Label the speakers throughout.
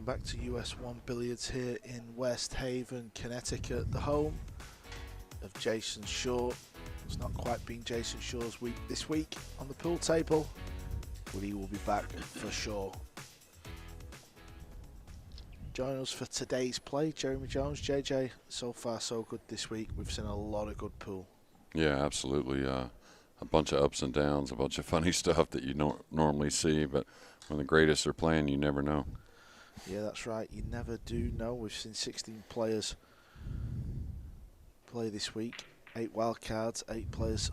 Speaker 1: welcome back to US 1 Billiards here in West Haven, Connecticut, the home of Jason Shaw. It's not quite been Jason Shaw's week this week on the pool table, but he will be back for sure. Join us for today's play, Jeremy Jones. JJ, so far so good this week. We've seen a lot of good pool.
Speaker 2: Yeah, absolutely. A bunch of ups and downs, a bunch of funny stuff that you don't normally see, but when the greatest are playing, you never know.
Speaker 1: Yeah, that's right. You never do know. We've seen 16 players play this week. 8 wildcards, 8 players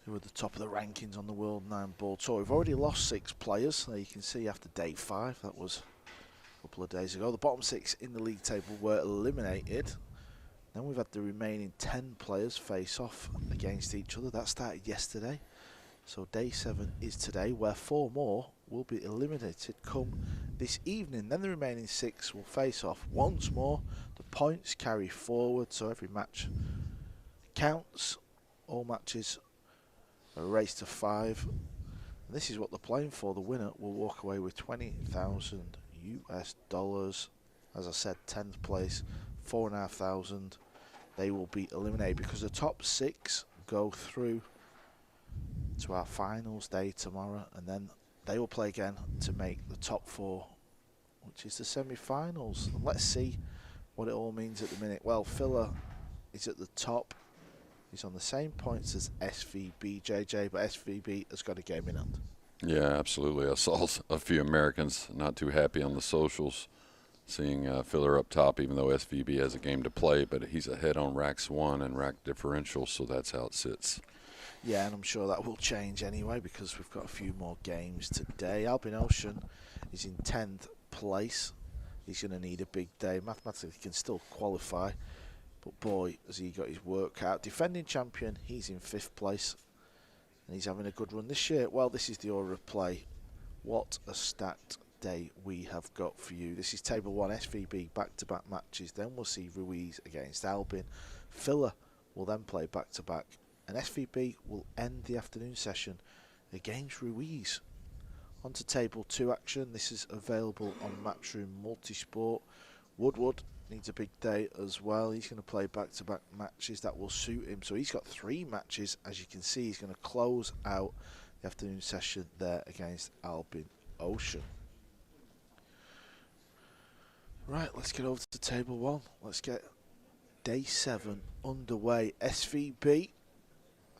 Speaker 1: who are at the top of the rankings on the World Nineball Tour. We've already lost 6 players. There you can see after day 5. That was a couple of days ago. The bottom 6 in the league table were eliminated. Then we've had the remaining 10 players face off against each other. That started yesterday. So day 7 is today, where 4 more will be eliminated come this evening. Then the remaining 6 will face off once more. The points carry forward, so every match counts. All matches are a race to 5. And this is what they're playing for. The winner will walk away with $20,000 US. As I said, 10th place, 4,500. They will be eliminated because the top 6 go through to our finals day tomorrow, and then they will play again to make the top 4, which is the semi-finals. And let's see what it all means at the minute. Well, Filler is at the top. He's on the same points as SVB, JJ, but SVB has got a game in hand.
Speaker 2: Yeah, absolutely. I saw a few Americans not too happy on the socials seeing Filler up top, even though SVB has a game to play, but he's ahead on racks 1 and rack differential, so that's how it sits.
Speaker 1: Yeah, and I'm sure that will change anyway because we've got a few more games today. Albin Ouschan is in 10th place. He's going to need a big day. Mathematically, he can still qualify, but boy, has he got his work out. Defending champion, he's in 5th place, and he's having a good run this year. Well, this is the order of play. What a stacked day we have got for you. This is table 1, SVB, back-to-back matches. Then we'll see Ruiz against Albin. Filler will then play back-to-back. And SVB will end the afternoon session against Ruiz. On to table 2 action. This is available on Matchroom Multisport. Woodward needs a big day as well. He's going to play back-to-back matches that will suit him. So he's got 3 matches. As you can see, he's going to close out the afternoon session there against Albin Ouschan. Right, let's get over to table 1. Let's get day 7 underway. SVB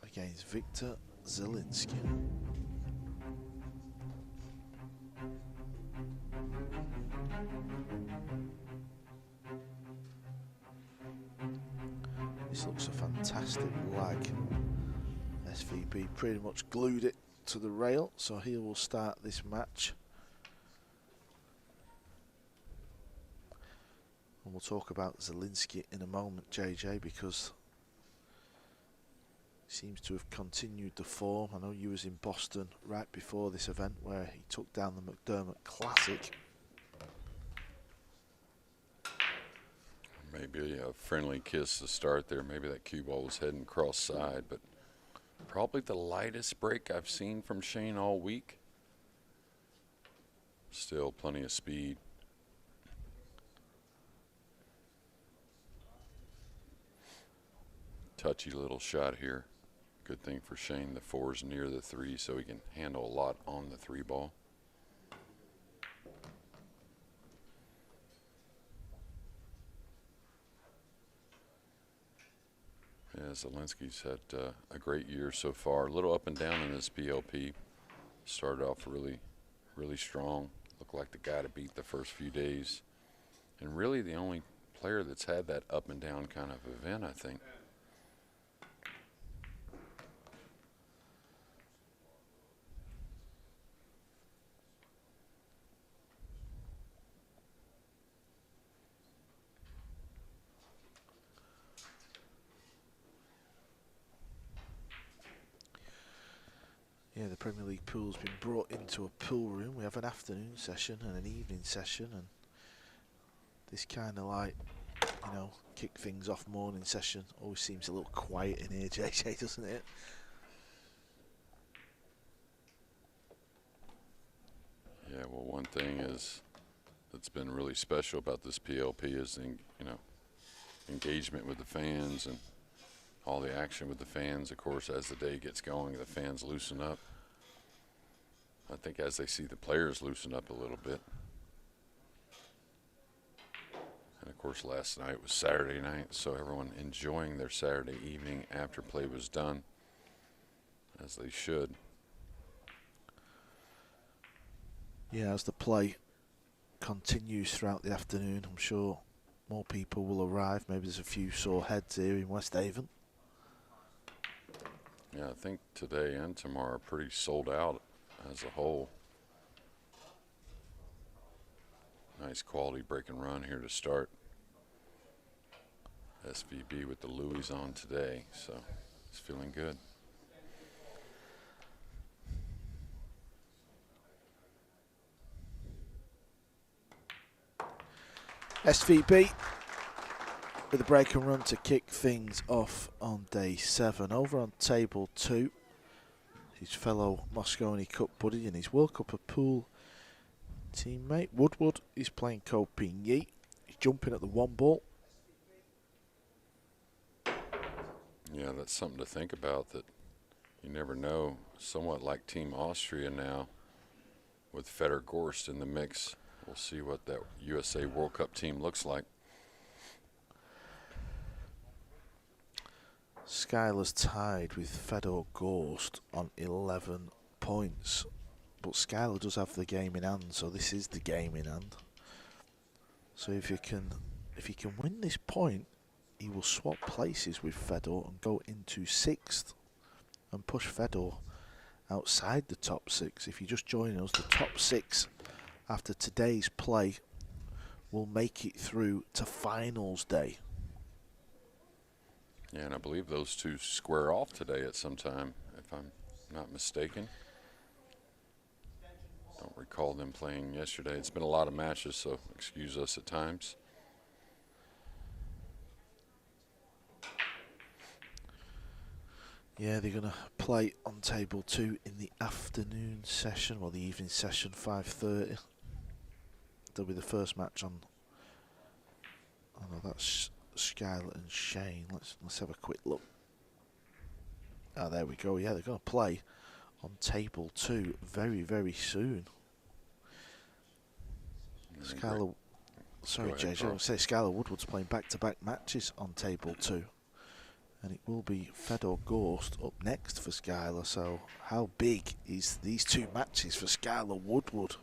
Speaker 1: against Wiktor Zilinski. This looks a fantastic lag. SVB pretty much glued it to the rail, so he will start this match. And we'll talk about Zilinski in a moment, JJ, because seems to have continued the form. I know you was in Boston right before this event where he took down the McDermott Classic.
Speaker 2: Maybe a friendly kiss to start there. Maybe that cue ball was heading cross-side, but probably the lightest break I've seen from Shane all week. Still plenty of speed. Touchy little shot here. Good thing for Shane, the 4's near the 3, so he can handle a lot on the 3 ball. Yeah, Zilinski's had a great year so far. A little up and down in this BLP. Started off really strong. Looked like the guy to beat the first few days. And really the only player that's had that up and down kind of event, I think.
Speaker 1: Yeah, the Premier League pool's been brought into a pool room. We have an afternoon session and an evening session, and this kind of like, you know, kick things off morning session always seems a little quiet in here, JJ, doesn't it? Yeah,
Speaker 2: well, one thing is the that's been really special about this PLP is the, engagement with the fans and all the action with the fans. Of course, as the day gets going, the fans loosen up. I think as they see the players loosen up a little bit. And of course, last night was Saturday night, so everyone enjoying their Saturday evening after play was done, as they should.
Speaker 1: Yeah, as the play continues throughout the afternoon, I'm sure more people will arrive. Maybe there's a few sore heads here in West Haven.
Speaker 2: Yeah, I think today and tomorrow are pretty sold out as a whole. Nice quality break and run here to start. SVB with the Louis on today, so it's feeling good.
Speaker 1: SVB with a break and run to kick things off on day 7. Over on table 2, his fellow Moscone Cup buddy and his World Cup of Pool teammate Woodward is playing Ko Ping Yi. He's jumping at the 1 ball.
Speaker 2: Yeah, that's something to think about, that you never know. Somewhat like Team Austria now with Fedor Gorst in the mix. We'll see what that USA World Cup team looks like.
Speaker 1: Schuyler's tied with Fedor Gorst on 11 points. But Schuyler does have the game in hand, so this is the game in hand. So if he can win this point, he will swap places with Fedor and go into 6th and push Fedor outside the top 6. If you just join us, the top 6 after today's play will make it through to finals day.
Speaker 2: Yeah, and I believe those two square off today at some time, if I'm not mistaken. Don't recall them playing yesterday. It's been a lot of matches, so excuse us at times.
Speaker 1: Yeah, they're going to play on table 2 in the afternoon session, or the evening session, 5:30. That'll be the first match on. Oh no, that's Schuyler and Shane. Let's have a quick look. Ah, there we go. Yeah, they're going to play on table 2 very, very soon. Schuyler, sorry, JJ, I was say Schuyler Woodward's playing back-to-back matches on table 2. And it will be Fedor Gorst up next for Schuyler. So how big is these 2 matches for Schuyler Woodward?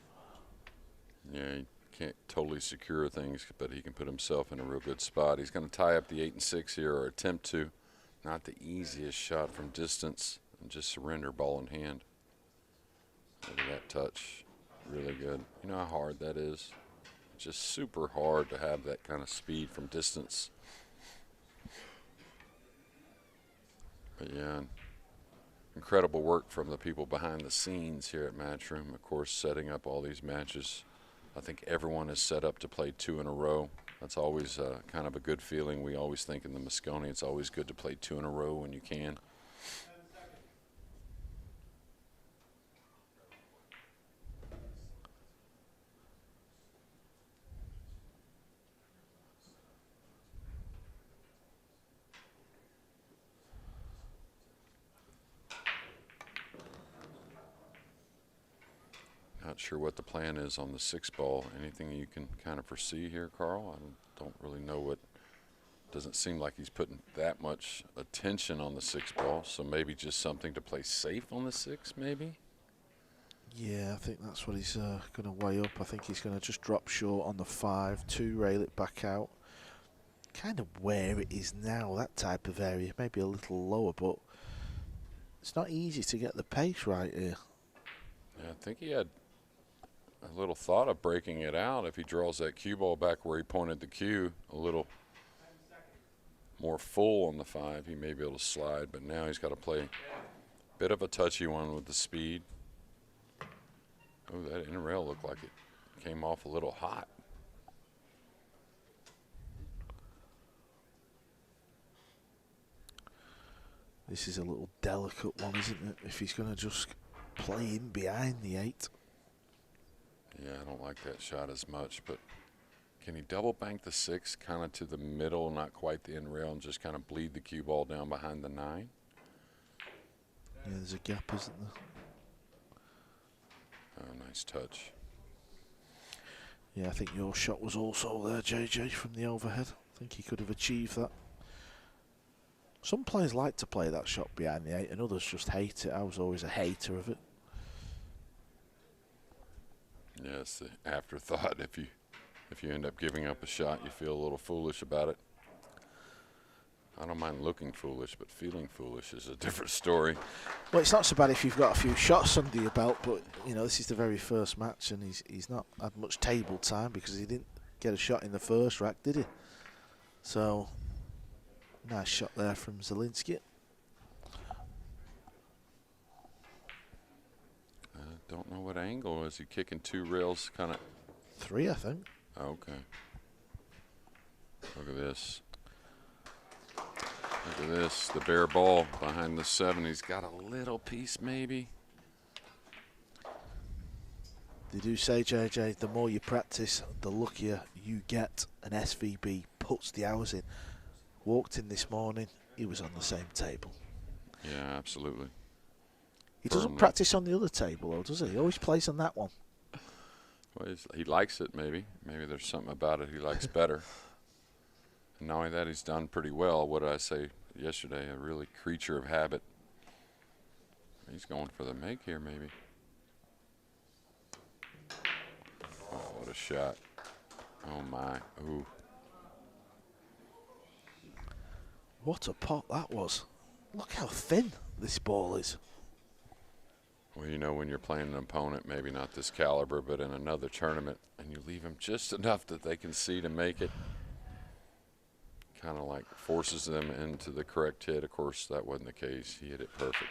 Speaker 2: Yeah, he can't totally secure things, but he can put himself in a real good spot. He's going to tie up the 8 and 6 here, or attempt to. Not the easiest shot from distance, and just surrender ball in hand. Look at that touch. Really good. You know how hard that is? Just super hard to have that kind of speed from distance. But yeah, incredible work from the people behind the scenes here at Matchroom. Of course, setting up all these matches. I think everyone is set up to play 2 in a row. That's always kind of a good feeling. We always think in the Moscone it's always good to play 2 in a row when you can. Not sure what the plan is on the 6 ball. Anything you can kind of foresee here, Carl? I don't really know what. Doesn't seem like he's putting that much attention on the 6 ball, so maybe just something to play safe on the 6, maybe?
Speaker 1: Yeah, I think that's what he's going to weigh up. I think he's going to just drop short on the 5, 2 rail it back out. Kind of where it is now, that type of area. Maybe a little lower, but it's not easy to get the pace right here.
Speaker 2: Yeah, I think he had a little thought of breaking it out if he draws that cue ball back where he pointed the cue a little more full on the 5. He may be able to slide, but now he's got to play a bit of a touchy one with the speed. Oh, that inner rail looked like it came off a little hot.
Speaker 1: This is a little delicate one, isn't it? If he's going to just play in behind the 8.
Speaker 2: Yeah, I don't like that shot as much, but can he double bank the 6 kind of to the middle, not quite the end rail, and just kind of bleed the cue ball down behind the 9?
Speaker 1: Yeah, there's a gap, isn't there?
Speaker 2: Oh, nice touch.
Speaker 1: Yeah, I think your shot was also there, JJ, from the overhead. I think he could have achieved that. Some players like to play that shot behind the 8 and others just hate it. I was always a hater of it.
Speaker 2: Yeah, it's the afterthought. If you end up giving up a shot, you feel a little foolish about it. I don't mind looking foolish, but feeling foolish is a different story.
Speaker 1: Well, it's not so bad if you've got a few shots under your belt, but you know this is the very first match, and he's not had much table time because he didn't get a shot in the first rack, did he? So, nice shot there from Zilinski.
Speaker 2: I don't know what angle. Is he kicking 2 rails, kind of?
Speaker 1: 3, I think.
Speaker 2: Okay. Look at this. Look at this, the bare ball behind the 7. He's got a little piece maybe.
Speaker 1: They do say, JJ, the more you practice, the luckier you get. And SVB puts the hours in. Walked in this morning, he was on the same table.
Speaker 2: Yeah, absolutely.
Speaker 1: He doesn't practice on the other table, though, does he? He always plays on that one.
Speaker 2: Well, he likes it, maybe. Maybe there's something about it he likes better. And not only that, he's done pretty well. What did I say yesterday? A really creature of habit. He's going for the make here, maybe. Oh, what a shot. Oh, my. Ooh.
Speaker 1: What a pot that was. Look how thin this ball is.
Speaker 2: Well, you know, when you're playing an opponent, maybe not this caliber, but in another tournament, and you leave them just enough that they can see to make it, kind of like forces them into the correct hit. Of course, that wasn't the case. He hit it perfect.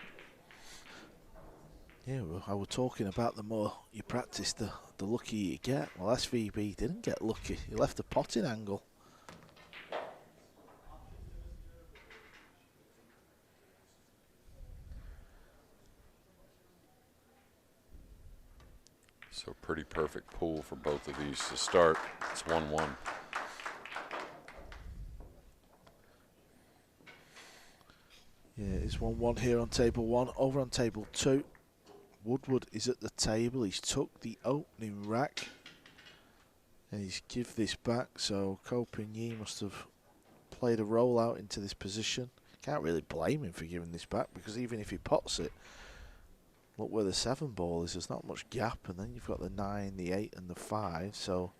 Speaker 1: Yeah, well, I was talking about the more you practice, the luckier you get. Well, SVB didn't get lucky. He left the potting angle.
Speaker 2: So pretty perfect pool for both of these to start. It's 1-1.
Speaker 1: Yeah, it's 1-1 here on table 1. Over on table 2, Woodward is at the table. He's took the opening rack and he's give this back. So Copigny must have played a roll out into this position. Can't really blame him for giving this back because even if he pots it, look where the 7 ball is. There's not much gap, and then you've got the 9, the 8, and the 5. So,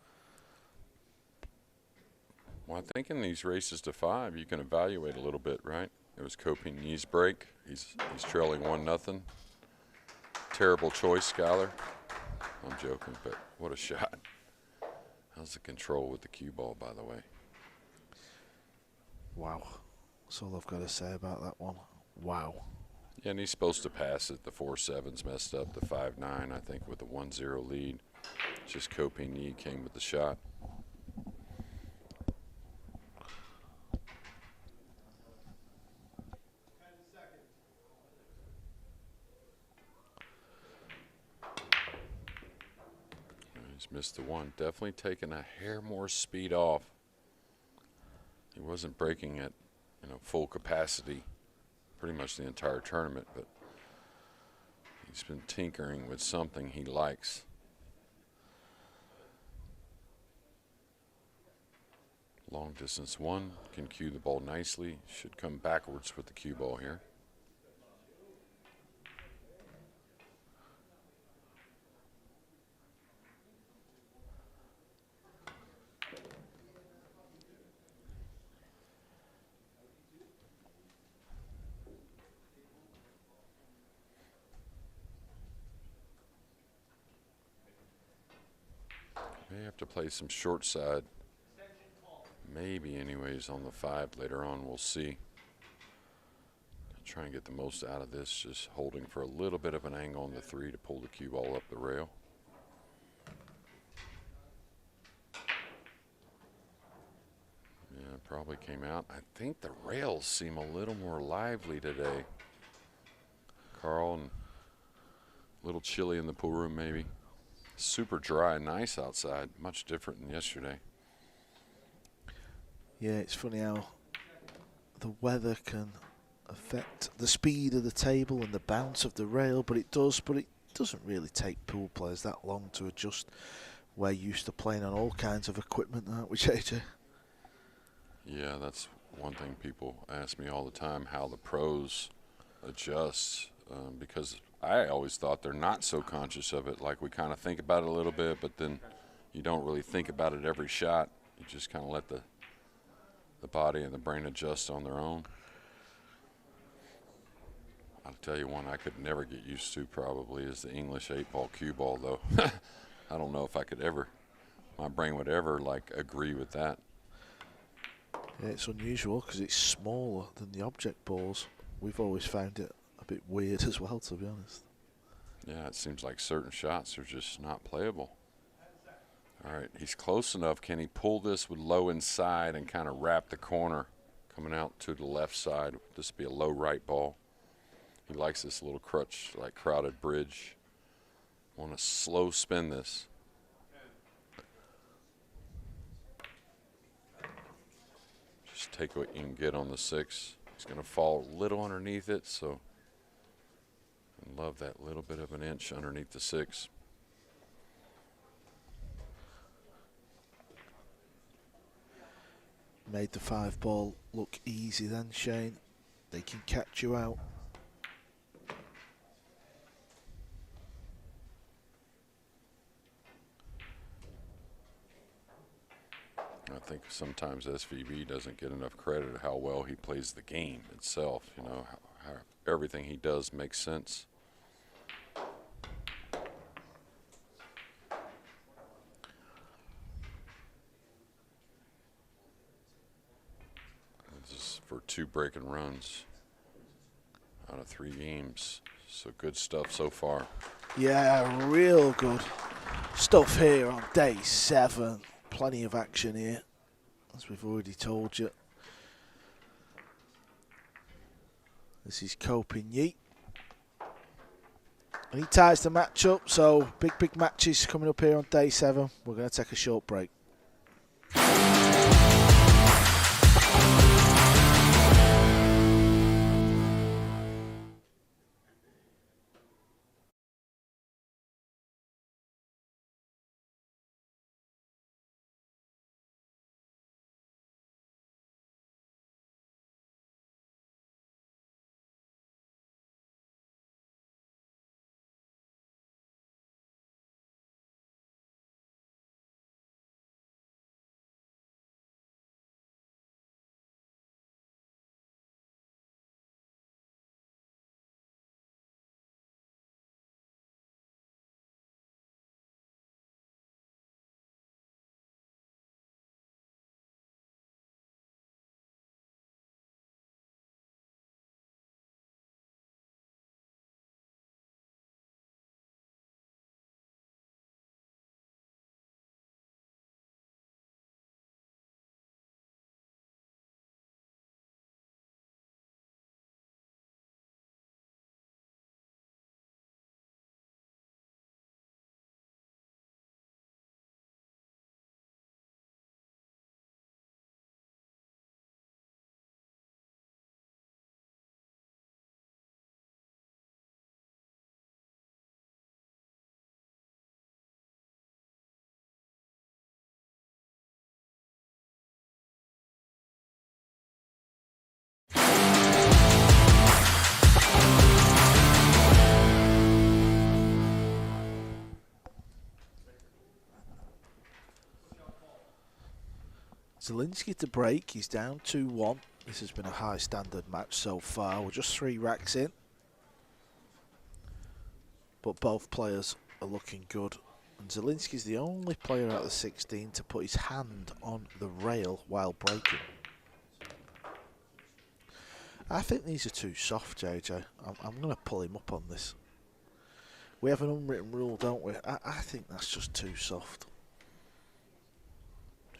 Speaker 2: well, I think in these races to 5, you can evaluate a little bit, right? It was Copigny's break. He's trailing 1-0. Terrible choice, Skyler. I'm joking, but what a shot. How's the control with the cue ball, by the way?
Speaker 1: Wow. That's all I've got to say about that one. Wow.
Speaker 2: Yeah, and he's supposed to pass it. The 4-7's messed up. The 5-9, I think, with the 1-0 lead. Just Copigny came with the shot. He's missed the 1. Definitely taking a hair more speed off. He wasn't breaking at, full capacity pretty much the entire tournament, but he's been tinkering with something he likes. Long distance 1 can cue the ball nicely. Should come backwards with the cue ball here. May have to play some short side. Maybe anyways on the 5 later on, we'll see. Try and get the most out of this, just holding for a little bit of an angle on the 3 to pull the cue ball up the rail. Yeah, it probably came out. I think the rails seem a little more lively today. Carl, and a little chilly in the pool room maybe. super dry and nice outside. Much different than yesterday.
Speaker 1: Yeah, it's funny how the weather can affect the speed of the table and the bounce of the rail, but it doesn't really take pool players that long to adjust. We're used to playing on all kinds of equipment, aren't we, JJ?
Speaker 2: Yeah, that's one thing people ask me all the time, how the pros adjust, because I always thought they're not so conscious of it. Like, we kind of think about it a little bit, but then you don't really think about it every shot. You just kind of let the body and the brain adjust on their own. I'll tell you one I could never get used to probably is the English 8-ball cue ball, though. I don't know if my brain would ever, like, agree with that.
Speaker 1: Yeah, it's unusual because it's smaller than the object balls. We've always found it a bit weird as well, to be honest.
Speaker 2: Yeah, it seems like certain shots are just not playable. All right, he's close enough. Can he pull this with low inside and kind of wrap the corner coming out to the left side? This would be a low right ball. He likes this little crutch, like crowded bridge. Want to slow spin this. Just take what you can get on the 6. He's going to fall a little underneath it, so I love that little bit of an inch underneath the 6.
Speaker 1: Made the 5-ball look easy then, Shane. They can catch you out.
Speaker 2: I think sometimes SVB doesn't get enough credit how well he plays the game itself. You know, how everything he does makes sense. This is for 2 breaking runs out of 3 games. So good stuff so far.
Speaker 1: Yeah, real good stuff here on day 7. Plenty of action here, as we've already told you. This is Coping-Yeet. And he ties the match up, so big matches coming up here on day 7. We're going to take a short break. Zilinski to break. He's down 2-1. This has been a high standard match so far. We're just 3 racks in. But both players are looking good. And Zilinski's the only player out of the 16 to put his hand on the rail while breaking. I think these are too soft, JJ. I'm going to pull him up on this. We have an unwritten rule, don't we? I think that's just too soft.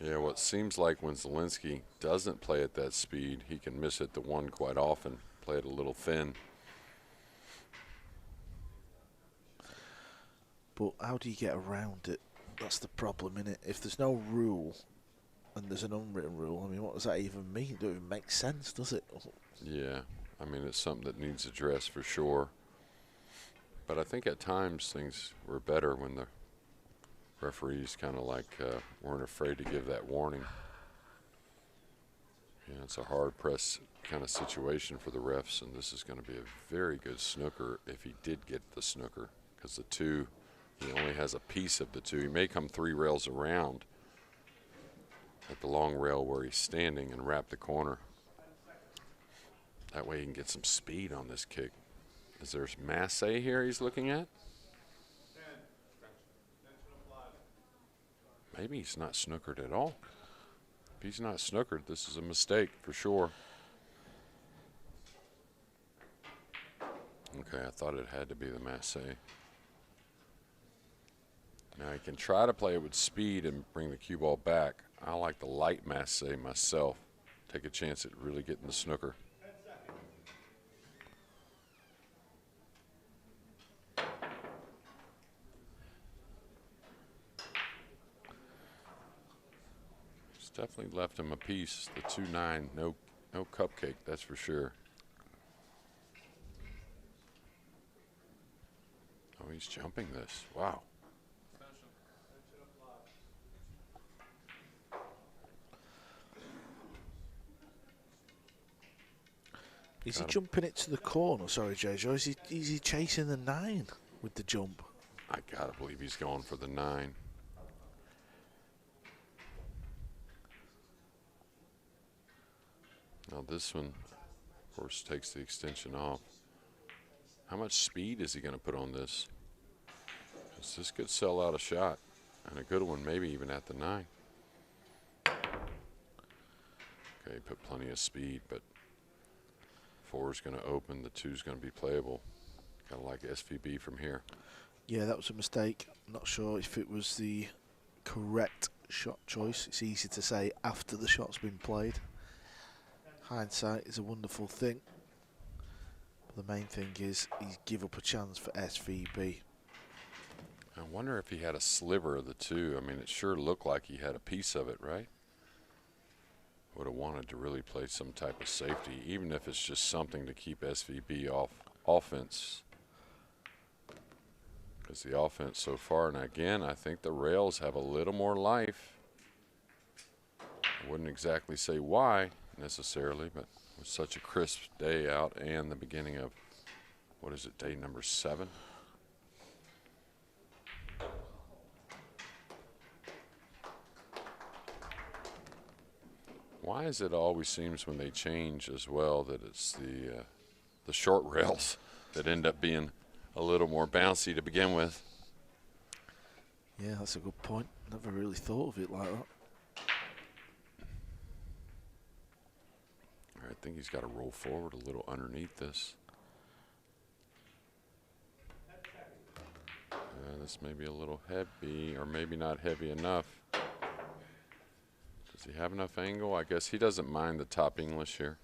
Speaker 2: Yeah, what seems like when Zilinski doesn't play at that speed, he can miss it the 1 quite often, play it a little thin.
Speaker 1: But how do you get around it? That's the problem, innit? If there's no rule and there's an unwritten rule, I mean, what does that even mean? It doesn't even make sense, does it?
Speaker 2: Yeah, I mean, it's something that needs addressed for sure. But I think at times things were better when the referees kind of like weren't afraid to give that warning. Yeah, it's a hard press kind of situation for the refs, and this is going to be a very good snooker if he did get the snooker, because the two, he only has a piece of the two. He may come 3 rails around at the long rail where he's standing and wrap the corner. That way he can get some speed on this kick. Is there Masse here he's looking at? Maybe he's not snookered at all. If he's not snookered, this is a mistake for sure. Okay, I thought it had to be the Masse. Now he can try to play it with speed and bring the cue ball back. I like the light Masse myself. Take a chance at really getting the snooker. It's definitely left him a piece. The 2-9, no cupcake, that's for sure. Oh, he's jumping this. Wow.
Speaker 1: Is he jumping it to the corner? Sorry, JJ. Is he chasing the 9 with the jump?
Speaker 2: I gotta believe he's going for the 9. Now this one, of course, takes the extension off. How much speed is he going to put on this? 'Cause this could sell out a shot, and a good one, maybe even at the 9. Okay, put plenty of speed, but 4 is going to open, the 2 is going to be playable. Kind of like SVB from here.
Speaker 1: Yeah, that was a mistake. I'm not sure if it was the correct shot choice. It's easy to say after the shot's been played. Hindsight is a wonderful thing. But the main thing is he's give up a chance for SVB.
Speaker 2: I wonder if he had a sliver of the 2. I mean, it sure looked like he had a piece of it, right? Would have wanted to really play some type of safety, even if it's just something to keep SVB off offense. Because the offense so far, and again, I think the rails have a little more life. I wouldn't exactly say why necessarily, but with such a crisp day out and the beginning of, what is it, day number 7? Why is it always seems when they change as well that it's the short rails that end up being a little more bouncy to begin with?
Speaker 1: Yeah, that's a good point. Never really thought of it like that.
Speaker 2: I think he's got to roll forward a little underneath this. This may be a little heavy, or maybe not heavy enough. Does he have enough angle? I guess he doesn't mind the top English here.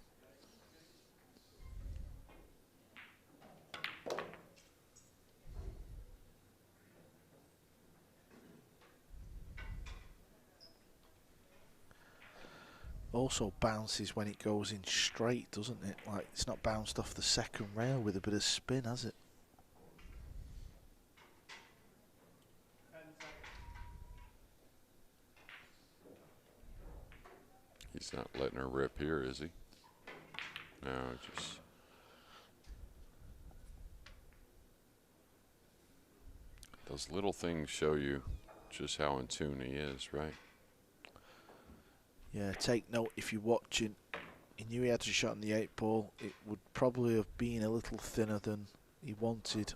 Speaker 1: Also bounces when it goes in straight, doesn't it? Like, it's not bounced off the second rail with a bit of spin, has it?
Speaker 2: He's not letting her rip here, is he? No, just... Those little things show you just how in tune he is, right?
Speaker 1: Yeah, take note if you're watching. He knew he had to shot on the 8 ball. It would probably have been a little thinner than he wanted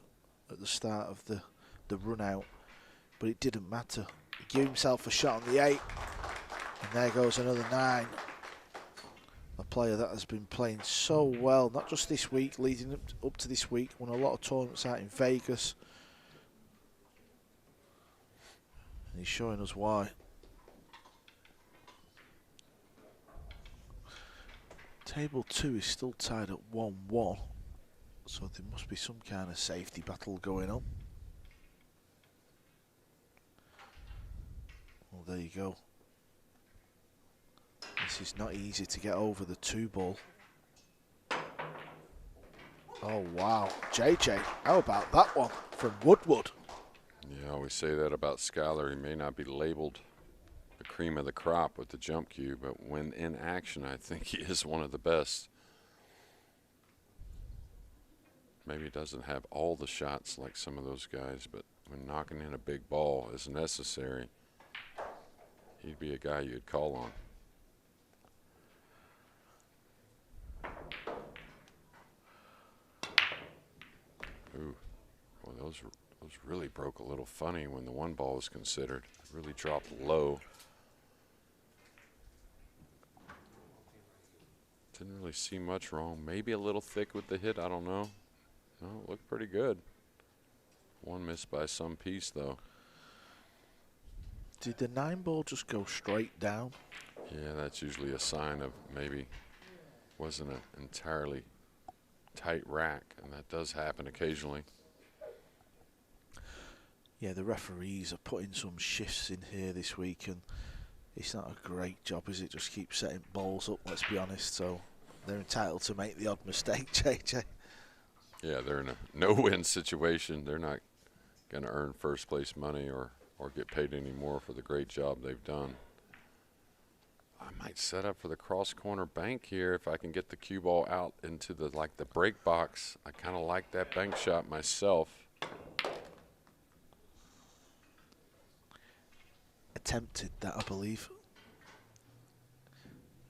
Speaker 1: at the start of the run out, but it didn't matter. He gave himself a shot on the 8, and there goes another 9. A player that has been playing so well, not just this week, leading up to this week, won a lot of tournaments out in Vegas, and he's showing us why. Table 2 is still tied at 1-1, so there must be some kind of safety battle going on. there you go. This is not easy to get over the 2-ball. Oh, wow. JJ, how about that one from Woodward?
Speaker 2: Yeah, I always say that about Skylar. He may not be labeled the cream of the crop with the jump cue, but when in action, I think he is one of the best. Maybe he doesn't have all the shots like some of those guys, but when knocking in a big ball is necessary, he'd be a guy you'd call on. Ooh, well, those really broke a little funny when the 1 ball was considered. Really dropped low. Didn't really see much wrong. Maybe a little thick with the hit, I don't know. No, it looked pretty good. 1 missed by some piece, though.
Speaker 1: Did the 9-ball just go straight down?
Speaker 2: Yeah, that's usually a sign of maybe wasn't an entirely tight rack, and that does happen occasionally.
Speaker 1: Yeah, the referees are putting some shifts in here this week, and it's not a great job, is it? Just keep setting balls up, let's be honest. So they're entitled to make the odd mistake, JJ.
Speaker 2: Yeah, they're in a no-win situation. They're not going to earn first-place money or get paid any more for the great job they've done. I might set up for the cross-corner bank here if I can get the cue ball out into the break box. I kind of like that bank shot myself.
Speaker 1: Attempted that, I believe.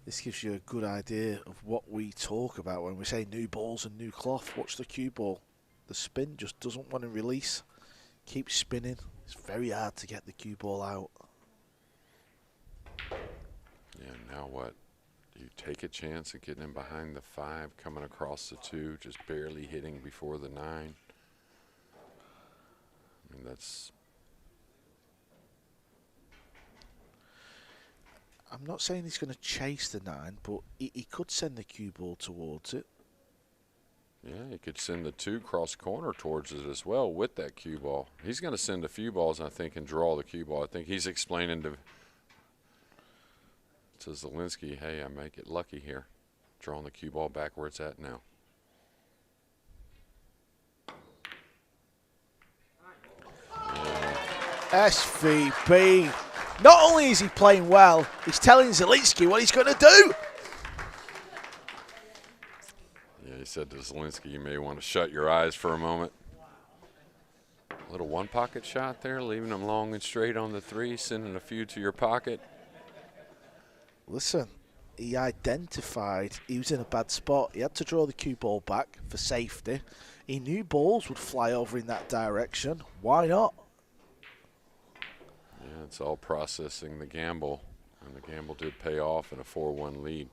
Speaker 1: This gives you a good idea of what we talk about when we say new balls and new cloth. Watch the cue ball. The spin just doesn't want to release. Keeps spinning. It's very hard to get the cue ball out.
Speaker 2: Yeah, now what? Do you take a chance at getting in behind the 5, coming across the 2, just barely hitting before the 9? I mean, that's...
Speaker 1: I'm not saying he's going to chase the 9, but he could send the cue ball towards it.
Speaker 2: Yeah, he could send the 2 cross corner towards it as well with that cue ball. He's going to send a few balls, I think, and draw the cue ball. I think he's explaining to Zilinski, hey, I might get lucky here, drawing the cue ball back where it's at now.
Speaker 1: SVB. Not only is he playing well, he's telling Zilinski what he's going to do.
Speaker 2: Yeah, he said to Zilinski, you may want to shut your eyes for a moment. A little one-pocket shot there, leaving him long and straight on the 3, sending a few to your pocket.
Speaker 1: Listen, he identified he was in a bad spot. He had to draw the cue ball back for safety. He knew balls would fly over in that direction. Why not?
Speaker 2: Yeah, it's all processing the gamble, and the gamble did pay off in a 4-1 lead.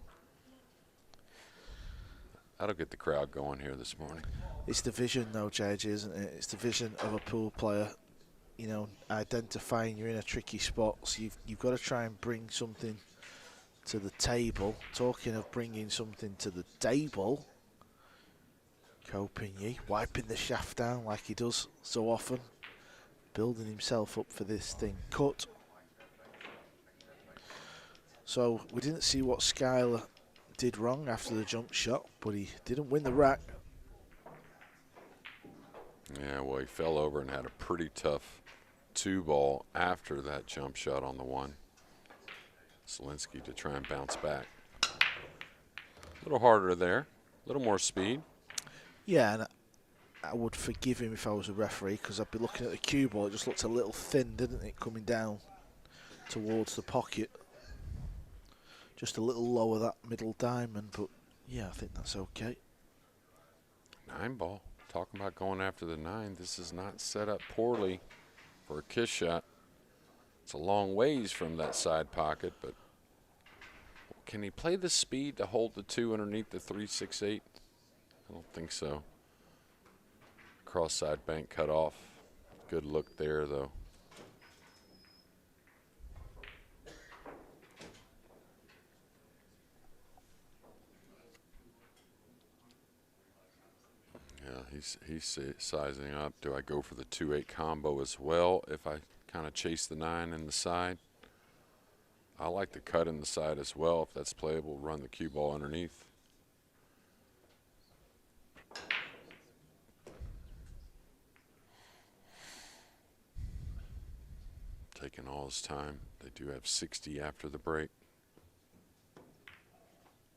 Speaker 2: That'll get the crowd going here this morning.
Speaker 1: It's the vision, though, JJ, isn't it? It's the vision of a pool player, you know, identifying you're in a tricky spot. So you've got to try and bring something to the table. Talking of bringing something to the table, Kopinyi wiping the shaft down like he does so often, building himself up for this thing. Cut. So we didn't see what Skylar did wrong after the jump shot, but he didn't win the rack.
Speaker 2: Yeah, well, he fell over and had a pretty tough 2-ball after that jump shot on the 1. Zilinski to try and bounce back. A little harder there, a little more speed.
Speaker 1: Yeah, and I would forgive him if I was a referee, because I'd be looking at the cue ball. It just looked a little thin, didn't it, coming down towards the pocket. Just a little lower that middle diamond, but yeah, I think that's okay.
Speaker 2: 9-ball. Talking about going after the 9. This is not set up poorly for a kiss shot. It's a long ways from that side pocket, but can he play the speed to hold the 2 underneath the 3-6-8? I don't think so. Cross side bank cut off. Good look there, though. Yeah, he's sizing up. Do I go for the 2-8 combo as well if I kind of chase the 9 in the side? I like the cut in the side as well. If that's playable, run the cue ball underneath. Taking all his time. They do have 60 after the break.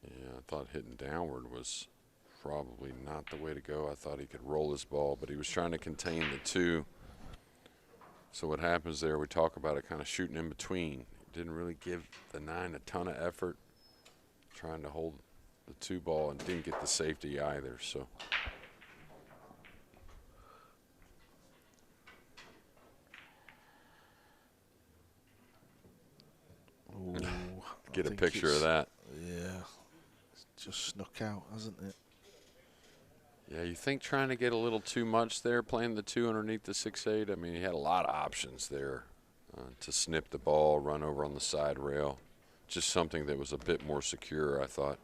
Speaker 2: Yeah, I thought hitting downward was probably not the way to go. I thought he could roll his ball, but he was trying to contain the 2. So what happens there, we talk about it kind of shooting in between. Didn't really give the 9 a ton of effort, trying to hold the 2 ball, and didn't get the safety either. So
Speaker 1: Ooh,
Speaker 2: get
Speaker 1: I
Speaker 2: a
Speaker 1: think
Speaker 2: picture of that.
Speaker 1: Yeah, it's just snuck out, hasn't it?
Speaker 2: Yeah, you think trying to get a little too much there, playing the 2 underneath the 6-8. I mean, he had a lot of options there to snip the ball, run over on the side rail. Just something that was a bit more secure, I thought.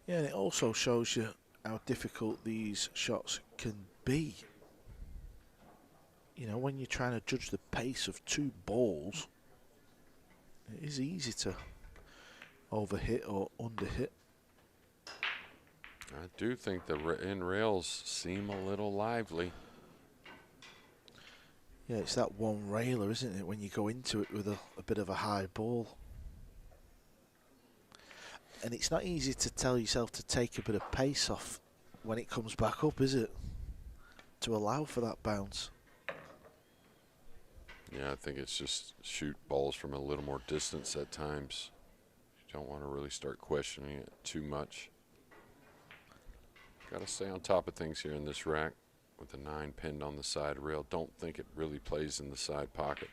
Speaker 1: Yeah, and it also shows you how difficult these shots can be. You know, when you're trying to judge the pace of 2 balls, it is easy to overhit or underhit.
Speaker 2: I do think the in rails seem a little lively.
Speaker 1: Yeah, it's that one railer, isn't it, when you go into it with a bit of a high ball. And it's not easy to tell yourself to take a bit of pace off when it comes back up, is it? To allow for that bounce.
Speaker 2: Yeah, I think it's just shoot balls from a little more distance at times. You don't want to really start questioning it too much. Got to stay on top of things here in this rack with the 9 pinned on the side rail. Don't think it really plays in the side pocket.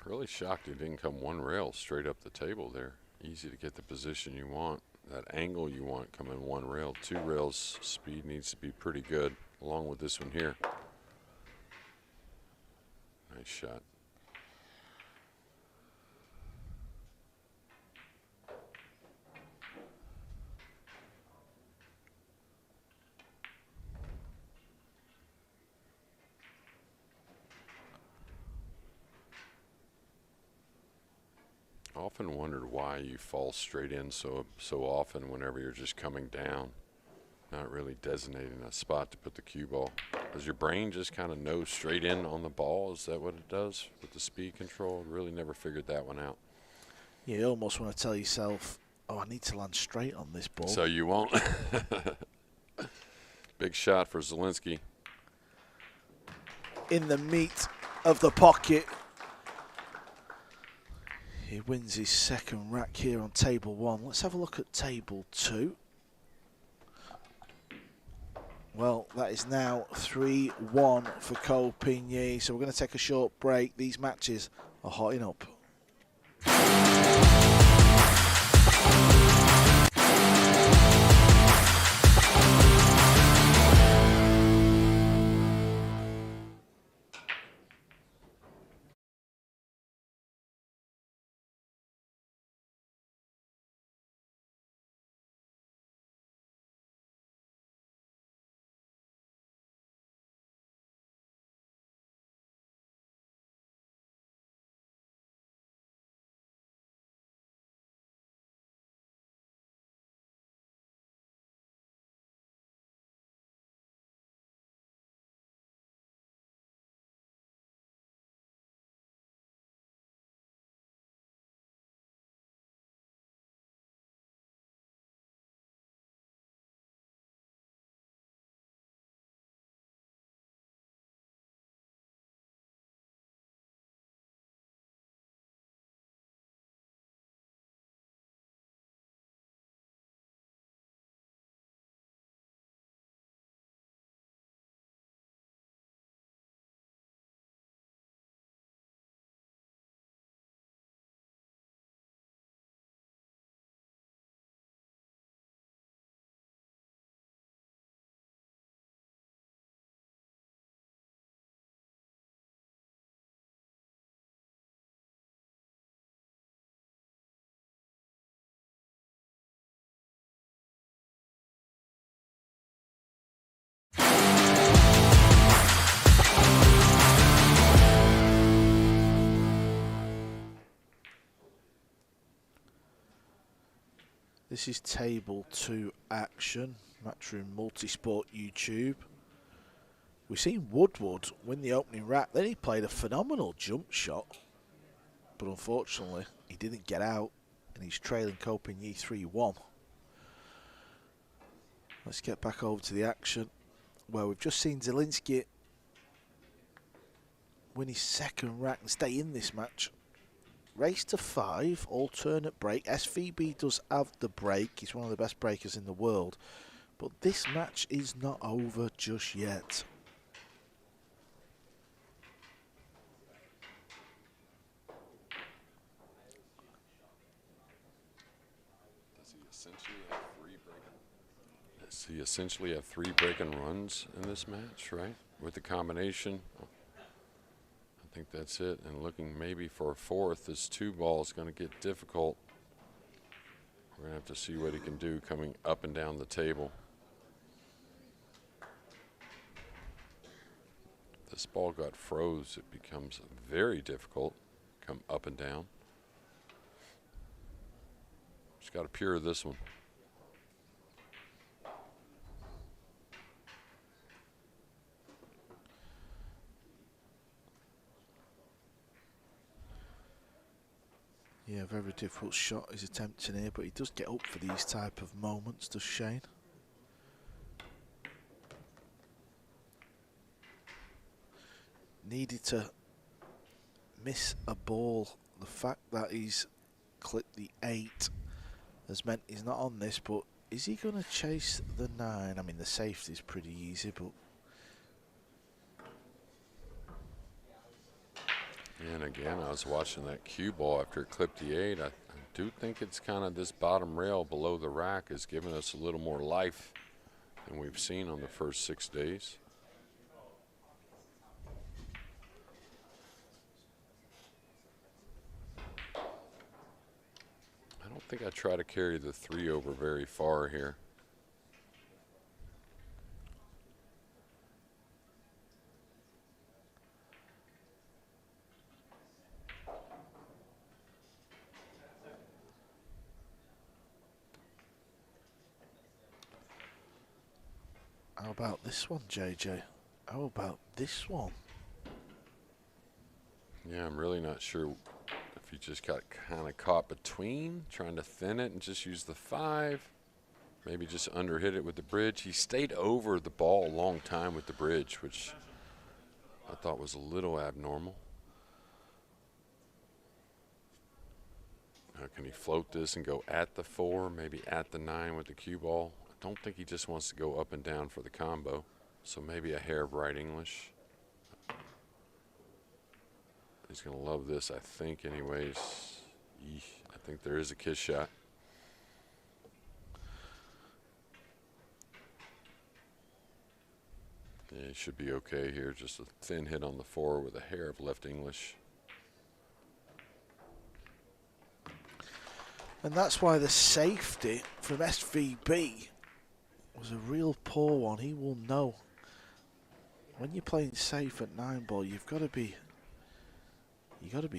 Speaker 2: Really shocked he didn't come 1 rail straight up the table there. Easy to get the position you want, that angle you want coming 1 rail. 2 rails, speed needs to be pretty good, along with this one here. Nice shot. Often wondered why you fall straight in so often whenever you're just coming down, not really designating a spot to put the cue ball. Does your brain just kind of know straight in on the ball? Is that what it does with the speed control? Really never figured that one out.
Speaker 1: Yeah, you almost want to tell yourself, oh, I need to land straight on this ball.
Speaker 2: So you won't. Big shot for Zilinski.
Speaker 1: In the meat of the pocket. He wins his 2nd rack here on table 1. Let's have a look at table 2. Well, that is now 3-1 for Copigny. So we're going to take a short break. These matches are hotting up. This is Table 2 action, Matchroom Multisport YouTube. We've seen Woodward win the opening rack, then he played a phenomenal jump shot, but unfortunately he didn't get out and he's trailing Copigny 3-1. Let's get back over to the action where we've just seen Zilinski win his second rack and stay in this match. Race to 5, alternate break. SVB does have the break, he's one of the best breakers in the world, but this match is not over just yet.
Speaker 2: Does he essentially have three break-and runs in this match, right? With the combination, I think that's it. And looking maybe for a fourth, this 2-ball is going to get difficult. We're going to have to see what he can do coming up and down the table. If this ball got froze, it becomes very difficult to come up and down. Just got to pure this one.
Speaker 1: Yeah, very difficult shot he's attempting here, but he does get up for these type of moments, does Shane? Needed to miss a ball. The fact that he's clipped the 8 has meant he's not on this, but is he going to chase the 9? I mean, the safety's pretty easy, but...
Speaker 2: And again, I was watching that cue ball after it clipped the 8. I do think it's kind of this bottom rail below the rack is giving us a little more life than we've seen on the first 6 days. I don't think I try to carry the 3 over very far here.
Speaker 1: How about this one, JJ? How about this one?
Speaker 2: Yeah, I'm really not sure if he just got kind of caught between, trying to thin it and just use the 5. Maybe just underhit it with the bridge. He stayed over the ball a long time with the bridge, which I thought was a little abnormal. Now, can he float this and go at the 4, maybe at the 9 with the cue ball? I don't think he just wants to go up and down for the combo, so maybe a hair of right English. He's going to love this, I think, anyways. Eesh, I think there is a kiss shot. Yeah, he should be okay here. Just a thin hit on the 4 with a hair of left English.
Speaker 1: And that's why the safety from SVB was a real poor one. He will know when you're playing safe at 9-ball, you've got to be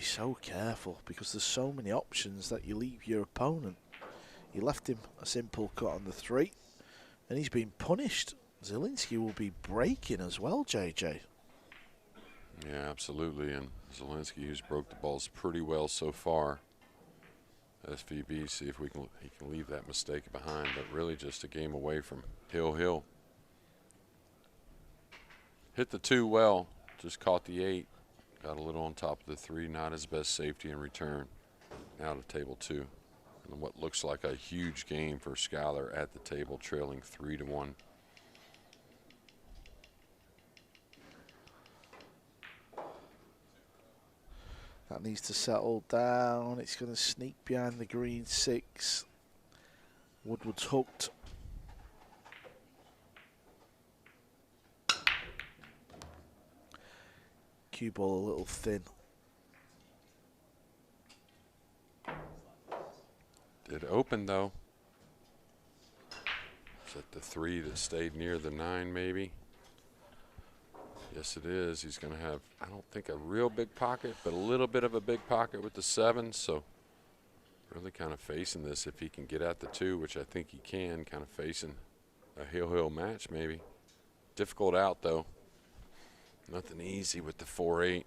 Speaker 1: so careful because there's so many options that you leave your opponent. You left him a simple cut on the 3, and he's been punished. Zilinski will be breaking as well, JJ.
Speaker 2: Yeah, absolutely. And Zilinski, who's broke the balls pretty well so far. SVB, see if he can leave that mistake behind, but really just a game away from Hill. Hit the 2 well, just caught the 8. Got a little on top of the 3, not his best safety in return. Now to table 2. And what looks like a huge game for Schuyler at the table, trailing 3-1.
Speaker 1: That needs to settle down. It's going to sneak behind the green 6. Woodward's hooked. Cue ball a little thin.
Speaker 2: Did open though. Is that the 3 that stayed near the 9 maybe? Yes, it is. He's going to have, I don't think a real big pocket, but a little bit of a big pocket with the 7. So Really kind of facing this if he can get at the 2, which I think he can, kind of facing a heel match maybe. Difficult out though. Nothing easy with the 4-8.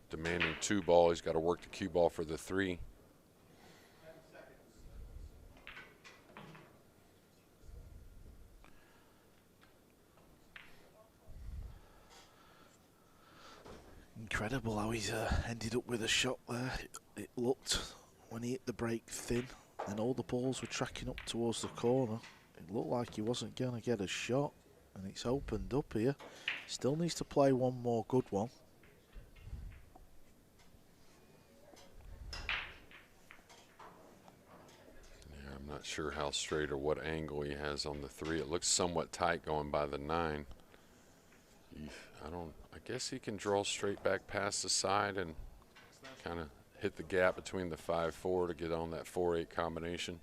Speaker 2: Demanding 2 ball. He's got to work the cue ball for the 3.
Speaker 1: Incredible how he's ended up with a shot there. It looked, when he hit the break, thin, and all the balls were tracking up towards the corner. It looked like he wasn't going to get a shot, and it's opened up here. Still needs to play one more good one.
Speaker 2: Yeah, I'm not sure how straight or what angle he has on the 3. It looks somewhat tight going by the 9. I guess he can draw straight back past the side and kind of hit the gap between the 5-4 to get on that 4-8 combination.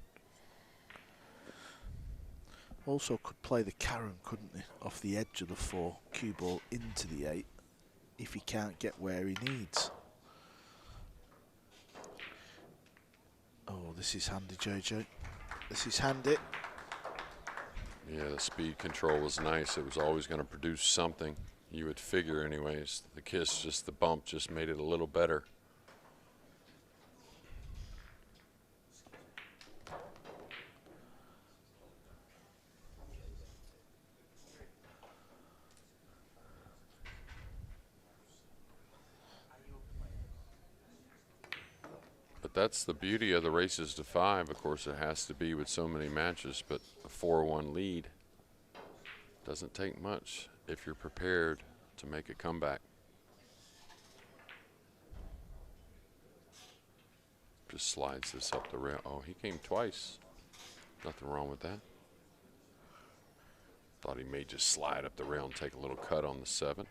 Speaker 1: Also could play the Karen, couldn't he? Off the edge of the 4, cue ball into the 8, if he can't get where he needs. Oh, this is handy, JJ. This is handy.
Speaker 2: Yeah, the speed control was nice. It was always going to produce something. You would figure anyways. The kiss, just the bump, just made it a little better. But that's the beauty of the races to 5. Of course, it has to be with so many matches, but a 4-1 lead doesn't take much if you're prepared to make a comeback. Just slides this up the rail. Oh, he came twice. Nothing wrong with that. Thought he may just slide up the rail and take a little cut on the 7.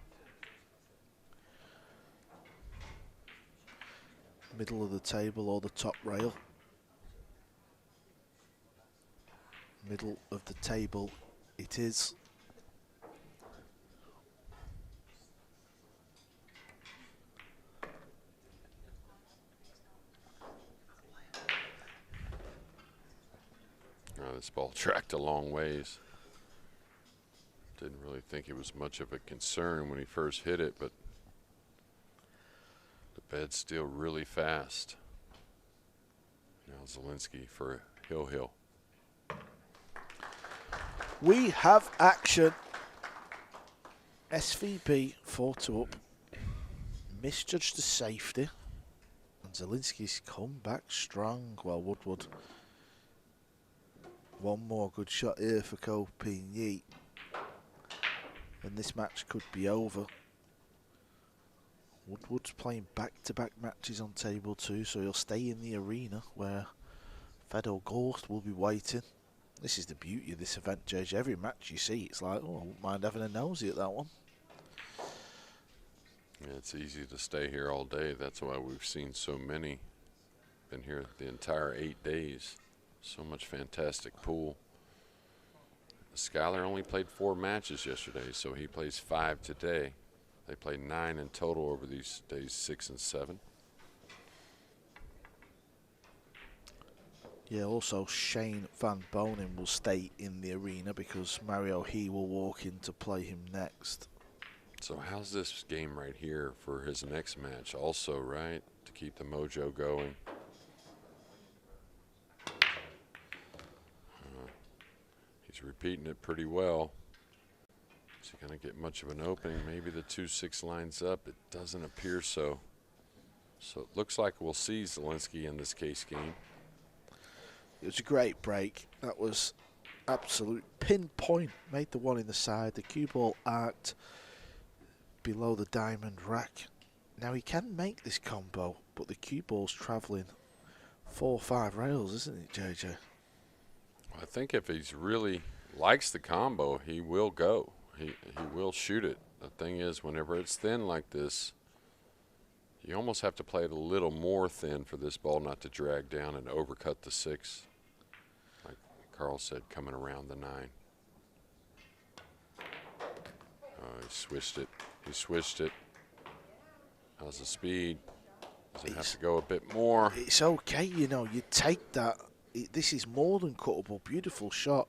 Speaker 1: Middle of the table or the top rail. Middle of the table it is.
Speaker 2: This ball tracked a long ways. Didn't really think it was much of a concern when he first hit it, but the bed's still really fast. Now Zilinski for Hill.
Speaker 1: We have action. SVB 4-2 up. Misjudged the safety. And Zilinski's come back strong. Well, Woodward. One more good shot here for Kopinyi. And this match could be over. Woodward's playing back-to-back matches on table 2, so he'll stay in the arena where Fedor Ghost will be waiting. This is the beauty of this event, JJ. Every match you see, it's like, oh, I wouldn't mind having a nosy at that one.
Speaker 2: Yeah, it's easy to stay here all day. That's why we've seen so many. Been here the entire 8 days. So much fantastic pool. Skyler only played 4 matches yesterday, so he plays 5 today. They played 9 in total over these days 6 and 7.
Speaker 1: Yeah, also Shane Van Bonen will stay in the arena because Mario He will walk in to play him next.
Speaker 2: So how's this game right here for his next match also, right? To keep the mojo going. He's repeating it pretty well. Is he going to get much of an opening? Maybe the 2-6 lines up. It doesn't appear so. So it looks like we'll see Zilinski in this case game.
Speaker 1: It was a great break. That was absolute pinpoint. Made the one in the side. The cue ball arced below the diamond rack. Now he can make this combo, but the cue ball's travelling 4 or 5 rails, isn't it, JJ?
Speaker 2: I think if he's really likes the combo, he will go. He will shoot it. The thing is, whenever it's thin like this, you almost have to play it a little more thin for this ball not to drag down and overcut the 6. Like Carl said, coming around the 9. He switched it. He switched it. How's the speed? Doesn't have to go a bit more.
Speaker 1: It's okay, you know, you take that. This is more than cuttable. Beautiful shot.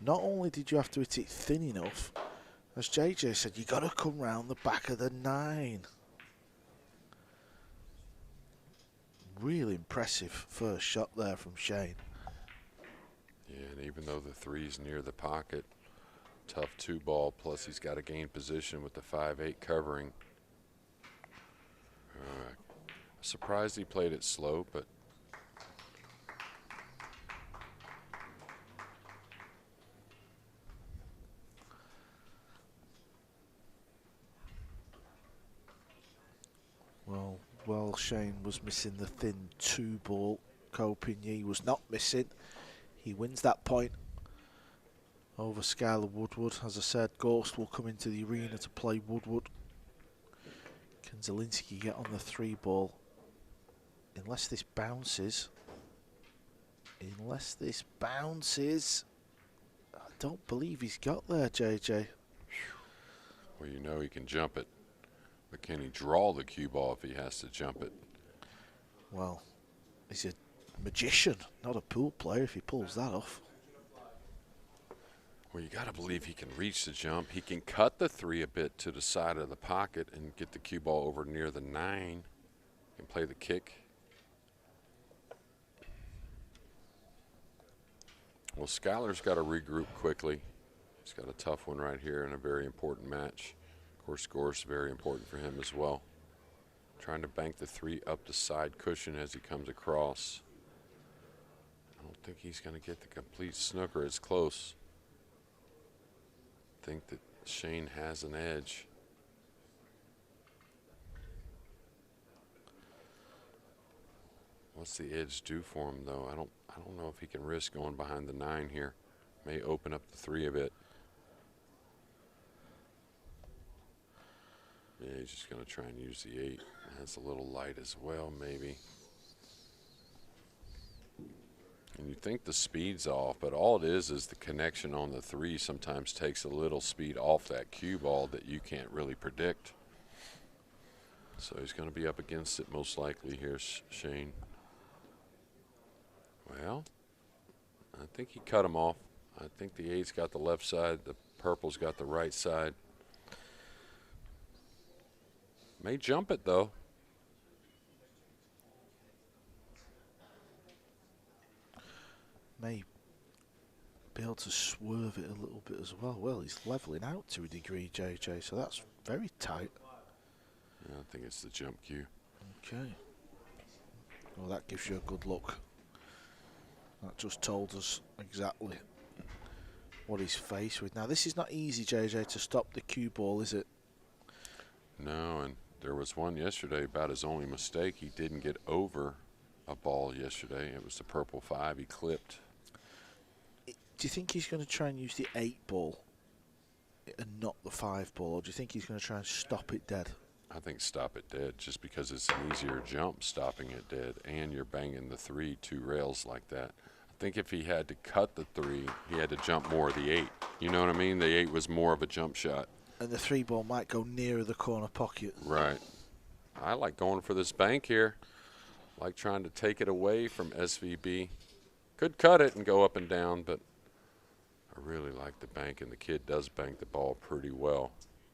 Speaker 1: Not only did you have to hit it thin enough, as JJ said, you got to come round the back of the 9. Really impressive first shot there from Shane.
Speaker 2: Yeah, and even though the 3's near the pocket, tough 2-ball, plus he's got to gain position with the 5-8 covering. Surprised he played it slow, but
Speaker 1: well, Shane was missing the thin 2-ball. Copigny was not missing. He wins that point over Skylar Woodward. As I said, Ghost will come into the arena to play Woodward. Can Zilinski get on the 3-ball? Unless this bounces. I don't believe he's got there, JJ.
Speaker 2: well, you know he can jump it. But can he draw the cue ball if he has to jump it?
Speaker 1: Well, he's a magician, not a pool player if he pulls that off.
Speaker 2: Well, you got to believe he can reach the jump. He can cut the 3 a bit to the side of the pocket and get the cue ball over near the 9 and play the kick. Well, Skylar's got to regroup quickly. He's got a tough one right here in a very important match. Of course, score's very important for him as well. Trying to bank the 3 up the side cushion as he comes across. I don't think he's going to get the complete snooker. It's close. I think that Shane has an edge. What's the edge do for him, though? I don't know if he can risk going behind the 9 here. May open up the 3 a bit. Yeah, he's just going to try and use the 8. That's a little light as well, maybe. And you think the speed's off, but all it is the connection on the 3 sometimes takes a little speed off that cue ball that you can't really predict. So he's going to be up against it most likely here, Shane. Well, I think he cut him off. I think the 8's got the left side, the purple's got the right side. May jump it, though.
Speaker 1: May be able to swerve it a little bit as well. Well, he's levelling out to a degree, JJ, so that's very tight.
Speaker 2: Yeah, I think it's the jump cue.
Speaker 1: Okay. Well, that gives you a good look. That just told us exactly what he's faced with. Now, this is not easy, JJ, to stop the cue ball, is it?
Speaker 2: No, and there was one yesterday about his only mistake. He didn't get over a ball yesterday. It was the purple 5 he clipped.
Speaker 1: Do you think he's going to try and use the 8-ball and not the 5-ball, or do you think he's going to try and stop it dead?
Speaker 2: I think stop it dead, just because it's an easier jump stopping it dead, and you're banging the 3 2 rails like that. I think if he had to cut the 3, he had to jump more of the 8. You know what I mean? The 8 was more of a jump shot.
Speaker 1: And the 3-ball might go nearer the corner pocket.
Speaker 2: Right. I like going for this bank here. Like trying to take it away from SVB. Could cut it and go up and down, but I really like the bank, and the kid does bank the ball pretty well.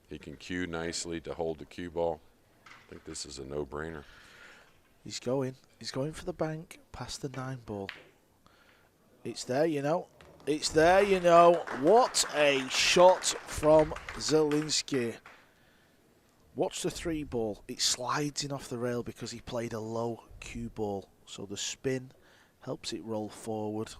Speaker 2: He can cue nicely to hold the cue ball. I think this is a no-brainer.
Speaker 1: He's going for the bank past the 9-ball. It's there, you know. It's there, you know. What a shot from Zilinski. Watch the 3-ball. It slides in off the rail because he played a low cue ball. So the spin helps it roll forward.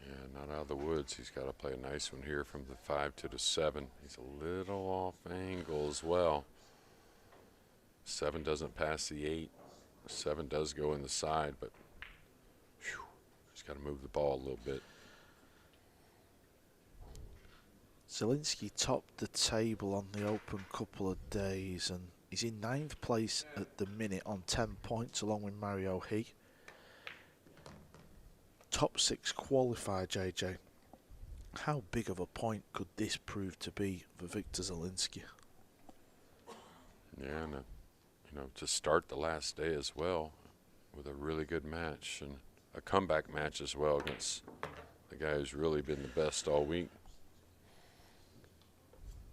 Speaker 2: Yeah, not out of the woods. He's got to play a nice one here from the 5 to the 7. He's a little off angle as well. 7 doesn't pass the 8. 7 does go in the side, but whew, he's got to move the ball a little bit.
Speaker 1: Zilinski topped the table on the Open couple of days, and he's in 9th place at the minute on 10 points along with Mario He. Top 6 qualified, JJ. How big of a point could this prove to be for Wiktor Zilinski?
Speaker 2: Yeah, and to start the last day as well with a really good match and a comeback match as well against the guy who's really been the best all week.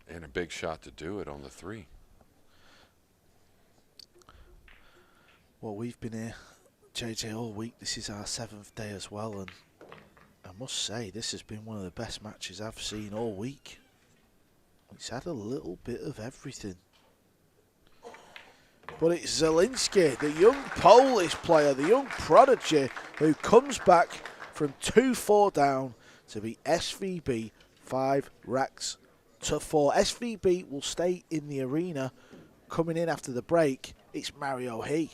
Speaker 2: And a big shot to do it on the 3.
Speaker 1: Well, we've been here, JJ, all week. This is our 7th day as well, and I must say this has been one of the best matches I've seen all week. It's had a little bit of everything. But it's Zilinski, the young Polish player, the young prodigy, who comes back from 2-4 down to be SVB 5 racks to 4. SVB will stay in the arena. Coming in after the break, it's Mario He.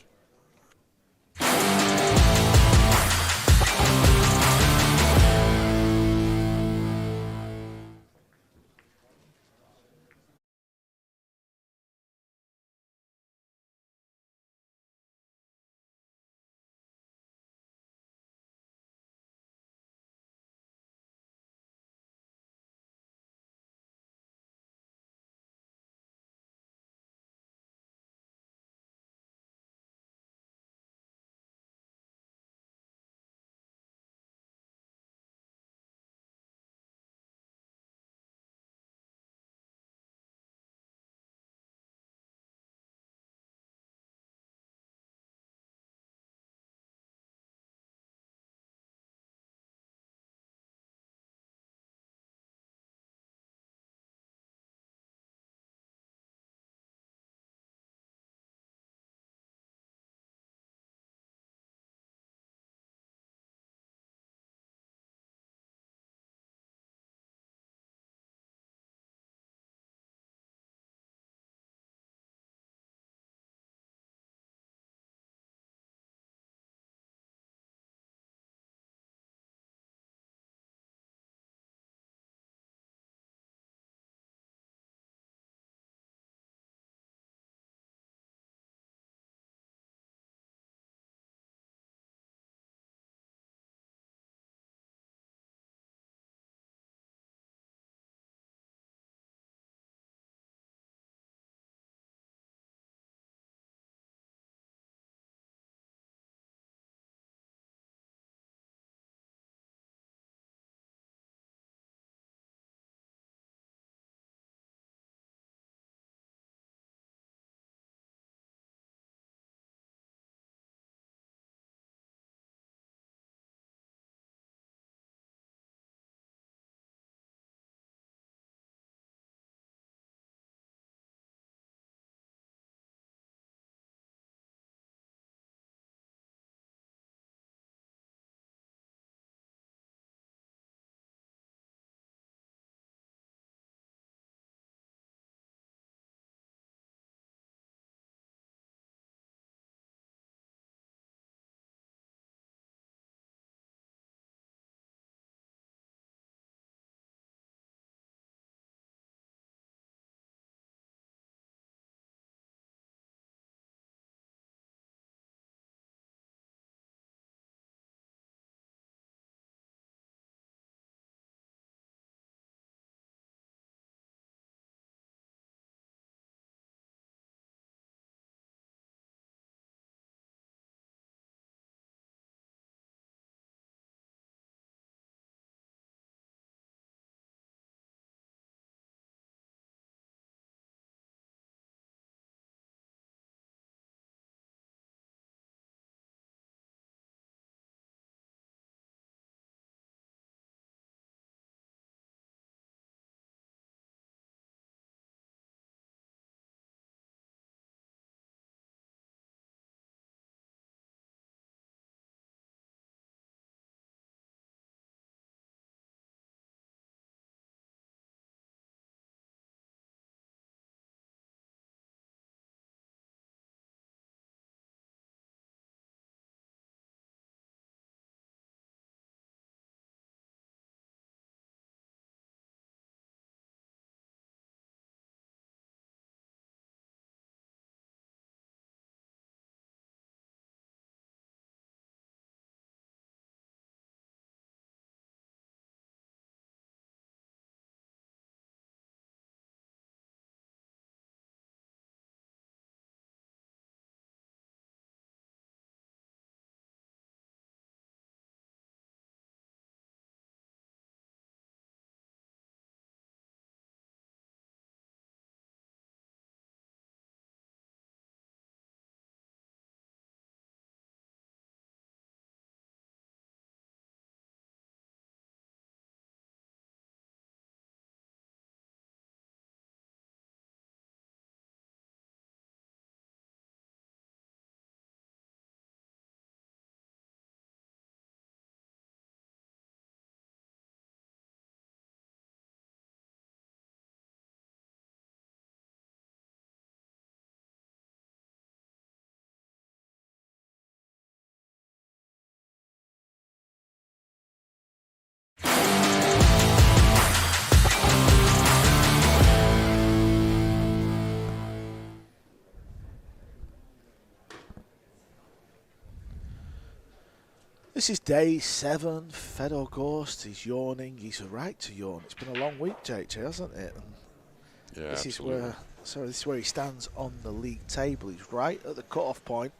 Speaker 1: This is day 7. Fedor Gorst, he's yawning. He's a right to yawn. It's been a long week, JJ, hasn't it? And
Speaker 2: Yeah,
Speaker 1: this
Speaker 2: absolutely.
Speaker 1: this is where he stands on the league table. He's right at the cut-off point.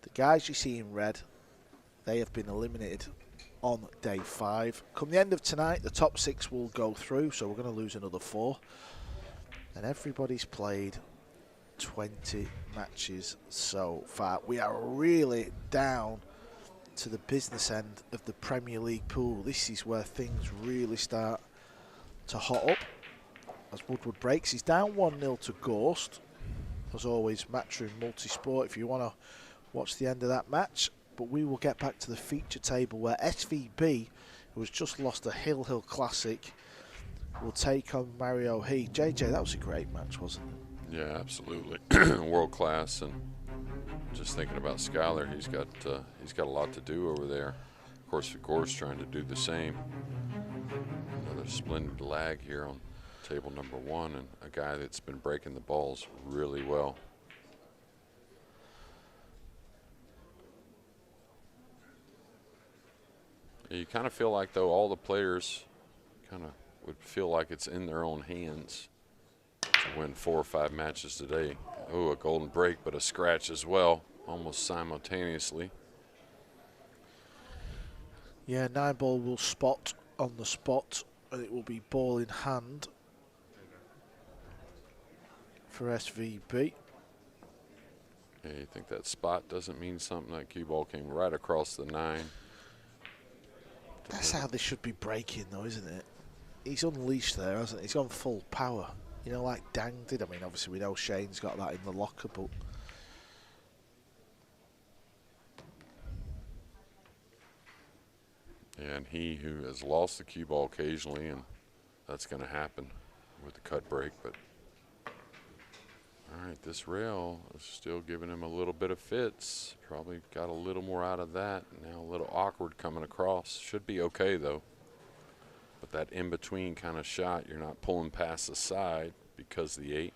Speaker 1: The guys you see in red, they have been eliminated on day 5. Come the end of tonight, the top 6 will go through, so we're going to lose another 4. And everybody's played 20 matches so far. We are really down to the business end of the Premier League pool. This is where things really start to hot up. As Woodward breaks, he's down 1-0 to Gorst. As always, Matchroom Multisport if you want to watch the end of that match. But we will get back to the feature table where SVB, who has just lost a Hill Classic, will take on Mario He. JJ, that was a great match, wasn't it?
Speaker 2: Yeah, absolutely. World class. And just thinking about Skyler, he's got a lot to do over there. Of course, Vicor's trying to do the same. Another splendid lag here on table number 1, and a guy that's been breaking the balls really well. You kind of feel like, though, all the players kind of would feel like it's in their own hands to win 4 or 5 matches today. Oh, a golden break, but a scratch as well, almost simultaneously.
Speaker 1: Yeah, Nineball will spot on the spot, and it will be ball in hand for SVB.
Speaker 2: Yeah, you think that spot doesn't mean something? That cue ball came right across the 9.
Speaker 1: That's how they should be breaking, though, isn't it? He's unleashed there, hasn't he? He's gone full power. You know, like Dang did. I mean, obviously we know Shane's got that in the locker, but...
Speaker 2: Yeah, and he who has lost the cue ball occasionally, and that's going to happen with the cut break. But all right, this rail is still giving him a little bit of fits. Probably got a little more out of that. Now a little awkward coming across. Should be okay, though. But that in-between kind of shot, you're not pulling past the side because of the 8.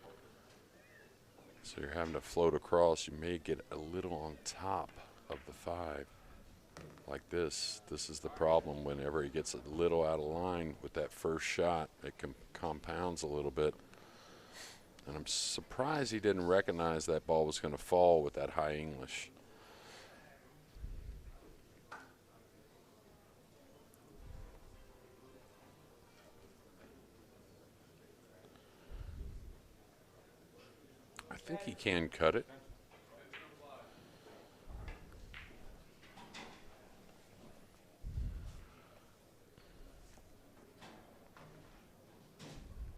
Speaker 2: So you're having to float across. You may get a little on top of the 5. Like this. This is the problem. Whenever he gets a little out of line with that first shot, it compounds a little bit. And I'm surprised he didn't recognize that ball was going to fall with that high English. I think he can cut it.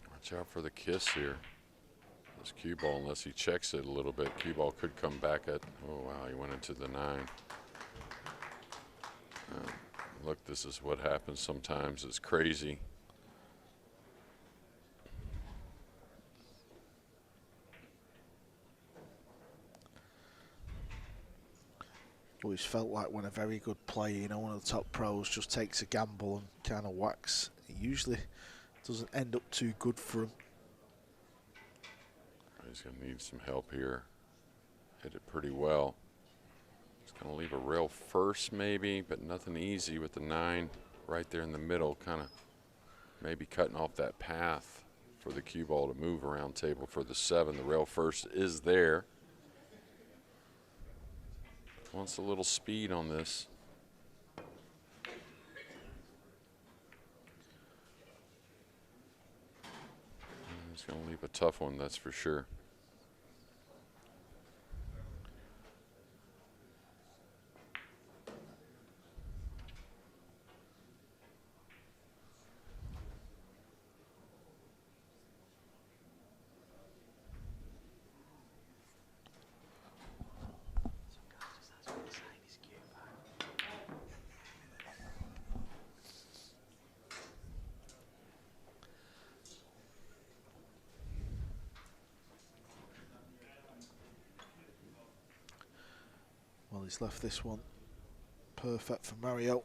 Speaker 2: Watch out for the kiss here. This cue ball, unless he checks it a little bit, cue ball could come back at, oh wow, he went into the 9. Look, this is what happens sometimes. It's crazy.
Speaker 1: Always felt like when a very good player, you know, one of the top pros, just takes a gamble and kind of whacks, it usually doesn't end up too good for him.
Speaker 2: He's going to need some help here. Hit it pretty well. He's going to leave a rail first maybe, but nothing easy with the 9 right there in the middle, kind of maybe cutting off that path for the cue ball to move around table for the 7. The rail first is there. Wants a little speed on this. He's going to leave a tough one, that's for sure.
Speaker 1: Well, he's left this one perfect for Mario.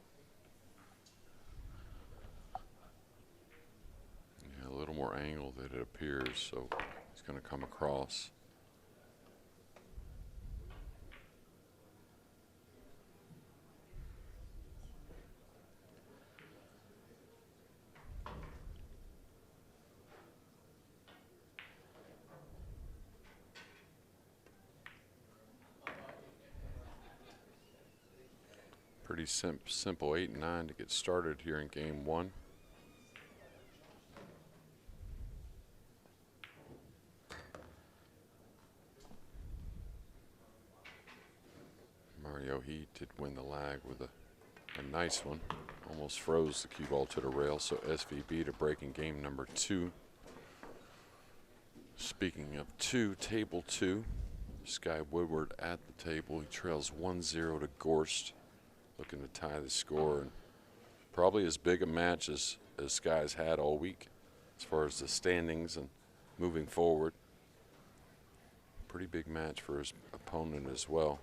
Speaker 2: Yeah, a little more angle than it appears, so he's going to come across. Pretty simple 8-9 to get started here in game one. Mario, he did win the lag with a nice one. Almost froze the cue ball to the rail, so SVB to break in game number 2. Speaking of 2, table 2. Sky Woodward at the table. He trails 1-0 to Gorst, looking to tie the score. And probably as big a match as Sky's had all week as far as the standings and moving forward. Pretty big match for his opponent as well.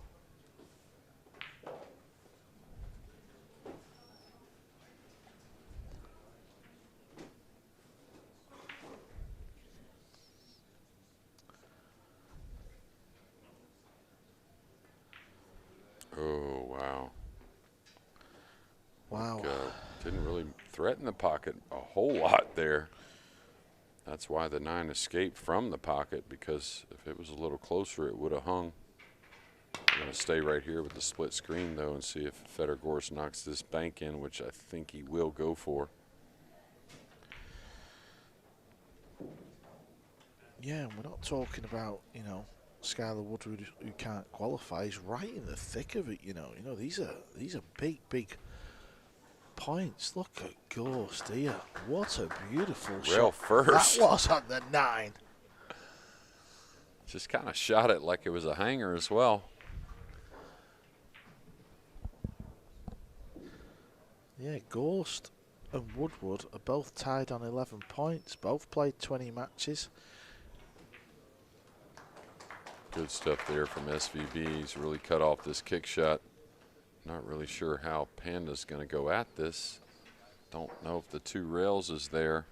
Speaker 2: Oh, wow.
Speaker 1: Wow.
Speaker 2: Didn't really threaten the pocket a whole lot there. That's why the 9 escaped from the pocket, because if it was a little closer, it would have hung. I'm going to stay right here with the split screen, though, and see if Fedor Gorst knocks this bank in, which I think he will go for.
Speaker 1: Yeah, and we're not talking about, you know, Skylar Woodward who can't qualify. He's right in the thick of it, you know. You know, these are big points. Look at Gorst here. What a beautiful
Speaker 2: Rail
Speaker 1: shot
Speaker 2: first.
Speaker 1: that was on the 9.
Speaker 2: Just kind of shot it like it was a hanger as well.
Speaker 1: Yeah, Gorst and Woodward are both tied on 11 points. Both played 20 matches.
Speaker 2: Good stuff there from SVB. He's really cut off this kick shot. Not really sure how Panda's going to go at this. Don't know if the 2 rails is there.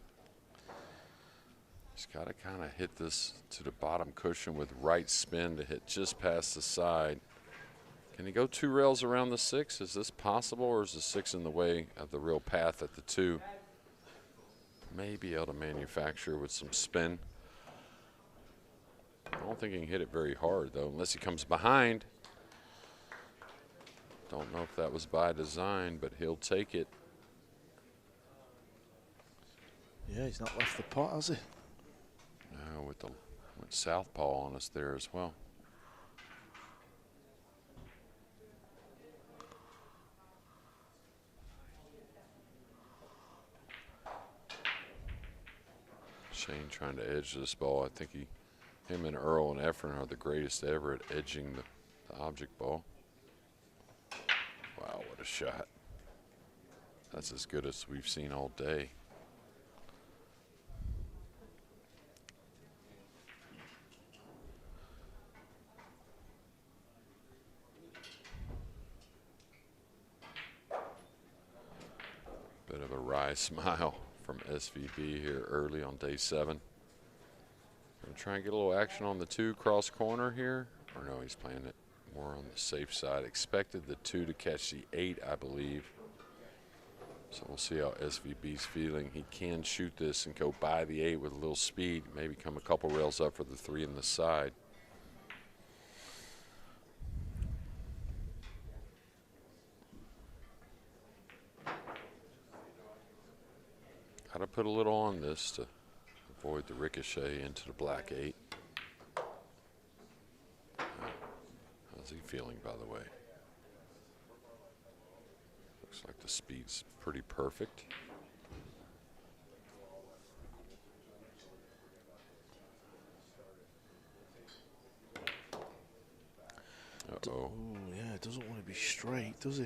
Speaker 2: He's got to kind of hit this to the bottom cushion with right spin to hit just past the side. Can he go 2 rails around the 6? Is this possible, or is the 6 in the way of the real path at the 2? May be able to manufacture with some spin. I don't think he can hit it very hard, though, unless he comes behind. Don't know if that was by design, but he'll take it.
Speaker 1: Yeah, he's not left the pot, has he?
Speaker 2: No, with southpaw on us there as well. Shane trying to edge this ball. I think him and Earl and Efren are the greatest ever at edging the object ball. Wow, what a shot. That's as good as we've seen all day. Bit of a wry smile from SVB here early on day 7. Gonna try and get a little action on the 2 cross corner here. Or no, he's playing it more on the safe side. Expected the 2 to catch the 8, I believe. So we'll see how SVB's feeling. He can shoot this and go by the 8 with a little speed. Maybe come a couple rails up for the 3 in the side. Got to put a little on this to avoid the ricochet into the black 8. How's he feeling, by the way? Looks like the speed's pretty perfect. Uh-oh.
Speaker 1: Oh, yeah, doesn't want to be straight, does he?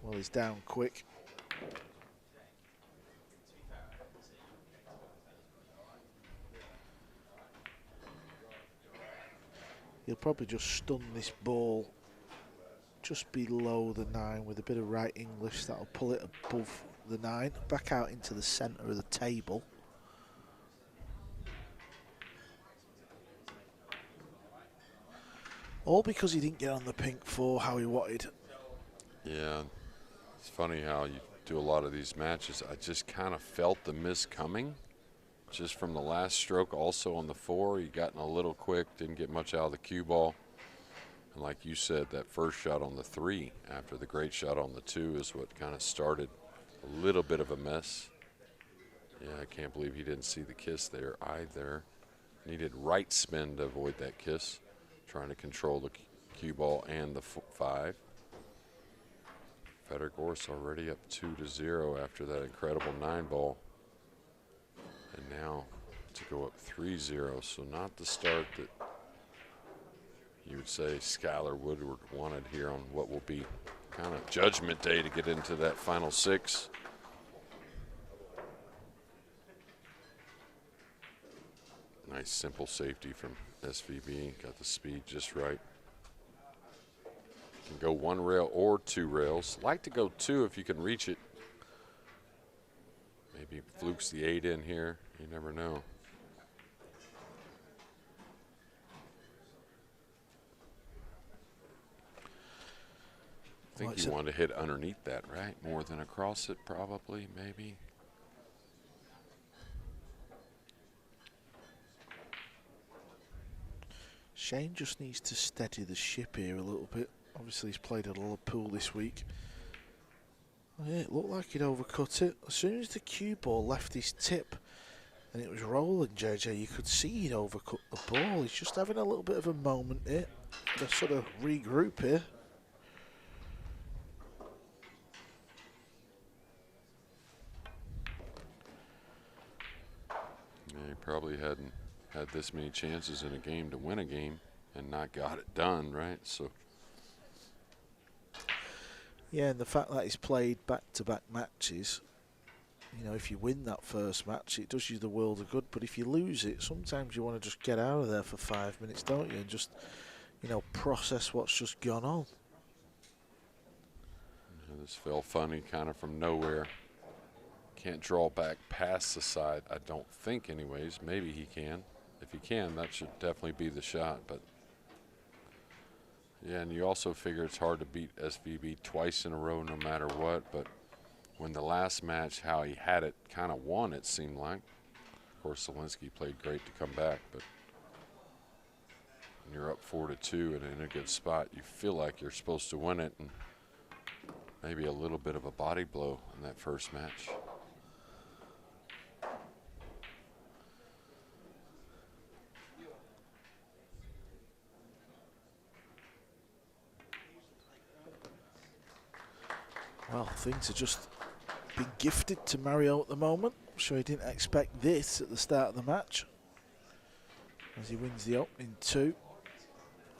Speaker 1: Well, he's down quick. He'll probably just stun this ball just below the 9 with a bit of right English. That'll pull it above the 9, back out into the centre of the table. All because he didn't get on the pink 4 how he wanted.
Speaker 2: Yeah, it's funny how you do a lot of these matches. I just kind of felt the miss coming. just from the last stroke. Also on the 4, he got in a little quick, didn't get much out of the cue ball. And like you said, that first shot on the 3 after the great shot on the 2 is what kind of started a little bit of a mess. Yeah, I can't believe he didn't see the kiss there either. Needed right spin to avoid that kiss, trying to control the cue ball and the 5. Federgorst already up 2-0 after that incredible 9-ball. And now to go up 3-0, so not the start that you would say Skylar Woodward wanted here on what will be kind of judgment day to get into that final 6. Nice simple safety from SVB, got the speed just right. Can go 1 rail or 2 rails. Like to go 2 if you can reach it. Maybe flukes the 8 in here. You never know. I think you want to hit underneath that, right? More than across it, probably, maybe.
Speaker 1: Shane just needs to steady the ship here a little bit. Obviously, he's played a lot of pool this week. Yeah, it looked like he'd overcut it. As soon as the cue ball left his tip and it was rolling, JJ, you could see he'd overcut the ball. He's just having a little bit of a moment here to sort of regroup here.
Speaker 2: Yeah, he probably hadn't had this many chances in a game to win a game and not got it done, right? So.
Speaker 1: Yeah, and the fact that he's played back-to-back matches, you know, if you win that first match, it does you the world of good. But if you lose it, sometimes you want to just get out of there for 5 minutes, don't you? And just, you know, process what's just gone on.
Speaker 2: Yeah, this fell funny kind of from nowhere. Can't draw back past the side, I don't think anyways. Maybe he can. If he can, that should definitely be the shot. But yeah, and you also figure it's hard to beat SVB twice in a row no matter what. But when the last match, how he had it kind of won, it seemed like. Of course, Zilinski played great to come back. But when you're up 4-2 and in a good spot, you feel like you're supposed to win it. And maybe a little bit of a body blow in that first match.
Speaker 1: Well, things are just being gifted to Mario at the moment. I'm sure he didn't expect this at the start of the match. As he wins the opening 2.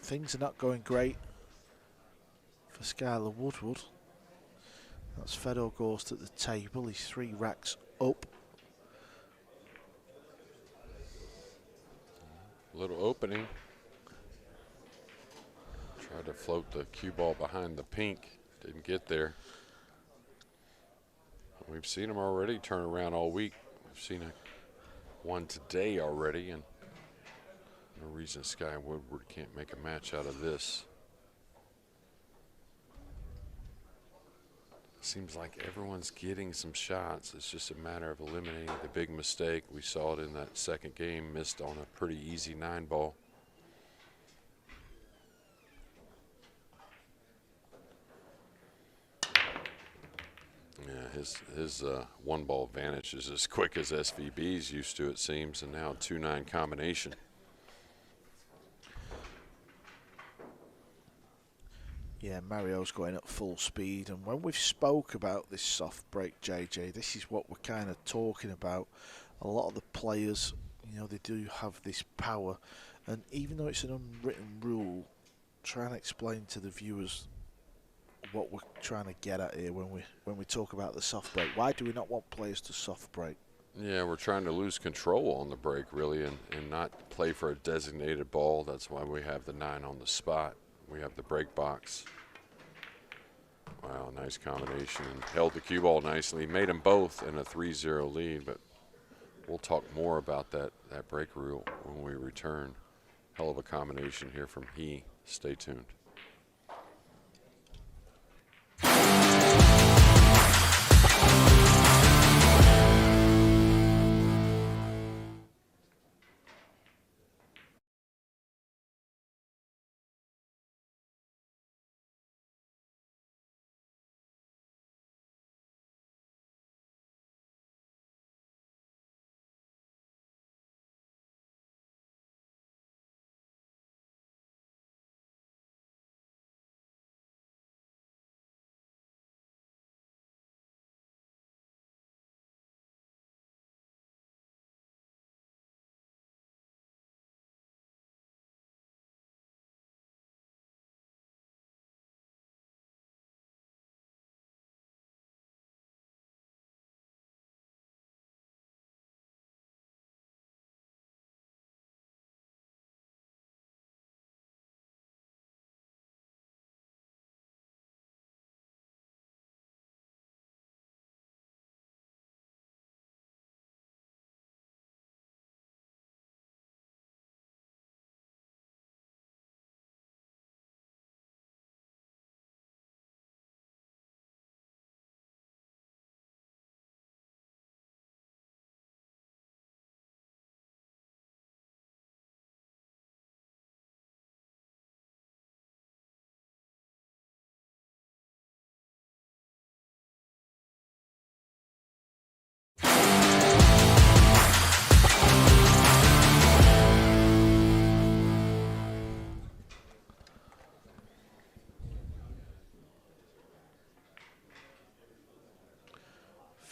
Speaker 1: Things are not going great for Skylar Woodward. That's Federgorst at the table. He's 3 racks up.
Speaker 2: Little opening. Tried to float the cue ball behind the pink. Didn't get there. We've seen him already turn around all week. We've seen one today already, and no reason Sky Woodward can't make a match out of this. Seems like everyone's getting some shots. It's just a matter of eliminating the big mistake. We saw it in that second game, missed on a pretty easy 9-ball. Yeah, his 1-ball advantage is as quick as SVB's used to, it seems, and now 2-9 combination.
Speaker 1: Yeah, Mario's going at full speed, and when we've spoke about this soft break, JJ, this is what we're kind of talking about. A lot of the players, you know, they do have this power, and even though it's an unwritten rule, try and explain to the viewers what we're trying to get at here when we talk about the soft break. Why do we not want players to soft break?
Speaker 2: Yeah, we're trying to lose control on the break, really, and not play for a designated ball. That's why we have the 9 on the spot. We have the break box. Wow, nice combination. Held the cue ball nicely. Made them both in a 3-0 lead, but we'll talk more about that break rule when we return. Hell of a combination here from He. Stay tuned.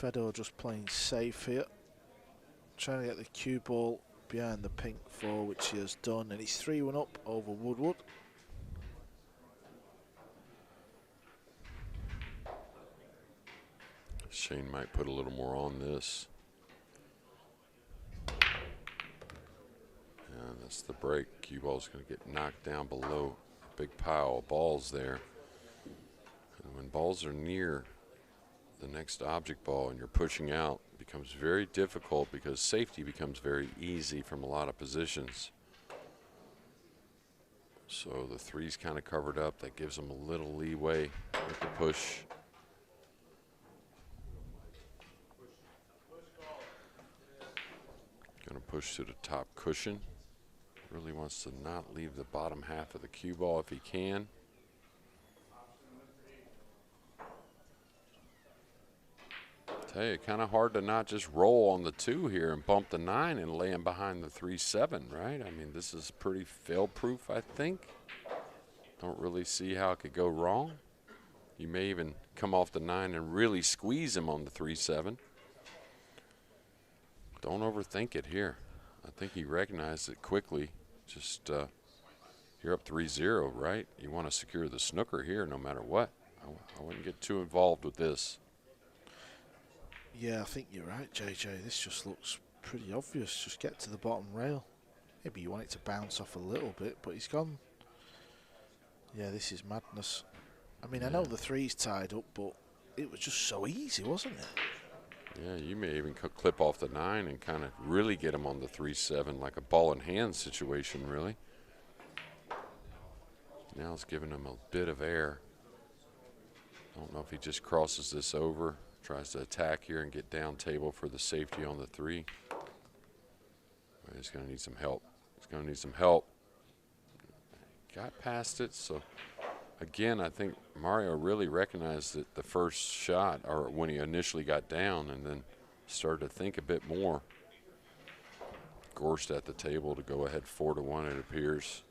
Speaker 1: Fedor just playing safe here. Trying to get the cue ball behind the pink four, which he has done, and he's 3-1 up over Woodward.
Speaker 2: Shane might put a little more on this. And that's the break. Cue ball's going to get knocked down below a big pile of balls there. And when balls are near the next object ball and you're pushing out, it becomes very difficult because safety becomes very easy from a lot of positions. So the three's kind of covered up. That gives them a little leeway with the push. Going to push to the top cushion. Really wants to not leave the bottom half of the cue ball if he can. Tell you, kind of hard to not just roll on the 2 here and bump the 9 and lay him behind the 3-7, right? I mean, this is pretty fail-proof, I think. Don't really see how it could go wrong. You may even come off the 9 and really squeeze him on the 3-7. Don't overthink it here. I think he recognized it quickly. Just you're up 3-0, right? You want to secure the snooker here no matter what. I wouldn't get too involved with this.
Speaker 1: Yeah, I think you're right, JJ. This just looks pretty obvious. Just get to the bottom rail. Maybe you want it to bounce off a little bit, but he's gone. Yeah, this is madness. I mean, I know the 3's tied up, but it was just so easy, wasn't it?
Speaker 2: Yeah, you may even clip off the 9 and kind of really get him on the 3-7, like a ball in hand situation, really. Now it's giving him a bit of air. Don't know if he just crosses this over, tries to attack here and get down table for the safety on the 3. He's going to need some help. He's going to need some help. Got past it, so again, I think Mario really recognized it the first shot, or when he initially got down, and then started to think a bit more. Gorst at the table to go ahead 4-1, it appears.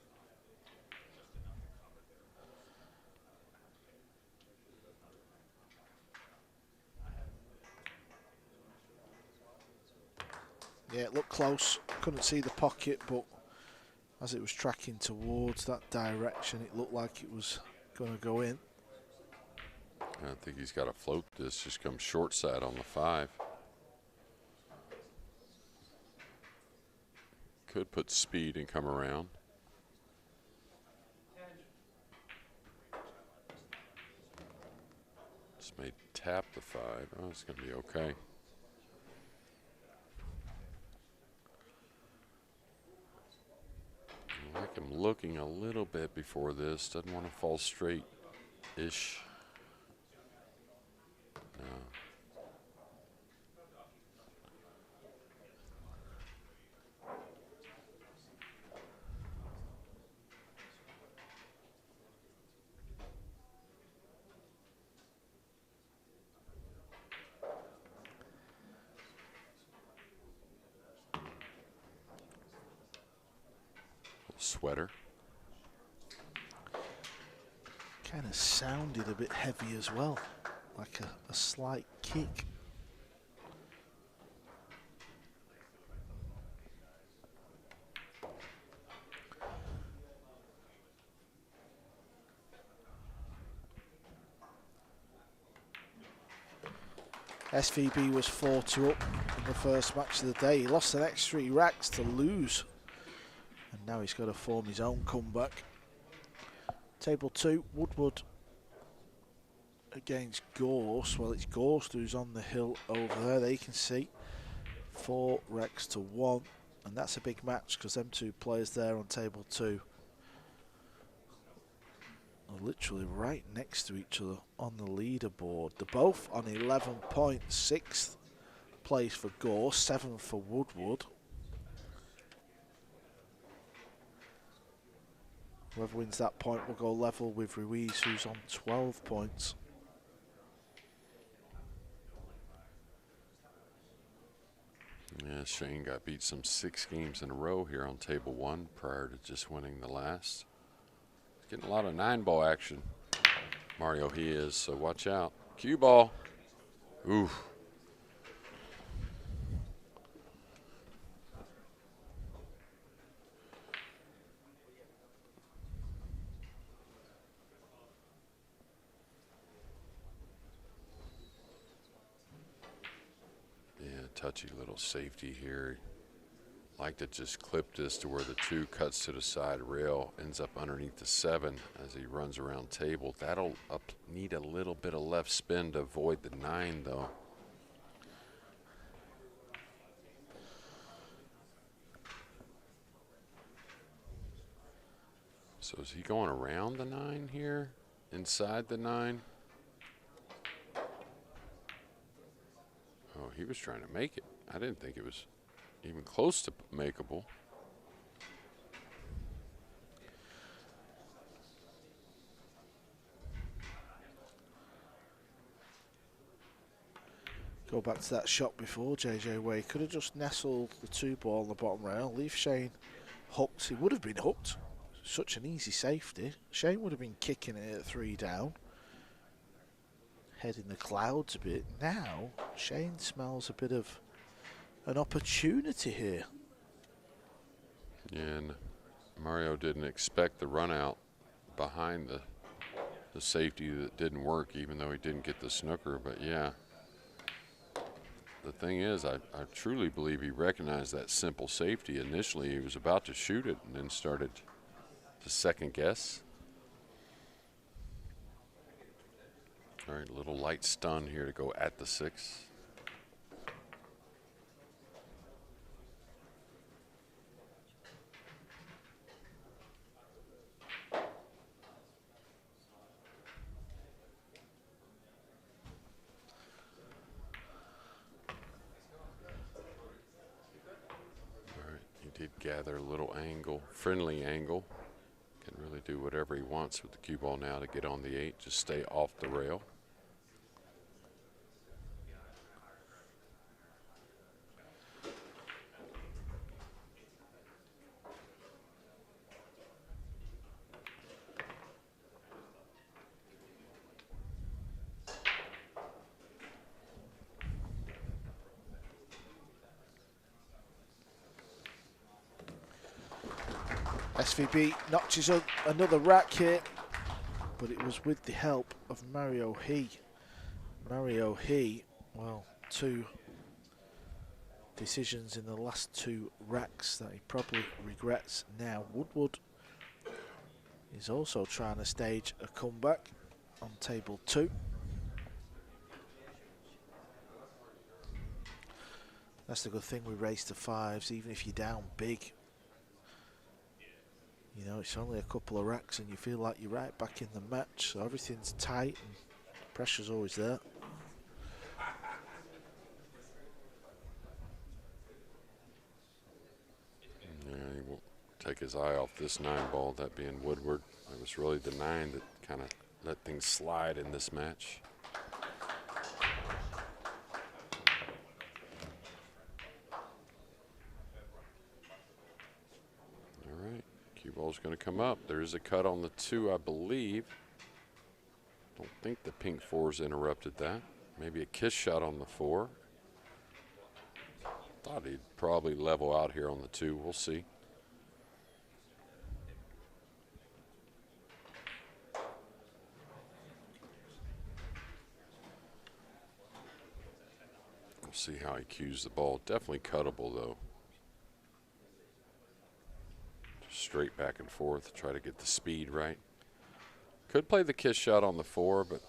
Speaker 1: Yeah, it looked close. Couldn't see the pocket, but as it was tracking towards that direction, it looked like it was going to go in.
Speaker 2: I think he's got to float this, just come short side on the 5. Could put speed and come around. Just may tap the 5. Oh, it's going to be okay. I like him looking a little bit before this. Doesn't want to fall straight-ish. No. Sweater.
Speaker 1: Kind of sounded a bit heavy as well, like a slight kick. SVB was 4-2 up in the first match of the day. He lost the next 3 racks to lose. And now he's got to form his own comeback. Table 2, Woodward against Gorst. Well, it's Gorst who's on the hill over there. There you can see 4 racks to 1. And that's a big match because them 2 players there on table 2 are literally right next to each other on the leaderboard. They're both on 11 points. 6th place for Gorst, 7th for Woodward. Whoever wins that point will go level with Ruiz, who's on 12 points.
Speaker 2: Yeah, Shane got beat some 6 games in a row here on table 1 prior to just winning the last. Getting a lot of 9-ball action. Mario, he is, so watch out. Cue ball. Ooh. touchy little safety here. Like to just clip this to where the 2 cuts to the side rail, ends up underneath the 7 as he runs around table. That'll need a little bit of left spin to avoid the 9 though. So is he going around the 9 here? Inside the 9? Oh, he was trying to make it. I didn't think it was even close to makeable.
Speaker 1: Go back to that shot before, JJ Way could have just nestled the 2 ball on the bottom rail, leave Shane hooked. He would have been hooked. Such an easy safety. Shane would have been kicking it at 3 down. Head in the clouds a bit. Now, Shane smells a bit of an opportunity here.
Speaker 2: And Mario didn't expect the run out behind the safety that didn't work, even though he didn't get the snooker. But yeah, the thing is, I truly believe he recognized that simple safety. Initially, he was about to shoot it and then started to second guess. All right, a little light stun here to go at the 6. Did gather a little angle, friendly angle. Can really do whatever he wants with the cue ball now to get on the 8. Just stay off the rail.
Speaker 1: SVB notches up another rack here, but it was with the help of Mario He. Mario He, well, 2 decisions in the last 2 racks that he probably regrets now. Woodward is also trying to stage a comeback on table 2. That's the good thing with race to 5s, even if you're down big. You know, it's only a couple of racks and you feel like you're right back in the match, so everything's tight and pressure's always there.
Speaker 2: Yeah, he won't take his eye off this 9 ball, that being Woodward. It was really the 9 that kind of let things slide in this match. Cue ball's going to come up. There is a cut on the 2, I believe. Don't think the pink 4's interrupted that. Maybe a kiss shot on the 4. Thought he'd probably level out here on the 2. We'll see. We'll see how he cues the ball. Definitely cuttable, though. Straight back and forth, try to get the speed right. Could play the kiss shot on the 4, but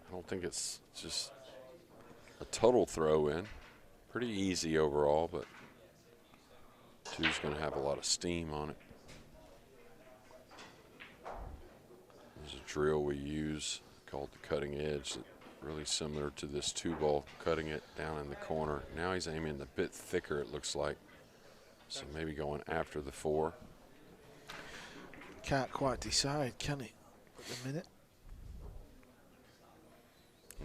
Speaker 2: I don't think it's just a total throw in. Pretty easy overall, but 2's going to have a lot of steam on it. There's a drill we use called the cutting edge, that really similar to this 2 ball, cutting it down in the corner. Now he's aiming a bit thicker, it looks like. So maybe going after the 4.
Speaker 1: Can't quite decide, can he, at the minute?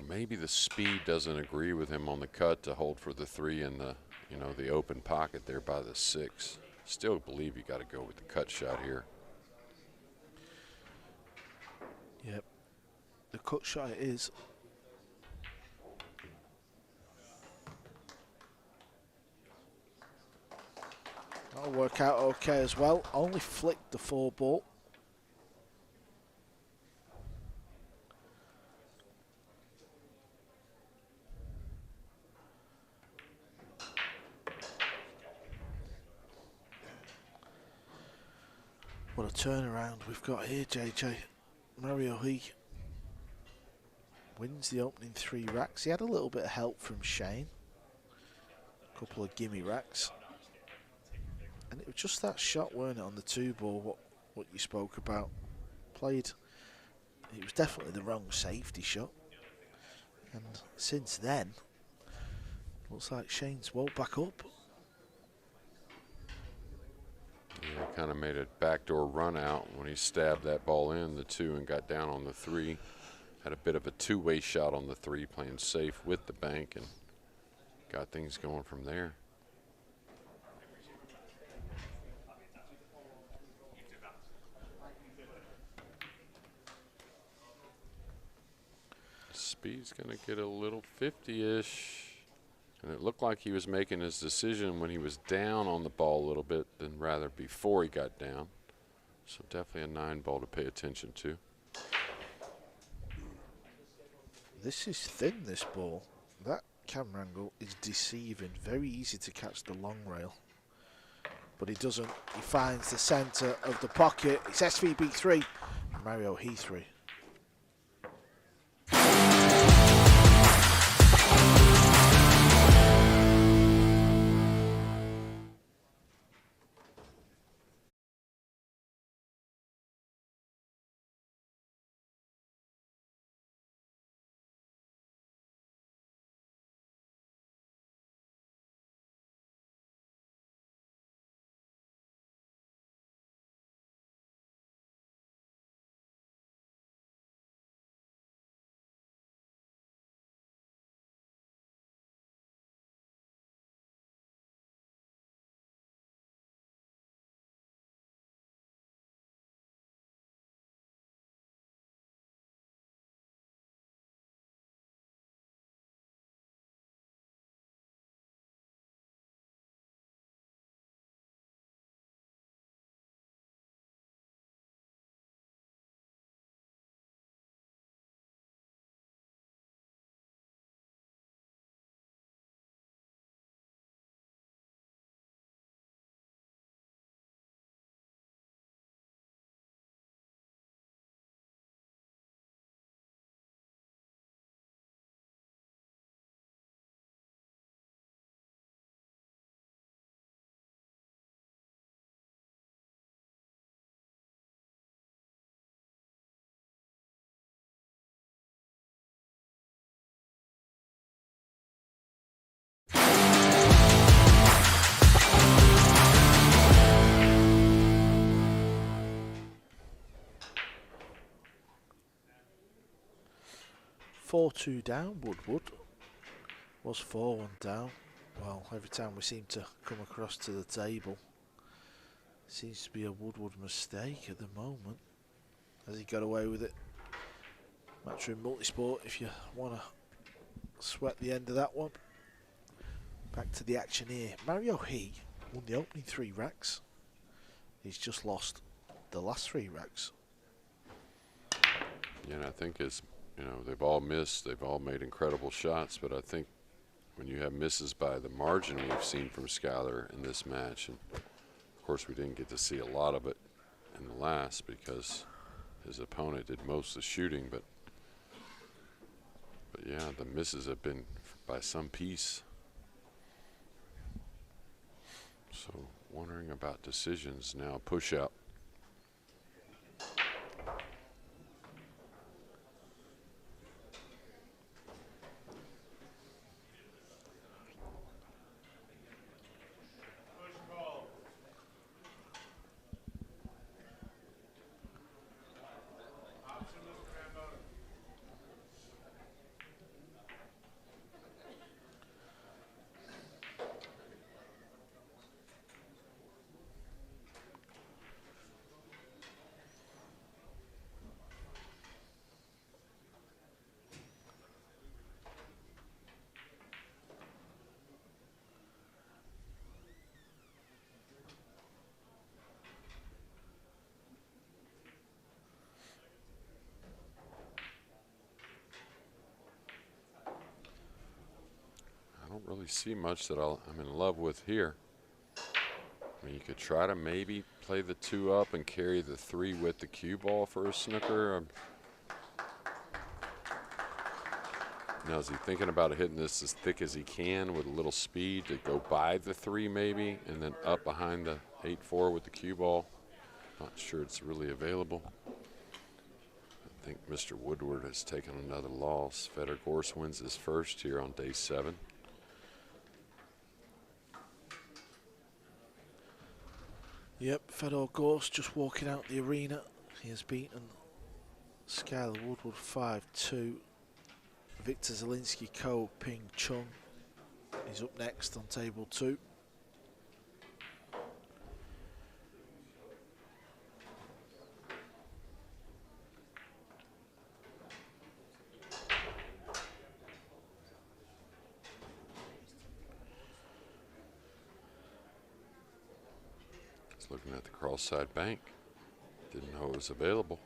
Speaker 2: Maybe the speed doesn't agree with him on the cut to hold for the 3 in the, you know, the open pocket there by the 6. Still believe you got to go with the cut shot here.
Speaker 1: Yep, the cut shot it is. That'll work out okay as well. Only flicked the 4 ball. What a turnaround we've got here, JJ. Mario He wins the opening 3 racks. He had a little bit of help from Shane. A couple of gimme racks. And it was just that shot, weren't it, on the 2-ball, what you spoke about. Played, it was definitely the wrong safety shot. And since then, looks like Shane's woke back up.
Speaker 2: Yeah, kind of made a backdoor run out when he stabbed that ball in the 2 and got down on the 3. Had a bit of a two-way shot on the 3, playing safe with the bank, and got things going from there. Speed's going to get a little 50-ish. And it looked like he was making his decision when he was down on the ball a little bit than rather before he got down. So definitely a 9-ball to pay attention to.
Speaker 1: This is thin, this ball. That camera angle is deceiving. Very easy to catch the long rail. But he doesn't. He finds the centre of the pocket. It's SVB3. Mario He 3. Four-two down, Woodward. Was 4-1 down. Well, every time we seem to come across to the table, seems to be a Woodward mistake at the moment. Has he got away with it? Matchroom Multisport, if you want to sweat the end of that one. Back to the action here. Mario He won the opening 3 racks. He's just lost the last 3 racks.
Speaker 2: Yeah, and I think it's, you know, they've all missed. They've all made incredible shots, but I think when you have misses by the margin we've seen from Skyler in this match, and of course we didn't get to see a lot of it in the last because his opponent did most of the shooting, but yeah, the misses have been by some piece. So wondering about decisions now. Push out. I don't really see much that I'm in love with here. I mean, you could try to maybe play the 2 up and carry the 3 with the cue ball for a snooker. Now, is he thinking about hitting this as thick as he can with a little speed to go by the 3 maybe, and then up behind the 8-4 with the cue ball? Not sure it's really available. I think Mr. Woodward has taken another loss. Fedor Gorst wins his first here on day 7.
Speaker 1: Yep, Fedor Gorst just walking out the arena. He has beaten Skylar Woodward 5-2. Wiktor Zilinski Ko Ping Chung is up next on table 2.
Speaker 2: Looking at the cross-side bank. Didn't know it was available.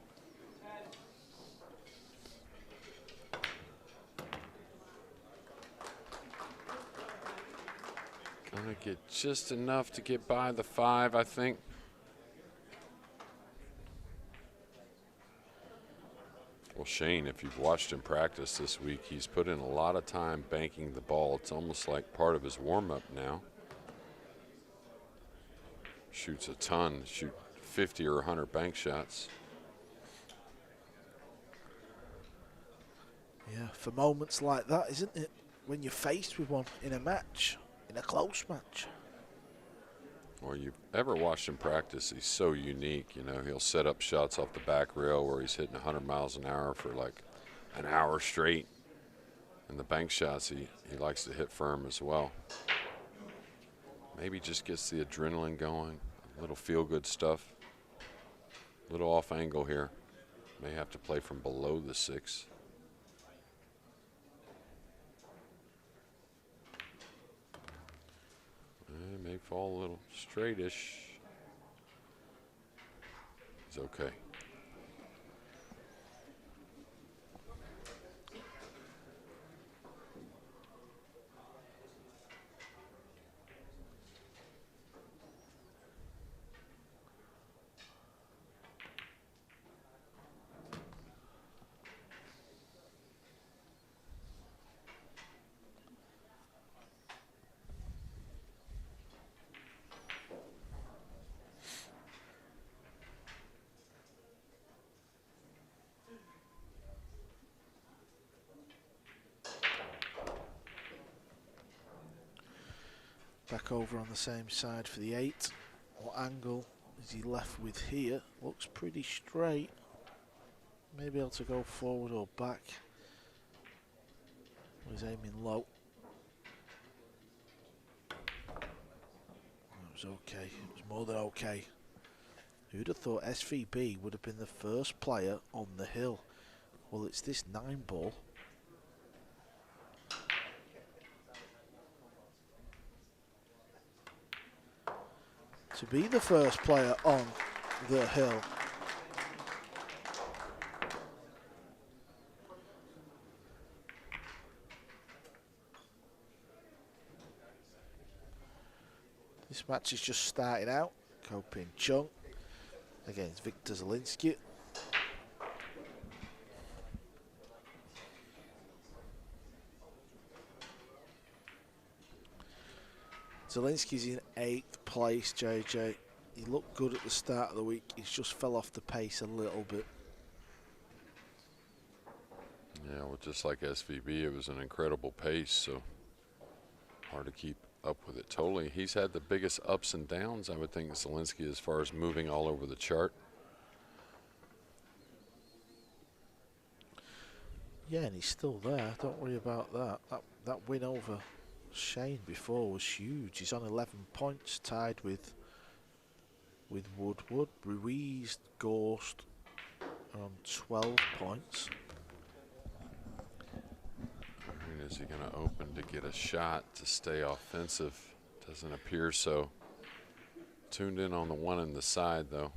Speaker 2: Gonna get just enough to get by the 5, I think. Well, Shane, if you've watched him practice this week, he's put in a lot of time banking the ball. It's almost like part of his warm-up now. Shoots a ton, shoot 50 or 100 bank shots.
Speaker 1: Yeah, for moments like that, isn't it? When you're faced with one in a match, in a close match.
Speaker 2: Or you've ever watched him practice, he's so unique. You know, he'll set up shots off the back rail where he's hitting 100 miles an hour for like an hour straight. And the bank shots, he likes to hit firm as well. Maybe just gets the adrenaline going, a little feel-good stuff. A little off angle here. May have to play from below the 6. May fall a little straightish. It's okay.
Speaker 1: Back over on the same side for the 8. What angle is he left with here? Looks pretty straight. Maybe able to go forward or back. He's aiming low. That was okay. It was more than okay. Who'd have thought SVB would have been the first player on the hill? Well, it's this Nineball. To be the first player on the hill. This match is just starting out. Ko Ping Chung against Wiktor Zilinski. Zilinski's in 8th place, JJ. He looked good at the start of the week. He's just fell off the pace a little bit.
Speaker 2: Yeah, well, just like SVB, it was an incredible pace, so hard to keep up with it totally. He's had the biggest ups and downs, I would think, Zilinski, as far as moving all over the chart.
Speaker 1: Yeah, and he's still there. Don't worry about that. That win over Shane before was huge. He's on 11 points, tied with Woodward. Ruiz, Gorst are on 12 points.
Speaker 2: I mean, is he going to open to get a shot to stay offensive? Doesn't appear so. Tuned in on the 1 in the side, though.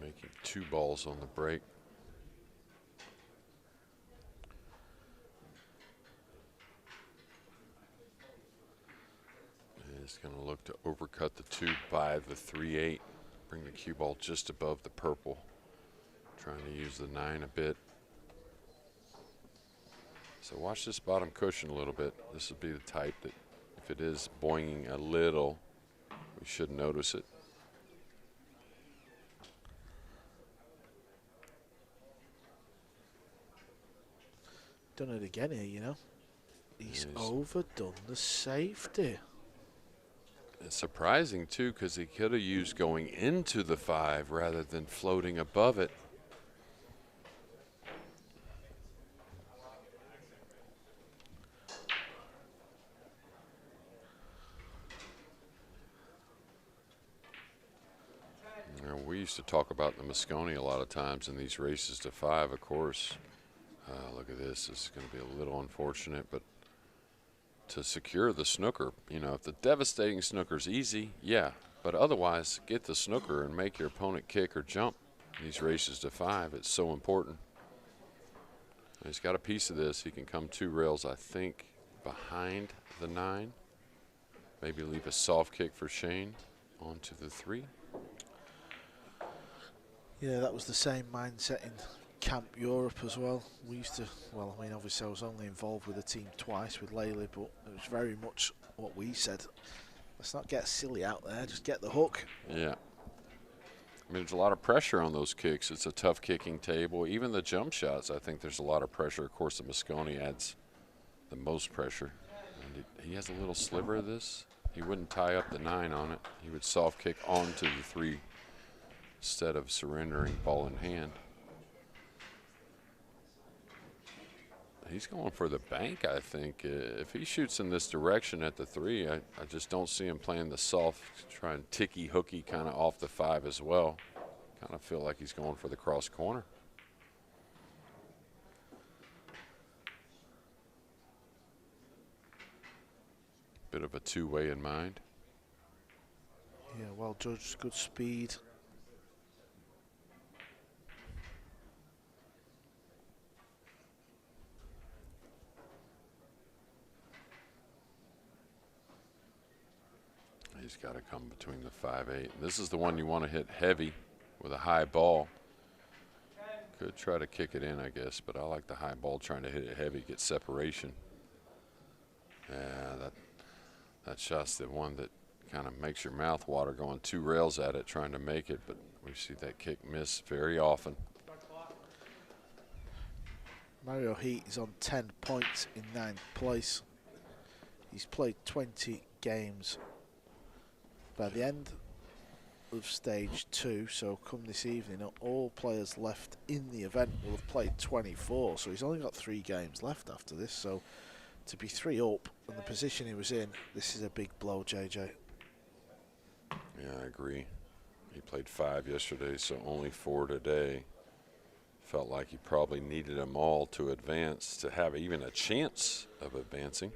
Speaker 2: Making 2 balls on the break. the 3-8. Bring the cue ball just above the purple. Trying to use the 9 a bit. So watch this bottom cushion a little bit. This would be the type that if it is boinging a little, we should notice it.
Speaker 1: Done it again here, you know. He's overdone the safety.
Speaker 2: It's surprising, too, because he could have used going into the 5 rather than floating above it. You know, we used to talk about the Moscone a lot of times in these races to 5, of course. Look at this. This is going to be a little unfortunate, but to secure the snooker, you know, if the devastating snooker's easy, yeah, but otherwise get the snooker and make your opponent kick or jump. These races to 5, it's so important. He's got a piece of this. He can come 2 rails, I think, behind the 9. Maybe leave a soft kick for Shane onto the 3.
Speaker 1: Yeah, that was the same mindset in Camp Europe as well. We used to, well, I mean, obviously I was only involved with the team twice with Laley, but it was very much what we said. Let's not get silly out there, just get the hook.
Speaker 2: Yeah. I mean, there's a lot of pressure on those kicks. It's a tough kicking table. Even the jump shots, I think there's a lot of pressure. Of course, the Moscone adds the most pressure. And he has a little sliver of this. He wouldn't tie up the 9 on it. He would soft kick onto the 3 instead of surrendering ball in hand. He's going for the bank, I think. If he shoots in this direction at the 3, I just don't see him playing the soft, trying ticky, hooky kind of off the 5 as well. Kind of feel like he's going for the cross corner. Bit of a 2-way in mind.
Speaker 1: Yeah, well judged, good speed.
Speaker 2: He's got to come between the 5-8. This is the one you want to hit heavy with a high ball. Could try to kick it in, I guess, but I like the high ball, trying to hit it heavy, get separation. Yeah, that shot's the one that kind of makes your mouth water, going 2 rails at it, trying to make it, but we see that kick miss very often.
Speaker 1: Mario Heat is on 10 points in 9th place. He's played 20 games. By the end of stage 2, so come this evening, all players left in the event will have played 24, so he's only got 3 games left after this, so to be 3 up and the position he was in, this is a big blow, JJ.
Speaker 2: Yeah, I agree. He played 5 yesterday, so only 4 today. Felt like he probably needed them all to advance, to have even a chance of advancing.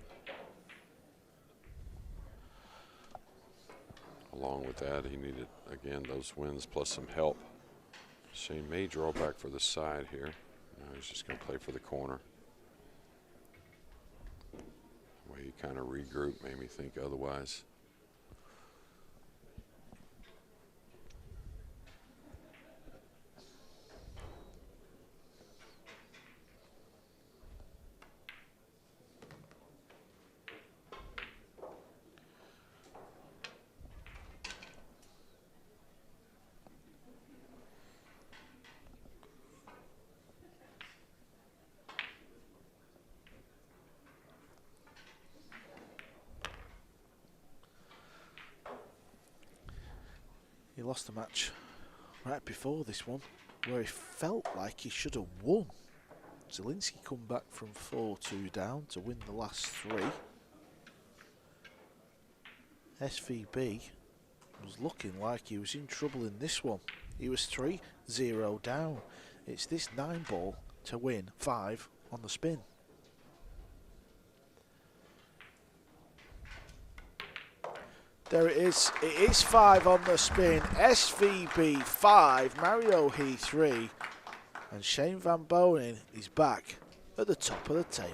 Speaker 2: Along with that, he needed, again, those wins plus some help. Shane may draw back for the side here. No, he's just going to play for the corner. The way he kind of regrouped made me think otherwise.
Speaker 1: He lost the match right before this one, where he felt like he should have won. Zilinski come back from 4-2 down to win the last 3. SVB was looking like he was in trouble in this one. He was 3-0 down. It's this 9-ball to win 5 on the spin. There it is. It is 5 on the spin. SVB 5, Mario He 3. And Shane Van Bonen is back at the top of the table.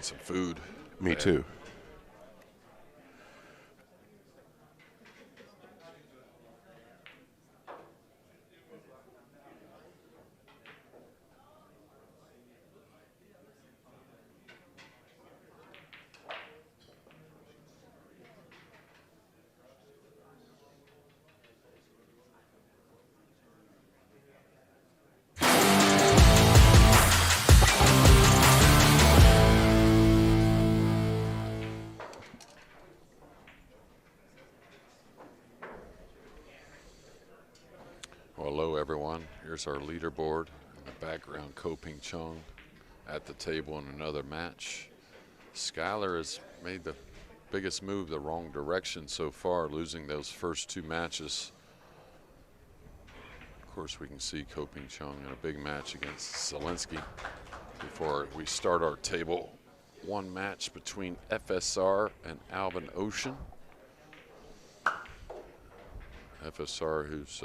Speaker 2: some food.
Speaker 3: Me too.
Speaker 2: Well, hello, everyone. Here's our leaderboard. In the background, Ko Ping Chung at the table in another match. Skylar has made the biggest move the wrong direction so far, losing those first 2 matches. Of course, we can see Ko Ping Chung in a big match against Zilinski. Before we start our table, 1 match between FSR and Albin Ouschan. FSR, who's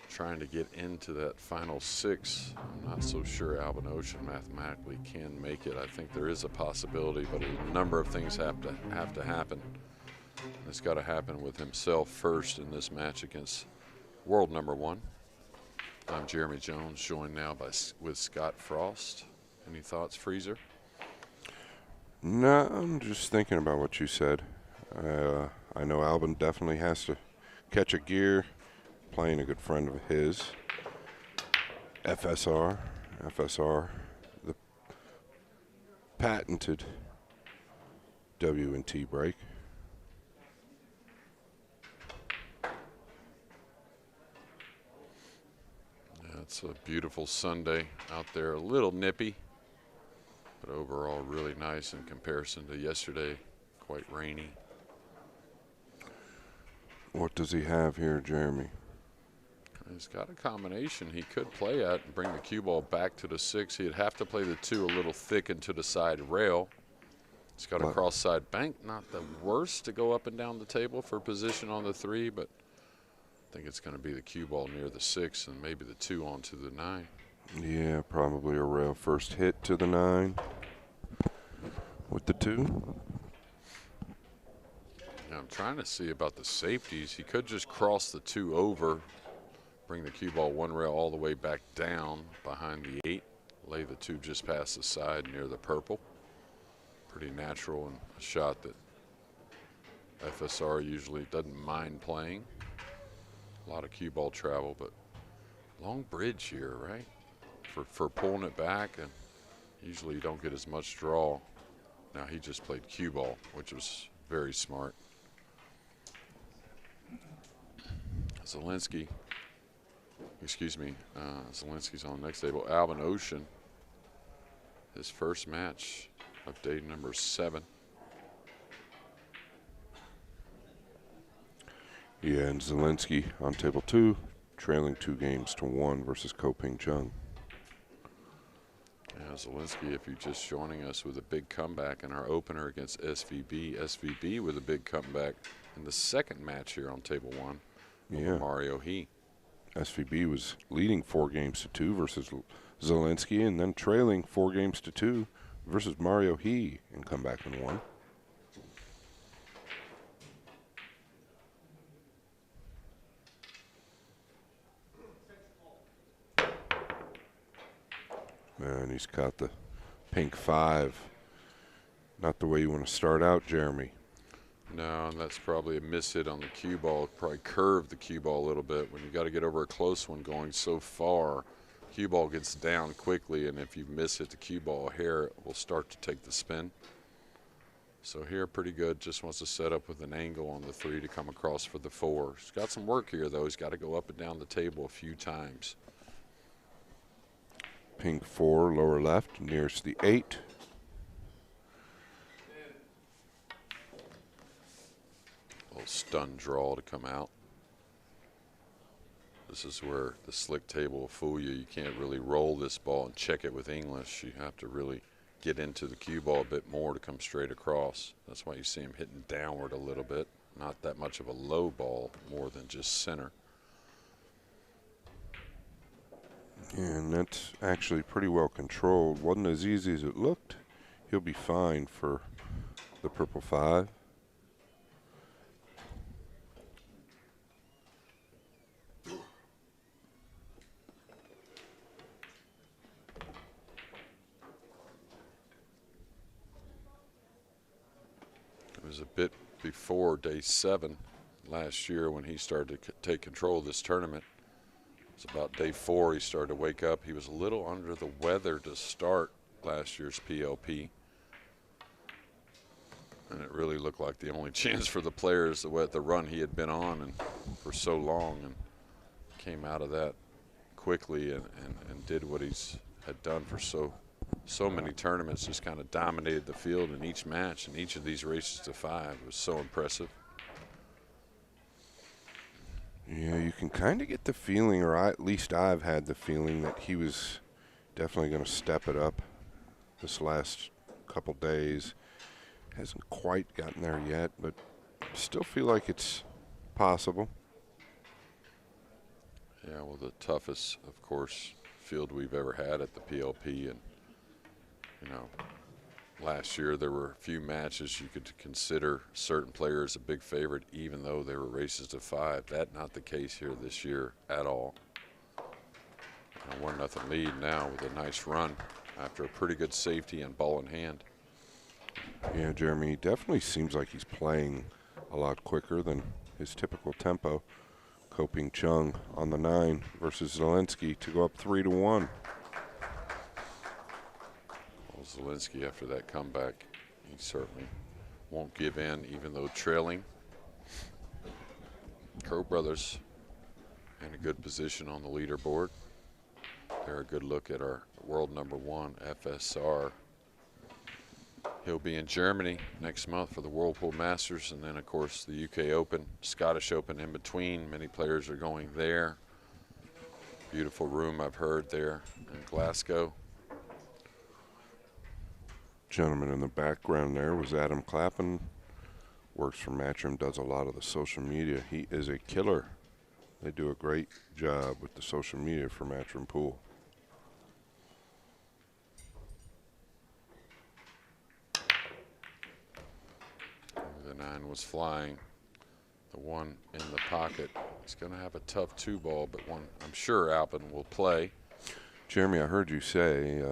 Speaker 2: trying to get into that final 6. I'm not so sure Albin Ouschan mathematically can make it. I think there is a possibility, but a number of things have to happen. It's got to happen with himself first in this match against world number 1. I'm Jeremy Jones, joined now with Scott Frost. Any thoughts, Freezer?
Speaker 3: No, I'm just thinking about what you said. I know Albin definitely has to catch a gear, playing a good friend of his, FSR, the patented W&T break.
Speaker 2: Yeah, it's a beautiful Sunday out there, a little nippy, but overall really nice in comparison to yesterday, quite rainy.
Speaker 3: What does he have here, Jeremy?
Speaker 2: He's got a combination he could play at and bring the cue ball back to the 6. He'd have to play the 2 a little thick into the side rail. He's got a cross side bank, not the worst to go up and down the table for position on the 3, but I think it's going to be the cue ball near the 6 and maybe the 2 onto the 9.
Speaker 3: Yeah, probably a rail first hit to the 9 with the 2.
Speaker 2: Now I'm trying to see about the safeties. He could just cross the 2 over, bring the cue ball 1 rail all the way back down behind the 8, lay the 2 just past the side near the purple. Pretty natural and a shot that FSR usually doesn't mind playing. A lot of cue ball travel, but long bridge here, right? For pulling it back, and usually you don't get as much draw. Now he just played cue ball, which was very smart. Zilinski's on the next table. Albin Ouschan, his first match of day number 7.
Speaker 3: Yeah, and Zilinski on table 2, trailing 2-1 versus Ko Ping Chung.
Speaker 2: Yeah, Zilinski, if you're just joining us, with a big comeback in our opener against SVB. SVB with a big comeback in the second match here on table 1 over Mario He.
Speaker 3: SVB was leading 4-2 versus Zilinski, and then trailing 4-2 versus Mario He, and come back and won. Man, he's got the pink 5. Not the way you want to start out, Jeremy.
Speaker 2: No, and that's probably a miss hit on the cue ball. Probably curved the cue ball a little bit. When you got to get over a close one going so far, cue ball gets down quickly, and if you miss hit the cue ball, hair it will start to take the spin. So here, pretty good. Just wants to set up with an angle on the 3 to come across for the 4. He's got some work here, though. He's got to go up and down the table a few times.
Speaker 3: Pink 4, lower left, nearest the 8.
Speaker 2: Little stun draw to come out. This is where the slick table will fool you. You can't really roll this ball and check it with English. You have to really get into the cue ball a bit more to come straight across. That's why you see him hitting downward a little bit. Not that much of a low ball, more than just center.
Speaker 3: And that's actually pretty well controlled. Wasn't as easy as it looked. he'll be fine for the purple 5.
Speaker 2: It was a bit before day 7 last year when he started to take control of this tournament. It was about day 4 he started to wake up. He was a little under the weather to start last year's PLP. And it really looked like the only chance for the players, the run he had been on and for so long, and came out of that quickly and did what he's had done for so many tournaments, just kind of dominated the field in each match and each of these races to 5. It was so impressive.
Speaker 3: Yeah, you can kind of get the feeling, or at least I've had the feeling, that he was definitely going to step it up this last couple days. Hasn't quite gotten there yet, but still feel like it's possible.
Speaker 2: Yeah, well, the toughest, of course, field we've ever had at the PLP, and you know, last year there were a few matches you could consider certain players a big favorite, even though they were races to 5. That's not the case here this year at all. A 1-0 lead now with a nice run after a pretty good safety and ball in hand.
Speaker 3: Yeah, Jeremy, definitely seems like he's playing a lot quicker than his typical tempo. Koping Chung on the 9 versus Zilinski to go up 3-1.
Speaker 2: Well, Zilinski, after that comeback, he certainly won't give in, even though trailing. Crow brothers in a good position on the leaderboard. They're a good look at our world #1 FSR. He'll be in Germany next month for the Whirlpool Masters, and then, of course, the UK Open, Scottish Open in between. Many players are going there. Beautiful room, I've heard, there in Glasgow.
Speaker 3: Gentleman in the background there was Adam Clappin. Works for Matchroom, does a lot of the social media. He is a killer. They do a great job with the social media for Matchroom Pool.
Speaker 2: The 9 was flying. The 1 in the pocket. He's going to have a tough 2-ball, but one I'm sure Albin will play.
Speaker 3: Jeremy, I heard you say,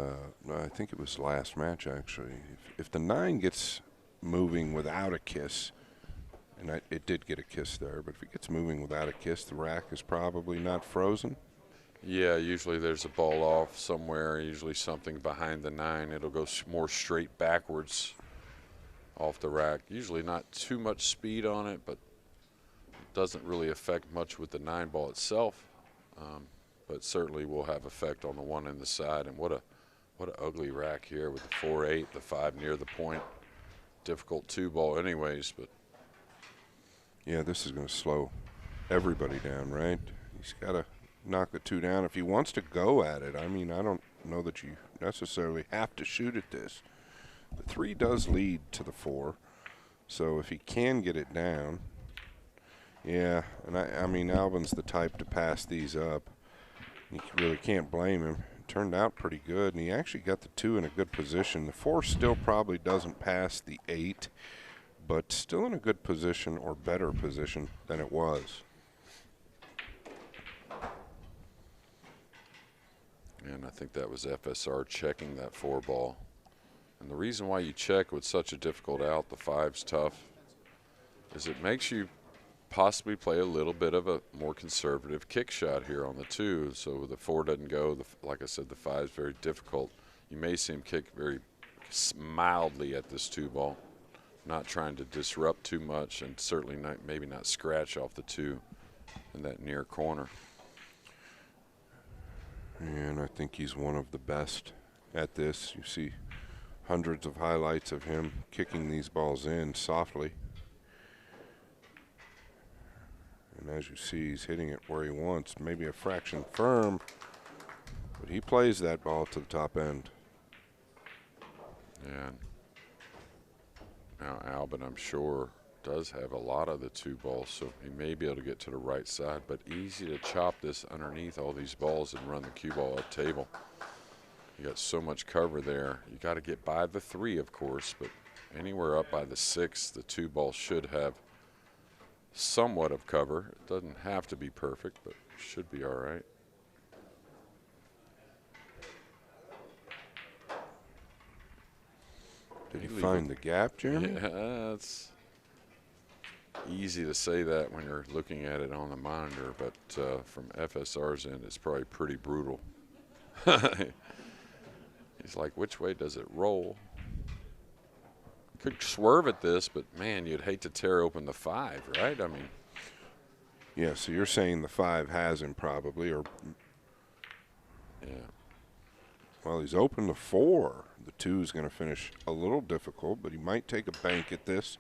Speaker 3: I think it was last match actually, if the 9 gets moving without a kiss, and it did get a kiss there, but if it gets moving without a kiss, the rack is probably not frozen.
Speaker 2: Yeah, usually there's a ball off somewhere, usually something behind the 9. It'll go more straight backwards off the rack. Usually not too much speed on it, but it doesn't really affect much with the 9-ball itself. But certainly will have effect on the 1 in the side. And what an ugly rack here with the 4-8, the 5 near the point. Difficult 2-ball anyways, but
Speaker 3: yeah, this is going to slow everybody down, right? He's got to knock the 2 down if he wants to go at it. I mean, I don't know that you necessarily have to shoot at this. The 3 does lead to the 4, so if he can get it down, yeah. And I mean, Albin's the type to pass these up. You really can't blame him. It turned out pretty good, and he actually got the 2 in a good position. The 4 still probably doesn't pass the 8, but still in a good position, or better position than it was.
Speaker 2: and I think that was FSR checking that 4-ball. And the reason why you check with such a difficult out, the 5's tough, is it makes you possibly play a little bit of a more conservative kick shot here on the 2. So the 4 doesn't go. Like I said, the 5's very difficult. You may see him kick very mildly at this 2-ball, not trying to disrupt too much, and certainly not, maybe not scratch off the 2 in that near corner.
Speaker 3: And I think he's one of the best at this. You see hundreds of highlights of him kicking these balls in softly. And as you see, he's hitting it where he wants, maybe a fraction firm, but he plays that ball to the top end.
Speaker 2: And now Albin, I'm sure, does have a lot of the 2 balls, so he may be able to get to the right side, but easy to chop this underneath all these balls and run the cue ball up table. You got so much cover there. You got to get by the 3, of course, but anywhere up by the 6, the 2 ball should have somewhat of cover. It doesn't have to be perfect, but should be all right.
Speaker 3: Did he find the gap, Jeremy?
Speaker 2: Yeah, it's easy to say that when you're looking at it on the monitor, but from FSR's end, it's probably pretty brutal. He's like, which way does it roll? Could swerve at this, but man, you'd hate to tear open the 5, right? I mean,
Speaker 3: Yeah, so you're saying the 5 has him probably, or
Speaker 2: yeah.
Speaker 3: well, he's open the 4. The 2 is going to finish a little difficult, but he might take a bank at this.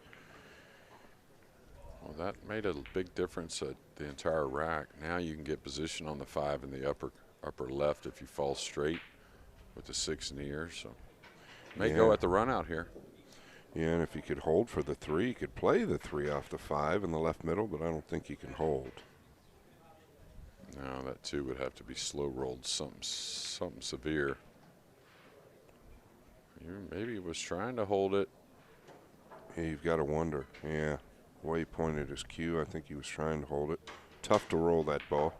Speaker 2: Well, that made a big difference at the entire rack. Now you can get position on the 5 in the upper left if you fall straight with the 6 in the air. So may go at the run out here.
Speaker 3: Yeah, and if he could hold for the 3, he could play the 3 off the 5 in the left middle, but I don't think he can hold.
Speaker 2: No, that 2 would have to be slow rolled, something severe. Maybe he was trying to hold it.
Speaker 3: Yeah, you've got to wonder. Yeah, the way he pointed his cue, I think he was trying to hold it. Tough to roll that ball.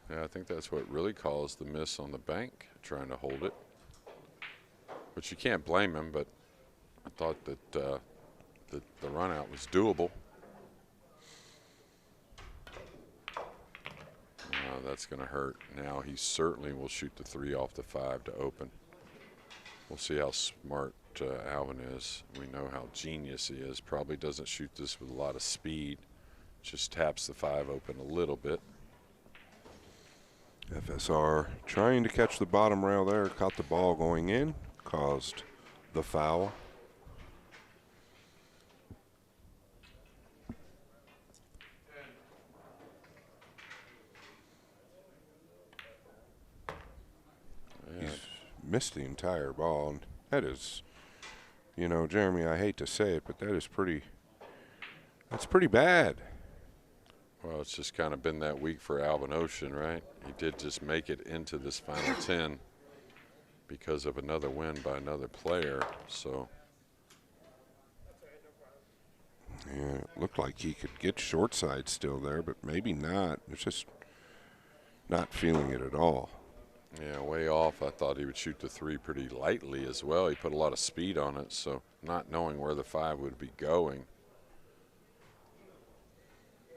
Speaker 2: Yeah, I think that's what really caused the miss on the bank, trying to hold it. But you can't blame him, but I thought that the run out was doable. That's going to hurt. Now he certainly will shoot the 3 off the 5 to open. We'll see how smart Albin is. We know how genius he is. Probably doesn't shoot this with a lot of speed. Just taps the 5 open a little bit.
Speaker 3: FSR trying to catch the bottom rail there. Caught the ball going in. Caused the foul.
Speaker 2: Yeah.
Speaker 3: He's missed the entire ball, and that is, you know, Jeremy, I hate to say it, but that's pretty bad.
Speaker 2: Well, it's just kind of been that week for Albin Ouschan, right? He did just make it into this final 10 because of another win by another player, so.
Speaker 3: Yeah, it looked like he could get short side still there, but maybe not. It's just not feeling it at all.
Speaker 2: Yeah, way off. I thought he would shoot the 3 pretty lightly as well. He put a lot of speed on it, so not knowing where the 5 would be going.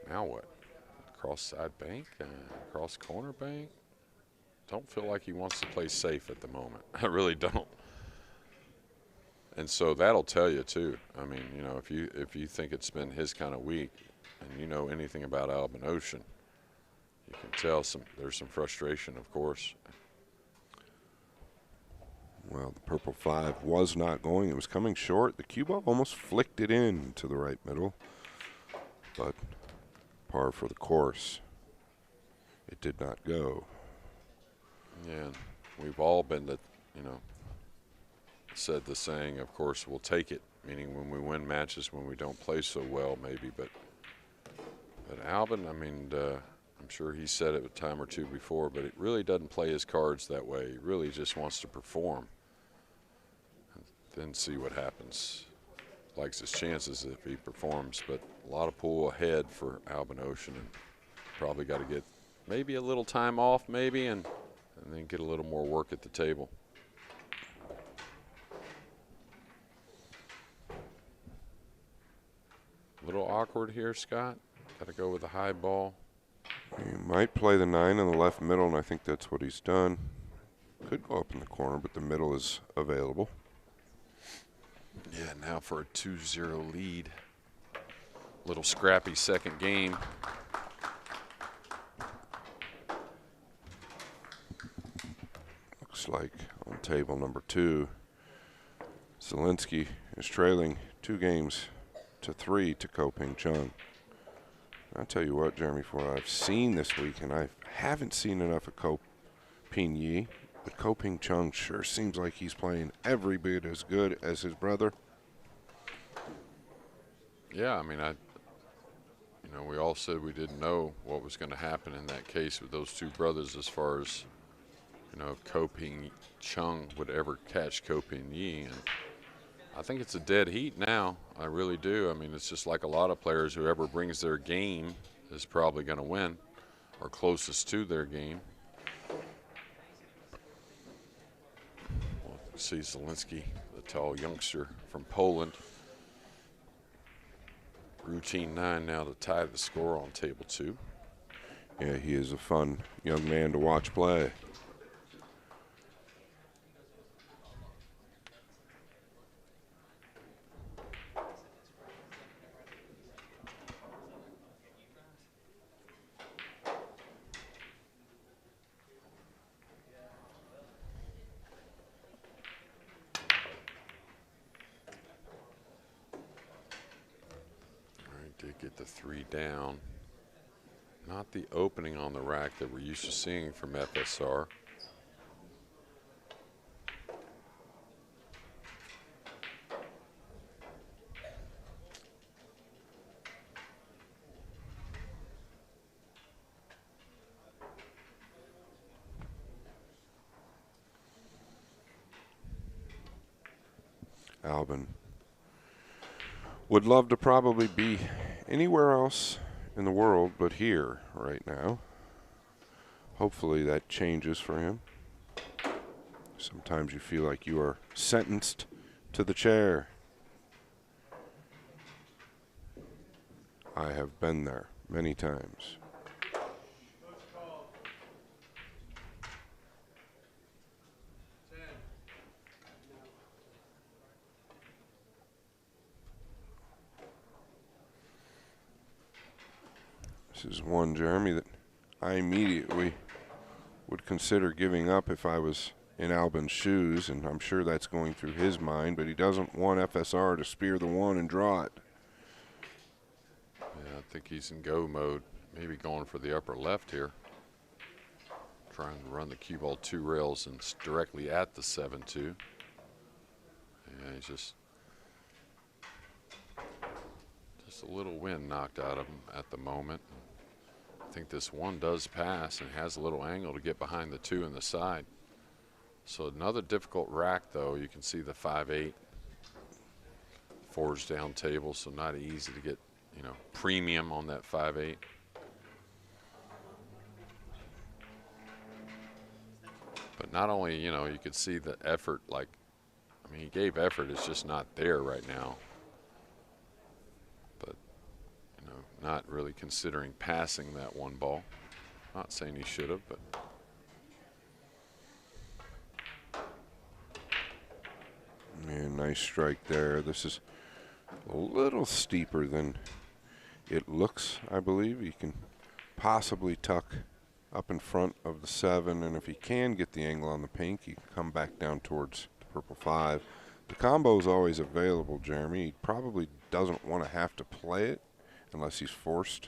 Speaker 2: Now what? Cross side bank? Cross corner bank? Don't feel like he wants to play safe at the moment. I really don't. And so that'll tell you too. I mean, you know, if you think it's been his kind of week, and you know anything about Albin Ouschan, you can tell there's some frustration, of course.
Speaker 3: Well, the purple 5 was not going. It was coming short. The cue ball almost flicked it in to the right middle, but par for the course. It did not go.
Speaker 2: Yeah, we've all been said the saying, of course, we'll take it, meaning when we win matches when we don't play so well maybe, but Albin, I mean, I'm sure he said it a time or two before, but it really doesn't play his cards that way. He really just wants to perform and then see what happens. Likes his chances if he performs, but a lot of pull ahead for Albin Ouschan, and probably got to get maybe a little time off maybe and then get a little more work at the table. A little awkward here, Scott. Got to go with a high ball.
Speaker 3: He might play the 9 in the left middle, and I think that's what he's done. Could go up in the corner, but the middle is available.
Speaker 2: Yeah, now for a 2-0 lead. Little scrappy second game.
Speaker 3: Looks like on table number 2, Zilinski is trailing 2-3 to Ko-Ping Chung. I'll tell you what, Jeremy, for what I've seen this week, and I haven't seen enough of Ko-Ping Yi, but Ko-Ping Chung sure seems like he's playing every bit as good as his brother.
Speaker 2: Yeah, I mean, we all said we didn't know what was going to happen in that case with those two brothers as far as if Koping Chung would ever catch Koping Yi. And I think it's a dead heat now. I really do. I mean, it's just like a lot of players, whoever brings their game is probably going to win, or closest to their game. We'll see Zilinski, the tall youngster from Poland. Routine 9 now to tie the score on table 2.
Speaker 3: Yeah, he is a fun young man to watch play.
Speaker 2: Did get the 3 down. Not the opening on the rack that we're used to seeing from FSR.
Speaker 3: Albin would love to probably be anywhere else in the world but here right now. Hopefully that changes for him. Sometimes you feel like you are sentenced to the chair. I have been there many times. This is one, Jeremy, that I immediately would consider giving up if I was in Albin's shoes, and I'm sure that's going through his mind, but he doesn't want FSR to spear the 1 and draw it.
Speaker 2: Yeah, I think he's in go mode. Maybe going for the upper left here. Trying to run the cue ball 2 rails and it's directly at the 7-2. Yeah, he's just a little wind knocked out of him at the moment. I think this 1 does pass and has a little angle to get behind the 2 in the side. So another difficult rack, though. You can see the 5-8 forged down table, so not easy to get, premium on that 5-8. But not only, you could see the effort, he gave effort, it's just not there right now. But, not really considering passing that 1 ball. Not saying he should have, but.
Speaker 3: Yeah, nice strike there. This is a little steeper than it looks, I believe. He can possibly tuck up in front of the 7, and if he can get the angle on the pink, he can come back down towards the purple 5. The combo is always available, Jeremy. He probably doesn't want to have to play it unless he's forced.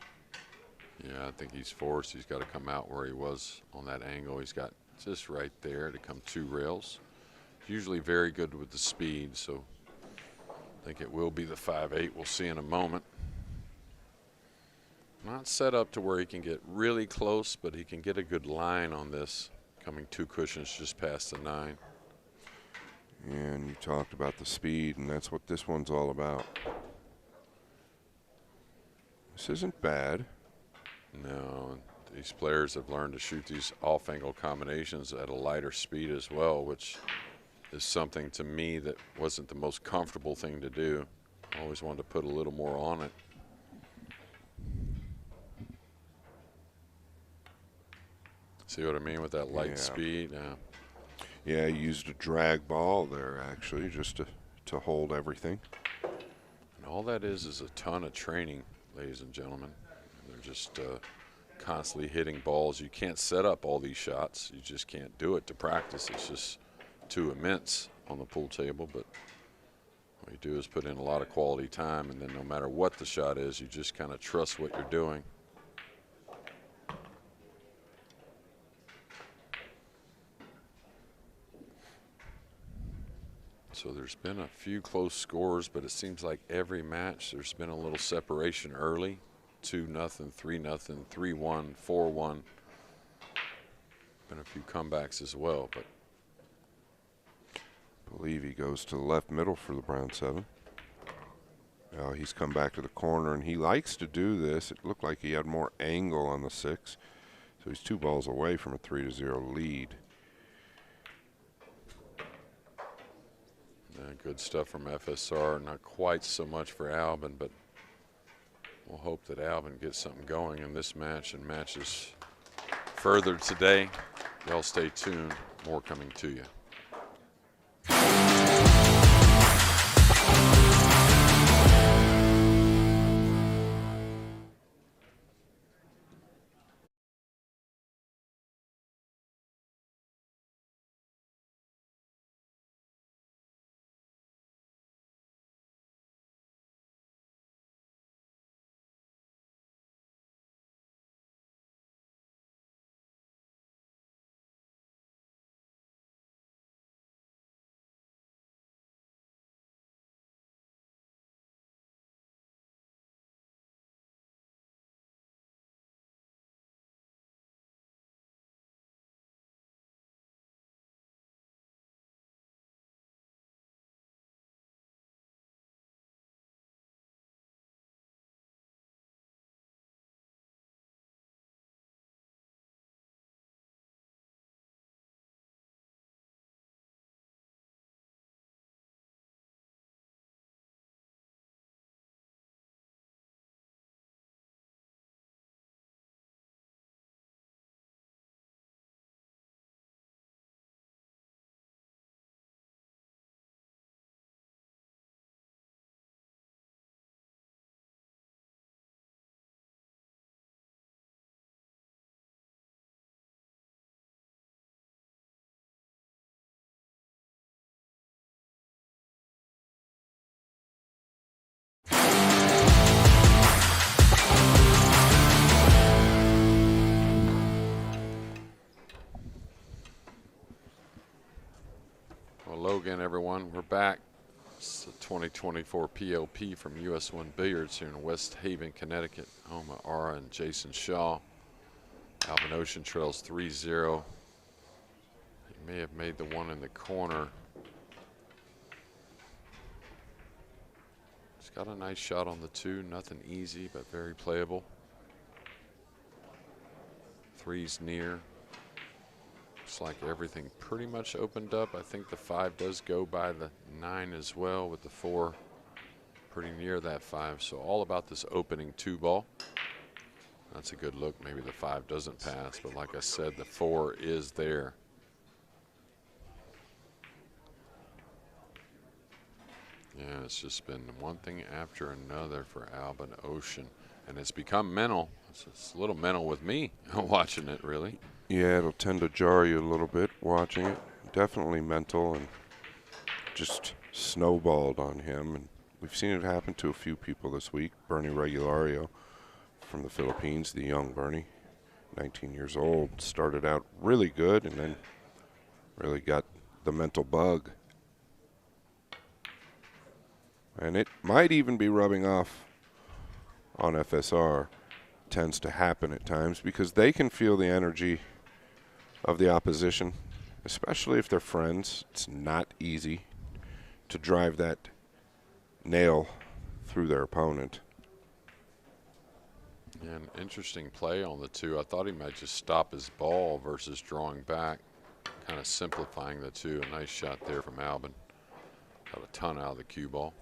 Speaker 2: Yeah, I think he's forced. He's got to come out where he was on that angle. He's got just right there to come 2 rails. Usually very good with the speed, so I think it will be the 5-8. We'll see in a moment. Not set up to where he can get really close, but he can get a good line on this, coming 2 cushions just past the 9.
Speaker 3: And you talked about the speed, and that's what this one's all about. This isn't bad.
Speaker 2: No, these players have learned to shoot these off-angle combinations at a lighter speed as well, which is something to me that wasn't the most comfortable thing to do. I always wanted to put a little more on it. See what I mean with that light speed? Yeah.
Speaker 3: Yeah, he used a drag ball there, actually, just to hold everything.
Speaker 2: And all that is a ton of training, ladies and gentlemen. They're just constantly hitting balls. You can't set up all these shots. You just can't do it to practice. It's just too immense on the pool table. But what you do is put in a lot of quality time, and then no matter what the shot is, you just kind of trust what you're doing. So there's been a few close scores, but it seems like every match there's been a little separation early. 2-0, 3-0, 3-1, 4-1. Been a few comebacks as well, but
Speaker 3: I believe he goes to the left middle for the brown 7. He's come back to the corner, and he likes to do this. It looked like he had more angle on the 6, so he's 2 balls away from a 3-0 lead.
Speaker 2: Good stuff from FSR. Not quite so much for Albin, but we'll hope that Albin gets something going in this match and matches further today. Y'all stay tuned. More coming to you. Hello again, everyone. We're back. It's the 2024 PLP from US 1 Billiards here in West Haven, Connecticut. Home of Ara and Jason Shaw. Albin Ouschan trails 3-0. He may have made the one in the corner. He's got a nice shot on the 2. Nothing easy, but very playable. 3's near. Looks like everything pretty much opened up. I think the 5 does go by the 9 as well, with the 4 pretty near that 5. So all about this opening 2 ball. That's a good look. Maybe the 5 doesn't pass, but like I said, the 4 is there. Yeah, it's just been one thing after another for Albin Ouschan, and it's become mental. It's a little mental with me watching it, really.
Speaker 3: Yeah, it'll tend to jar you a little bit watching it. Definitely mental, and just snowballed on him. And we've seen it happen to a few people this week. Bernie Regulario from the Philippines, the young Bernie, 19 years old, started out really good and then really got the mental bug. And it might even be rubbing off on FSR. Tends to happen at times because they can feel the energy of the opposition, especially if they're friends. It's not easy to drive that nail through their opponent.
Speaker 2: And interesting play on the 2. I thought he might just stop his ball versus drawing back, kind of simplifying the 2. A nice shot there from Albin. Got a ton out of the cue ball.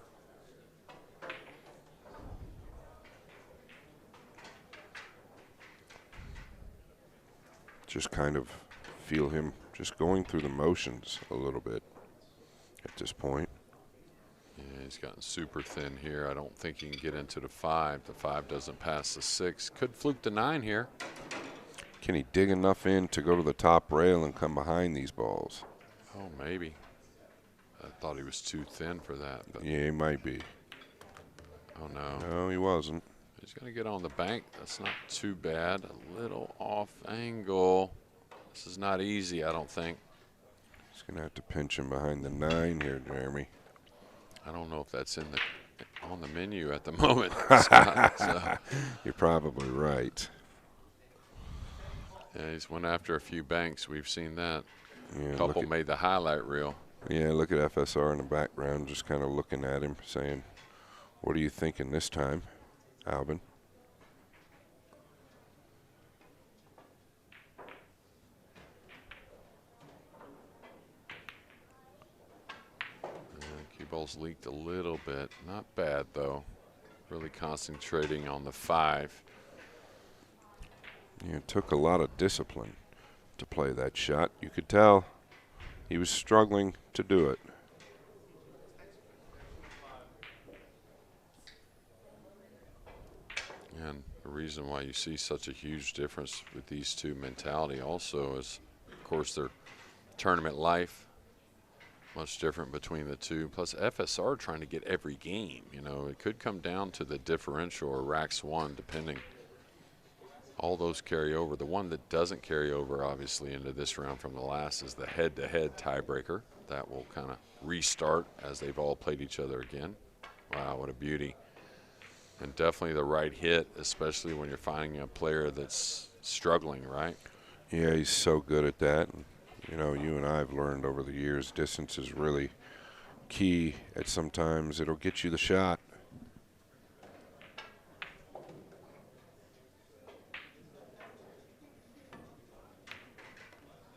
Speaker 3: Just kind of feel him just going through the motions a little bit at this point.
Speaker 2: Yeah, he's gotten super thin here. I don't think he can get into the 5. The 5 doesn't pass the 6. Could fluke the 9 here.
Speaker 3: Can he dig enough in to go to the top rail and come behind these balls?
Speaker 2: Oh, maybe. I thought he was too thin for that. But
Speaker 3: yeah, he might be.
Speaker 2: Oh, no.
Speaker 3: No, he wasn't.
Speaker 2: He's going to get on the bank. That's not too bad. A little off angle. This is not easy, I don't think.
Speaker 3: He's going to have to pinch him behind the 9 here, Jeremy.
Speaker 2: I don't know if that's on the menu at the moment, Scott. So.
Speaker 3: You're probably right.
Speaker 2: Yeah, he's went after a few banks. We've seen that.
Speaker 3: Yeah,
Speaker 2: A couple made the highlight reel.
Speaker 3: Yeah, look at FSR in the background, just kind of looking at him, saying, "What are you thinking this time, Albin?"
Speaker 2: Cue ball's leaked a little bit. Not bad, though. Really concentrating on the 5.
Speaker 3: Yeah, it took a lot of discipline to play that shot. You could tell he was struggling to do it.
Speaker 2: And the reason why you see such a huge difference with these two mentality also is, of course, their tournament life, much different between the two. Plus, FSR trying to get every game. You know, it could come down to the differential or racks 1, depending. All those carry over. The one that doesn't carry over, obviously, into this round from the last is the head-to-head tiebreaker. That will kind of restart as they've all played each other again. Wow, what a beauty. And definitely the right hit, especially when you're finding a player that's struggling, right?
Speaker 3: Yeah, he's so good at that. And, you know, you and I have learned over the years distance is really key. At sometimes it'll get you the shot.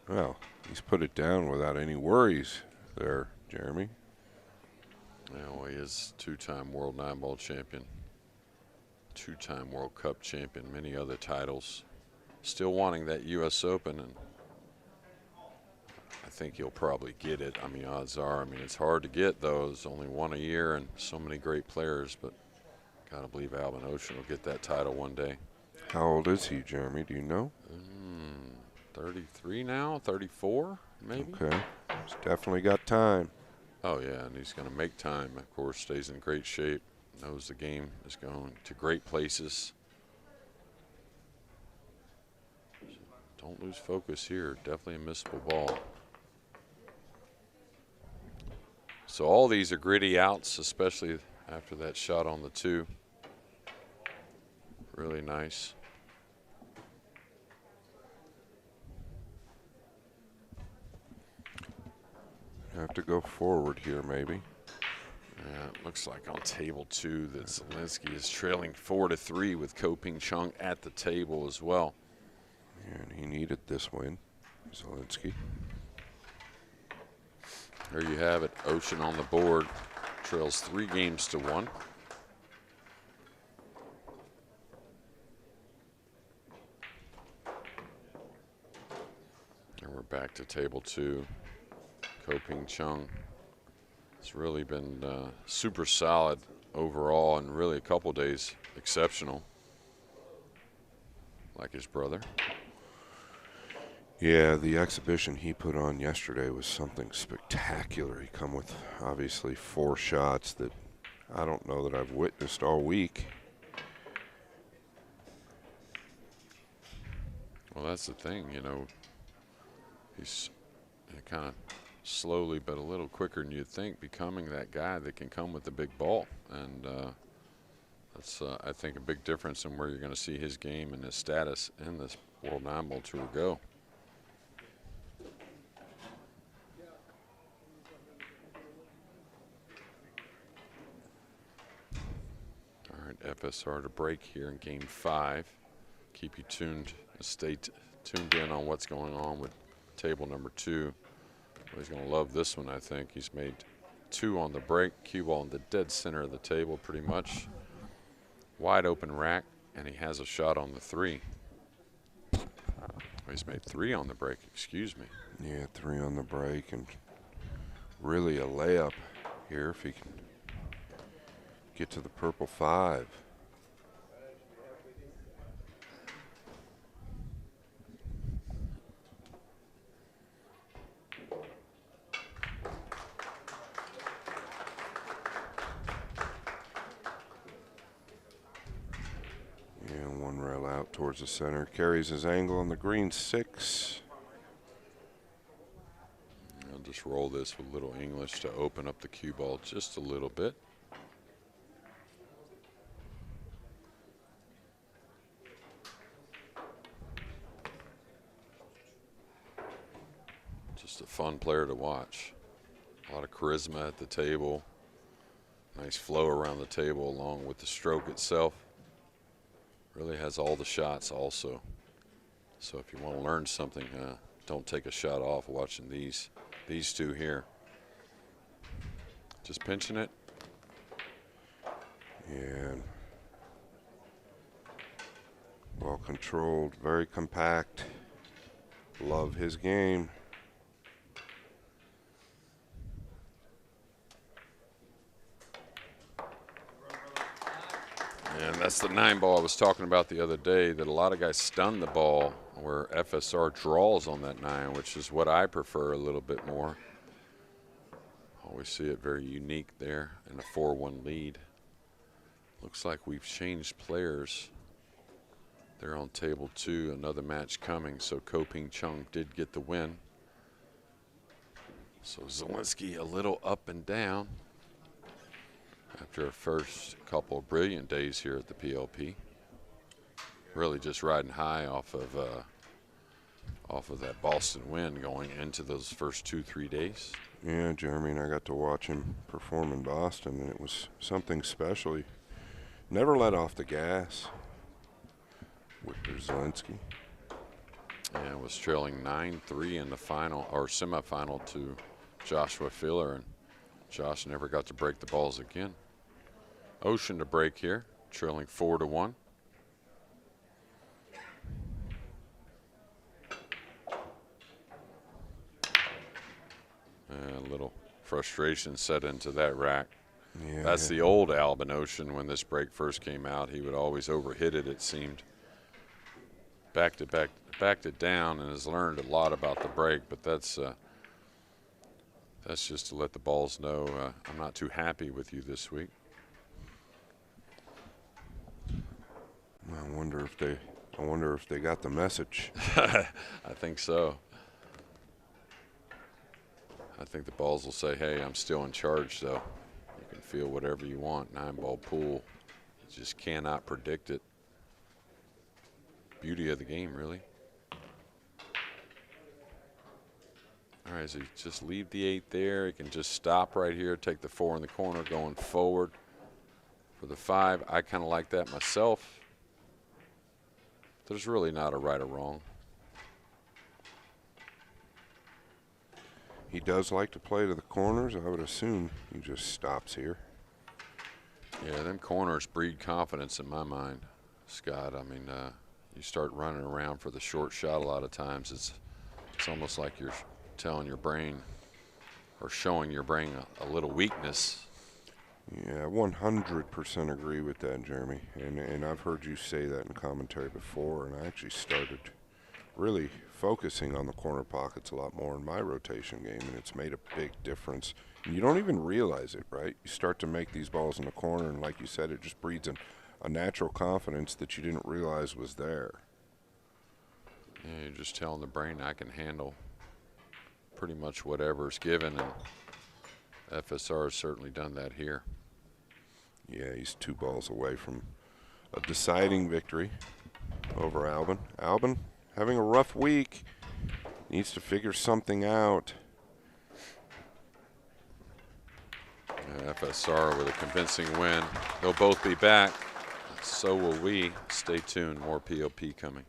Speaker 3: Well, he's put it down without any worries there, Jeremy.
Speaker 2: Yeah, well, he is 2-time world 9-ball champion, 2-time World Cup champion, many other titles. Still wanting that U.S. Open, and I think he'll probably get it. I mean, odds are. I mean, it's hard to get those. Only one a year and so many great players, but got to believe Albin Ouschan will get that title one day.
Speaker 3: How old is he, Jeremy? Do you know?
Speaker 2: 33 now, 34 maybe.
Speaker 3: Okay. He's definitely got time.
Speaker 2: Oh, yeah, and he's going to make time. Of course, stays in great shape, knows the game is going to great places. Don't lose focus here. Definitely a missable ball. So all these are gritty outs, especially after that shot on the 2. Really nice.
Speaker 3: Have to go forward here, maybe.
Speaker 2: Yeah, it looks like on table 2 that Zilinski is trailing 4-3 with Ko Ping Chung at the table as well.
Speaker 3: And he needed this win, Zilinski.
Speaker 2: There you have it. Ouschan on the board, trails 3 games to 1. And we're back to table 2. Ko Ping Chung. It's really been super solid overall, and really a couple days exceptional, like his brother.
Speaker 3: Yeah, the exhibition he put on yesterday was something spectacular. He come with, obviously, 4 shots that I don't know that I've witnessed all week.
Speaker 2: Well, that's the thing, you know. He's kind of slowly but a little quicker than you'd think becoming that guy that can come with the big ball. And that's, I think, a big difference in where you're going to see his game and his status in this World 9-Ball Tour go. All right, FSR to break here in game 5. Keep you tuned, stay tuned in on what's going on with table number 2. Well, he's going to love this one, I think. He's made 2 on the break. Cue ball in the dead center of the table, pretty much. Wide open rack, and he has a shot on the 3. Oh, he's made 3 on the break, excuse me.
Speaker 3: Yeah, 3 on the break, and really a layup here if he can get to the purple 5. And 1 rail out towards the center. Carries his angle on the green 6.
Speaker 2: I'll just roll this with a little English to open up the cue ball just a little bit. Just a fun player to watch. A lot of charisma at the table. Nice flow around the table along with the stroke itself. Really has all the shots also. So if you want to learn something, don't take a shot off watching these two here. Just pinching it.
Speaker 3: And well controlled, very compact. Love his game.
Speaker 2: And that's the 9-ball I was talking about the other day, that a lot of guys stun the ball where FSR draws on that 9, which is what I prefer a little bit more. Always see it very unique there in a 4-1 lead. Looks like we've changed players. They're on table 2, another match coming, so Ko Ping Chung did get the win. So Zilinski a little up and down after a first couple of brilliant days here at the PLP. Really just riding high off of that Boston win going into those first 2-3 days.
Speaker 3: Yeah, Jeremy, and I got to watch him perform in Boston, and it was something special. He never let off the gas. Wiktor Zilinski.
Speaker 2: And was trailing 9-3 in the final or semifinal to Joshua Filler, and Josh never got to break the balls again. Ouschan to break here, trailing 4-1. And a little frustration set into that rack.
Speaker 3: Yeah,
Speaker 2: That's the old Albin Ouschan. When this break first came out, he would always overhit it, it seemed. Backed it down and has learned a lot about the break, but that's just to let the balls know I'm not too happy with you this week.
Speaker 3: I wonder if they got the message.
Speaker 2: I think so. I think the balls will say, hey, I'm still in charge, though. You can feel whatever you want. 9-ball pool. You just cannot predict it. Beauty of the game, really. All right, so you just leave the 8 there. You can just stop right here, take the 4 in the corner, going forward. For the 5, I kind of like that myself. There's really not a right or wrong.
Speaker 3: He does like to play to the corners. I would assume he just stops here.
Speaker 2: Yeah, them corners breed confidence in my mind, Scott. I mean, you start running around for the short shot a lot of times. It's almost like you're telling your brain or showing your brain a little weakness.
Speaker 3: Yeah, 100% agree with that, Jeremy. And I've heard you say that in commentary before, and I actually started really focusing on the corner pockets a lot more in my rotation game, and it's made a big difference. And you don't even realize it, right? You start to make these balls in the corner, and like you said, it just breeds a natural confidence that you didn't realize was there.
Speaker 2: Yeah, you're just telling the brain I can handle pretty much whatever's given, and FSR has certainly done that here.
Speaker 3: Yeah, he's 2 balls away from a deciding victory over Albin. Albin having a rough week, needs to figure something out.
Speaker 2: FSR with a convincing win. They'll both be back. So will we. Stay tuned. More PLP coming.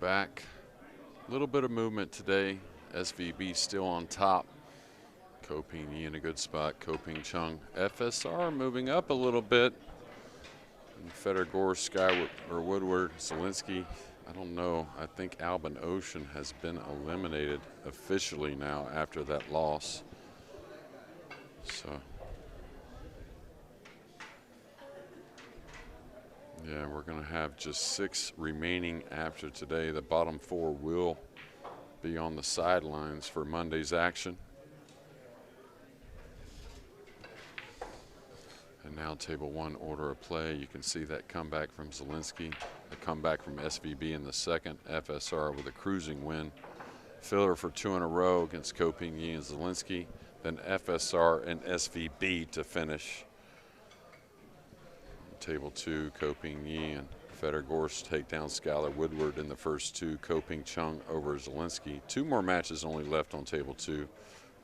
Speaker 2: back. A little bit of movement today. SVB still on top. Koping in a good spot. Koping Chung. FSR moving up a little bit. And Federer, Skyward, or Woodward, Zilinski. I don't know. I think Albin Ouschan has been eliminated officially now after that loss. So, yeah, we're going to have just 6 remaining after today. The bottom 4 will be on the sidelines for Monday's action. And now table 1 order of play. You can see that comeback from Zilinski, a comeback from SVB in the second. FSR with a cruising win. Filler for 2 in a row against Koping and Zilinski. Then FSR and SVB to finish. Table 2, Koping and Federer take down Skylar Woodward in the first 2. Koping Chung over Zilinski. 2 more matches only left on table 2.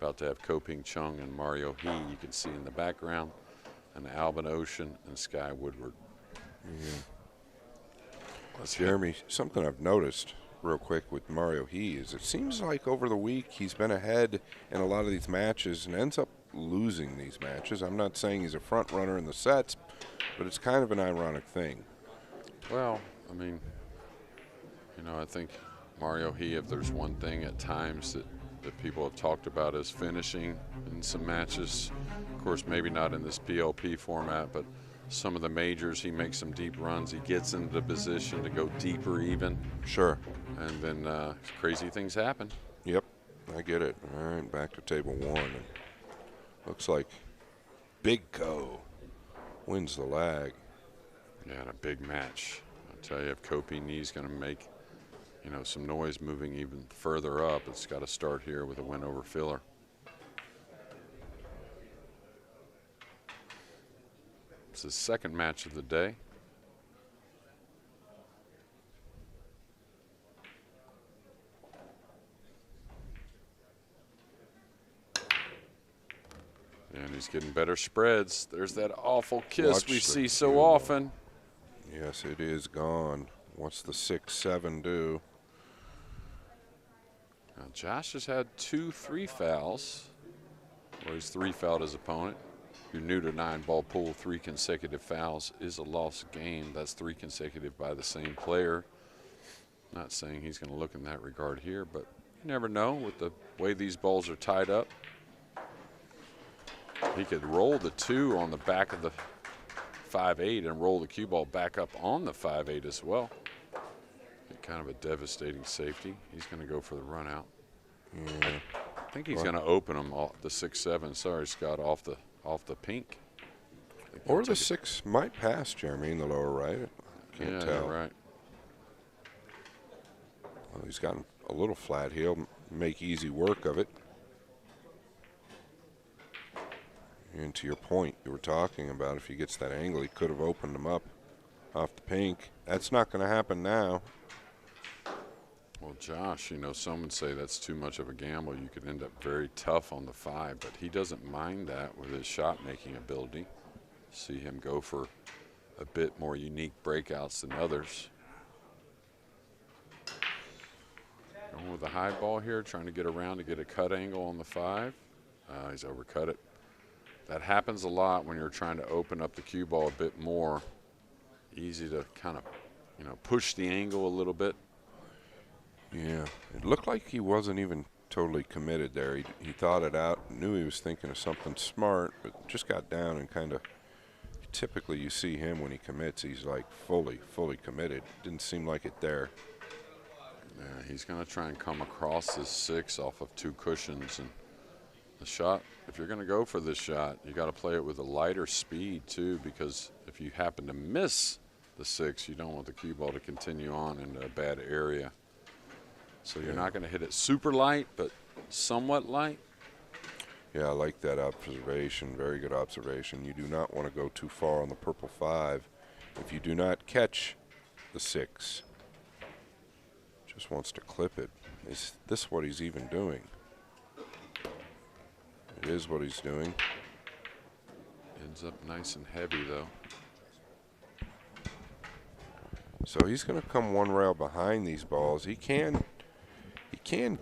Speaker 2: About to have Koping Chung and Mario He, you can see in the background. And Albin Ouschan and Sky Woodward.
Speaker 3: Yeah. Jeremy, something I've noticed real quick with Mario He is it seems like over the week he's been ahead in a lot of these matches and ends up losing these matches. I'm not saying he's a front runner in the sets, but it's kind of an ironic thing.
Speaker 2: Well, I mean, I think Mario He, if there's one thing at times that people have talked about is finishing in some matches. Of course, maybe not in this PLP format, but some of the majors, he makes some deep runs. He gets into the position to go deeper even.
Speaker 3: Sure.
Speaker 2: And then crazy things happen.
Speaker 3: Yep, I get it. All right, back to table 1. And looks like Big Co wins the lag.
Speaker 2: Yeah, and a big match. I'll tell you, if Koping is going to make some noise moving even further up, it's got to start here with a win over Filler. It's the second match of the day. And he's getting better spreads. There's that awful kiss we see so often.
Speaker 3: Yes, it is gone. What's the 6-7 do?
Speaker 2: Now, Josh has had 2 3 fouls, where he's 3-fouled his opponent. If you're new to 9-ball pool, 3 consecutive fouls is a lost game. That's 3 consecutive by the same player. Not saying he's going to look in that regard here, but you never know with the way these balls are tied up. He could roll the 2 on the back of the 5-8 and roll the cue ball back up on the 5-8 as well. Kind of a devastating safety. He's going to go for the run out.
Speaker 3: Yeah.
Speaker 2: I think he's going to open him off the 6-7. Sorry, Scott, off the pink.
Speaker 3: Or the 6 might pass, Jeremy, in the lower right. Can't tell.
Speaker 2: You're right.
Speaker 3: Well, he's gotten a little flat. He'll make easy work of it. And to your point, you were talking about if he gets that angle, he could have opened him up off the pink. That's not going to happen now.
Speaker 2: Well, Josh, some would say that's too much of a gamble. You could end up very tough on the 5, but he doesn't mind that with his shot-making ability. See him go for a bit more unique breakouts than others. Going with the high ball here, trying to get around to get a cut angle on the 5. He's overcut it. That happens a lot when you're trying to open up the cue ball a bit more. Easy to kind of, push the angle a little bit.
Speaker 3: Yeah, it looked like he wasn't even totally committed there. He thought it out, knew he was thinking of something smart, but just got down and kind of, typically you see him when he commits, he's like fully committed. Didn't seem like it there.
Speaker 2: Yeah, he's going to try and come across this 6 off of 2 cushions. And the shot, if you're going to go for this shot, you got to play it with a lighter speed too, because if you happen to miss the 6, you don't want the cue ball to continue on into a bad area. So you're not going to hit it super light, but somewhat light.
Speaker 3: Yeah, I like that observation. Very good observation. You do not want to go too far on the purple 5 if you do not catch the 6. Just wants to clip it. Is this what he's even doing? It is what he's doing.
Speaker 2: Ends up nice and heavy, though.
Speaker 3: So he's going to come one rail behind these balls. He can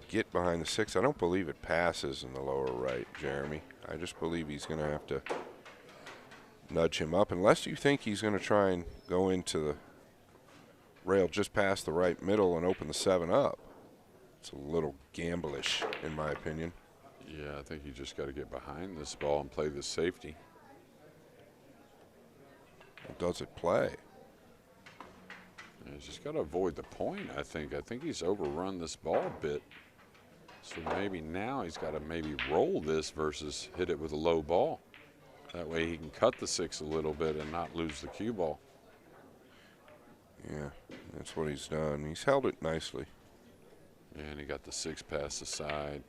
Speaker 3: get behind the 6. I don't believe it passes in the lower right, Jeremy. I just believe he's going to have to nudge him up, unless you think he's going to try and go into the rail just past the right middle and open the 7 up. It's a little gamblish, in my opinion.
Speaker 2: Yeah, I think you just got to get behind this ball and play the safety.
Speaker 3: Does it play?
Speaker 2: He's just got to avoid the point, I think. I think he's overrun this ball a bit. So maybe now he's got to maybe roll this versus hit it with a low ball. That way he can cut the 6 a little bit and not lose the cue ball.
Speaker 3: Yeah, that's what he's done. He's held it nicely.
Speaker 2: And he got the 6 past the side.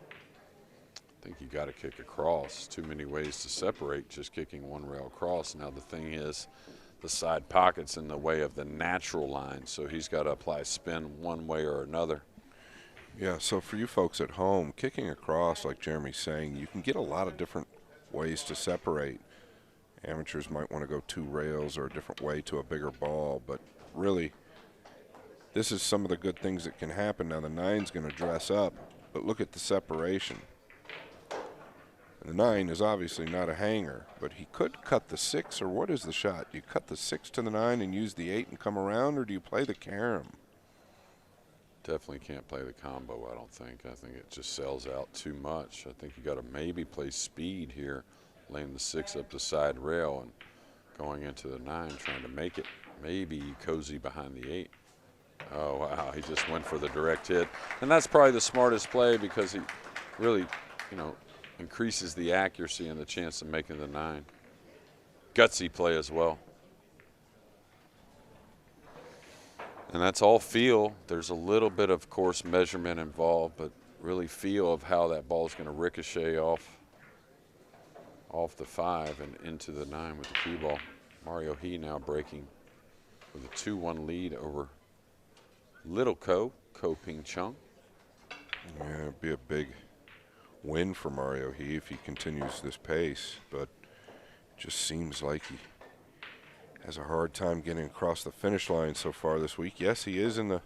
Speaker 2: I think you got to kick across. Too many ways to separate just kicking one rail across. Now the thing is, the side pocket's in the way of the natural line, so he's got to apply spin one way or another.
Speaker 3: Yeah, so for you folks at home, kicking across, like Jeremy's saying, you can get a lot of different ways to separate. Amateurs might want to go 2 rails or a different way to a bigger ball, but really, this is some of the good things that can happen. Now the 9's going to dress up, but look at the separation. The 9 is obviously not a hanger, but he could cut the 6, or what is the shot? Do you cut the 6 to the 9 and use the 8 and come around, or do you play the carom?
Speaker 2: Definitely can't play the combo, I don't think. I think it just sells out too much. I think you got to maybe play speed here, laying the 6 up the side rail and going into the 9, trying to make it maybe cozy behind the 8. Oh, wow, he just went for the direct hit. And that's probably the smartest play because he really, increases the accuracy and the chance of making the 9. Gutsy play as well. And that's all feel. There's a little bit of course, measurement involved, but really feel of how that ball is going to ricochet off the 5 and into the 9 with the cue ball. Mario He now breaking with a 2-1 lead over Little Ko Ping Chung.
Speaker 3: Yeah, it'd be a big win for Mario He if he continues this pace, but it just seems like he has a hard time getting across the finish line so far this week. Yes, he is in the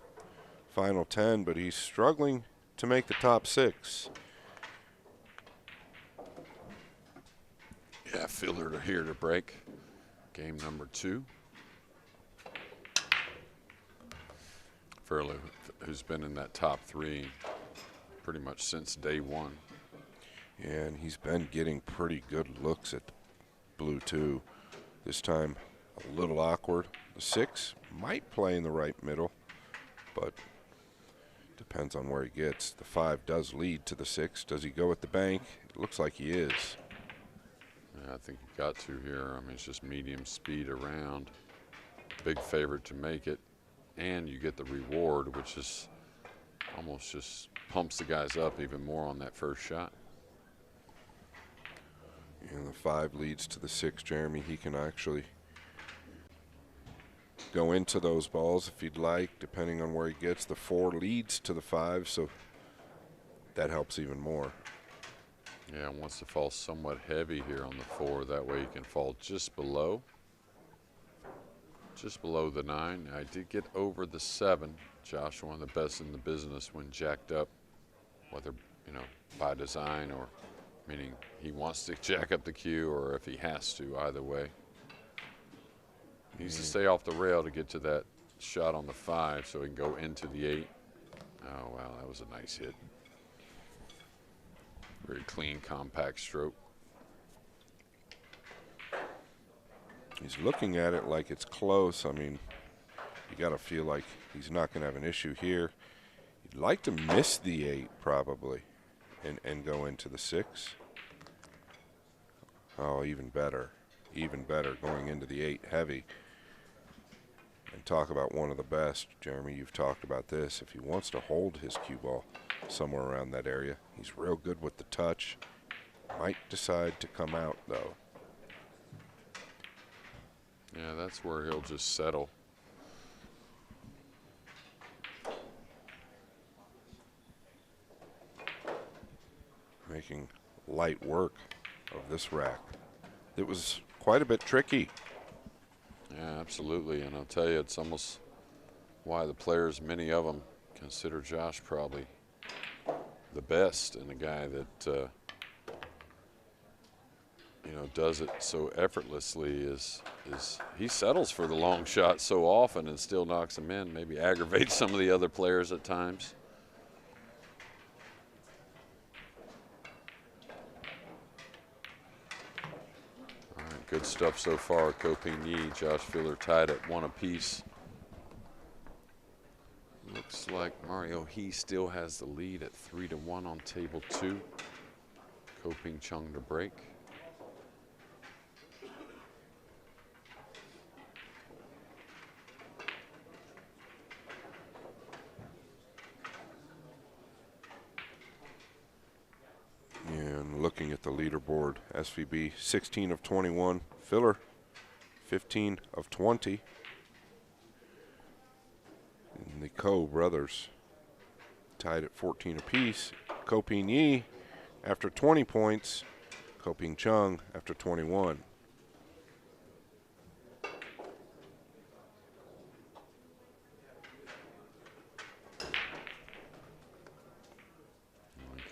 Speaker 3: final 10, but he's struggling to make the top 6.
Speaker 2: Yeah, fielder here to break. Game number 2. Furley, who's been in that top 3 pretty much since day 1.
Speaker 3: And he's been getting pretty good looks at blue 2. This time a little awkward. The 6 might play in the right middle, but depends on where he gets. The 5 does lead to the 6. Does he go at the bank? It looks like he is.
Speaker 2: Yeah, I think you got to here. I mean, it's just medium speed around. Big favorite to make it. And you get the reward, which is almost just pumps the guys up even more on that first shot.
Speaker 3: And the 5 leads to the 6, Jeremy. He can actually go into those balls if he'd like, depending on where he gets. The 4 leads to the 5, so that helps even more.
Speaker 2: Yeah, wants to fall somewhat heavy here on the 4. That way he can fall just below the 9. I did get over the 7. Josh, one of the best in the business when jacked up, whether, by design or meaning he wants to jack up the cue or if he has to, either way. He needs to stay off the rail to get to that shot on the 5 so he can go into the 8. Oh, wow, that was a nice hit. Very clean, compact stroke.
Speaker 3: He's looking at it like it's close. I mean, you got to feel like he's not going to have an issue here. You'd like to miss the 8 probably and go into the 6. Oh, even better. Even better going into the 8 heavy. And talk about one of the best. Jeremy, you've talked about this. If he wants to hold his cue ball somewhere around that area, he's real good with the touch. Might decide to come out, though.
Speaker 2: Yeah, that's where he'll just settle.
Speaker 3: Making light work of this rack. It was quite a bit tricky.
Speaker 2: Yeah, absolutely. And I'll tell you, it's almost why the players, many of them, consider Josh probably the best, and a guy that does it so effortlessly. Is he settles for the long shot so often and still knocks them in. Maybe aggravates some of the other players at times. All right, good stuff so far. Copigny, Josh Filler tied at 1 apiece. Looks like Mario He still has the lead at 3-1 on table 2. Koping Chung to break.
Speaker 3: And looking at the leaderboard, SVB 16 of 21, Filler 15 of 20. And the Ko brothers tied at 14 apiece. Copigny after 20 points, Koping Chung after 21.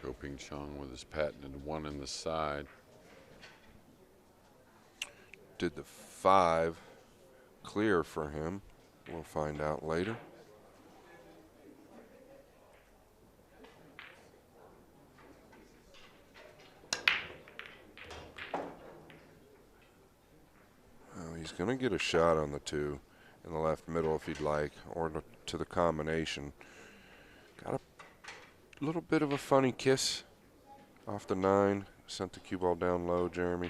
Speaker 2: Koping Chung with his patented 1 in the side.
Speaker 3: Did the 5 clear for him? We'll find out later. Oh, he's going to get a shot on the 2 in the left middle if he'd like, or to the combination. Got a little bit of a funny kiss off the 9. Sent the cue ball down low, Jeremy.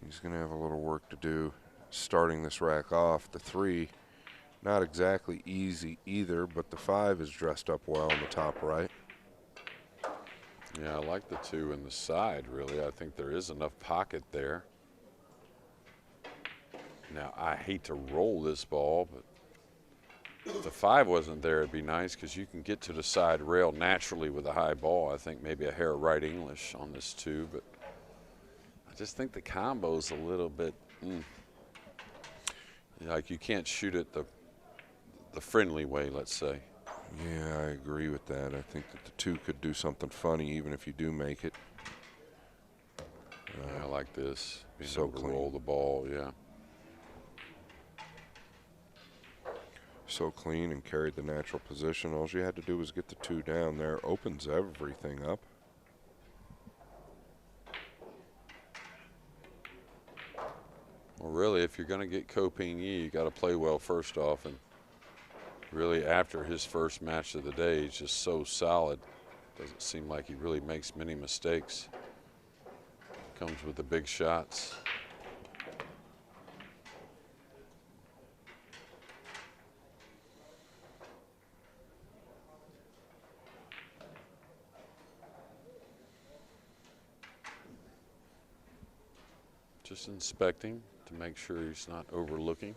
Speaker 3: He's going to have a little work to do starting this rack off. The 3, not exactly easy either, but the 5 is dressed up well on the top right.
Speaker 2: Yeah, I like the 2 in the side, really. I think there is enough pocket there. Now, I hate to roll this ball, but if the 5 wasn't there, it'd be nice because you can get to the side rail naturally with a high ball. I think maybe a hair right English on this 2, but I just think the combo's a little bit, like you can't shoot it the friendly way, let's say.
Speaker 3: Yeah, I agree with that. I think that the 2 could do something funny even if you do make it.
Speaker 2: Yeah, I like this. Being
Speaker 3: So
Speaker 2: able to
Speaker 3: clean.
Speaker 2: roll the ball, yeah.
Speaker 3: So clean and carried the natural position. All you had to do was get the 2 down there. Opens everything up.
Speaker 2: Well, really, if you're going to get Copigny, you got to play well first off. And really, after his first match of the day, he's just so solid. Doesn't seem like he really makes many mistakes. Comes with the big shots. Just inspecting to make sure he's not overlooking.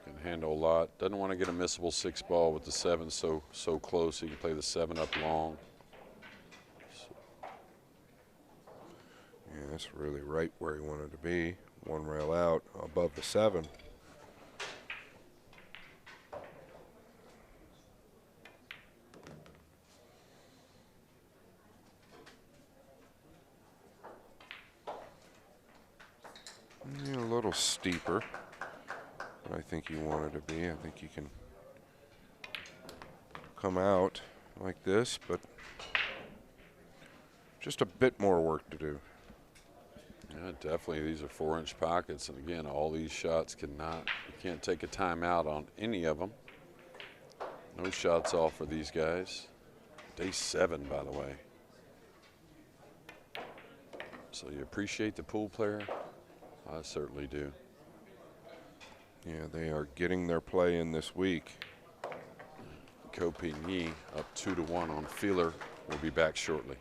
Speaker 2: Can handle a lot. Doesn't want to get a missable 6 ball with the 7 so close. He can play the 7 up long.
Speaker 3: Yeah, that's really right where he wanted to be. 1 rail out above the 7. Yeah, a little steeper than I think you wanted to be. I think you can come out like this, but just a bit more work to do.
Speaker 2: Yeah, definitely. These are 4-inch pockets, and again, all these shots you can't take a timeout on any of them. No shots off for these guys. Day 7, by the way. So you appreciate the pool player? I certainly do.
Speaker 3: Yeah, they are getting their play in this week.
Speaker 2: Copigny up 2-1 on Feeler. We'll be back shortly.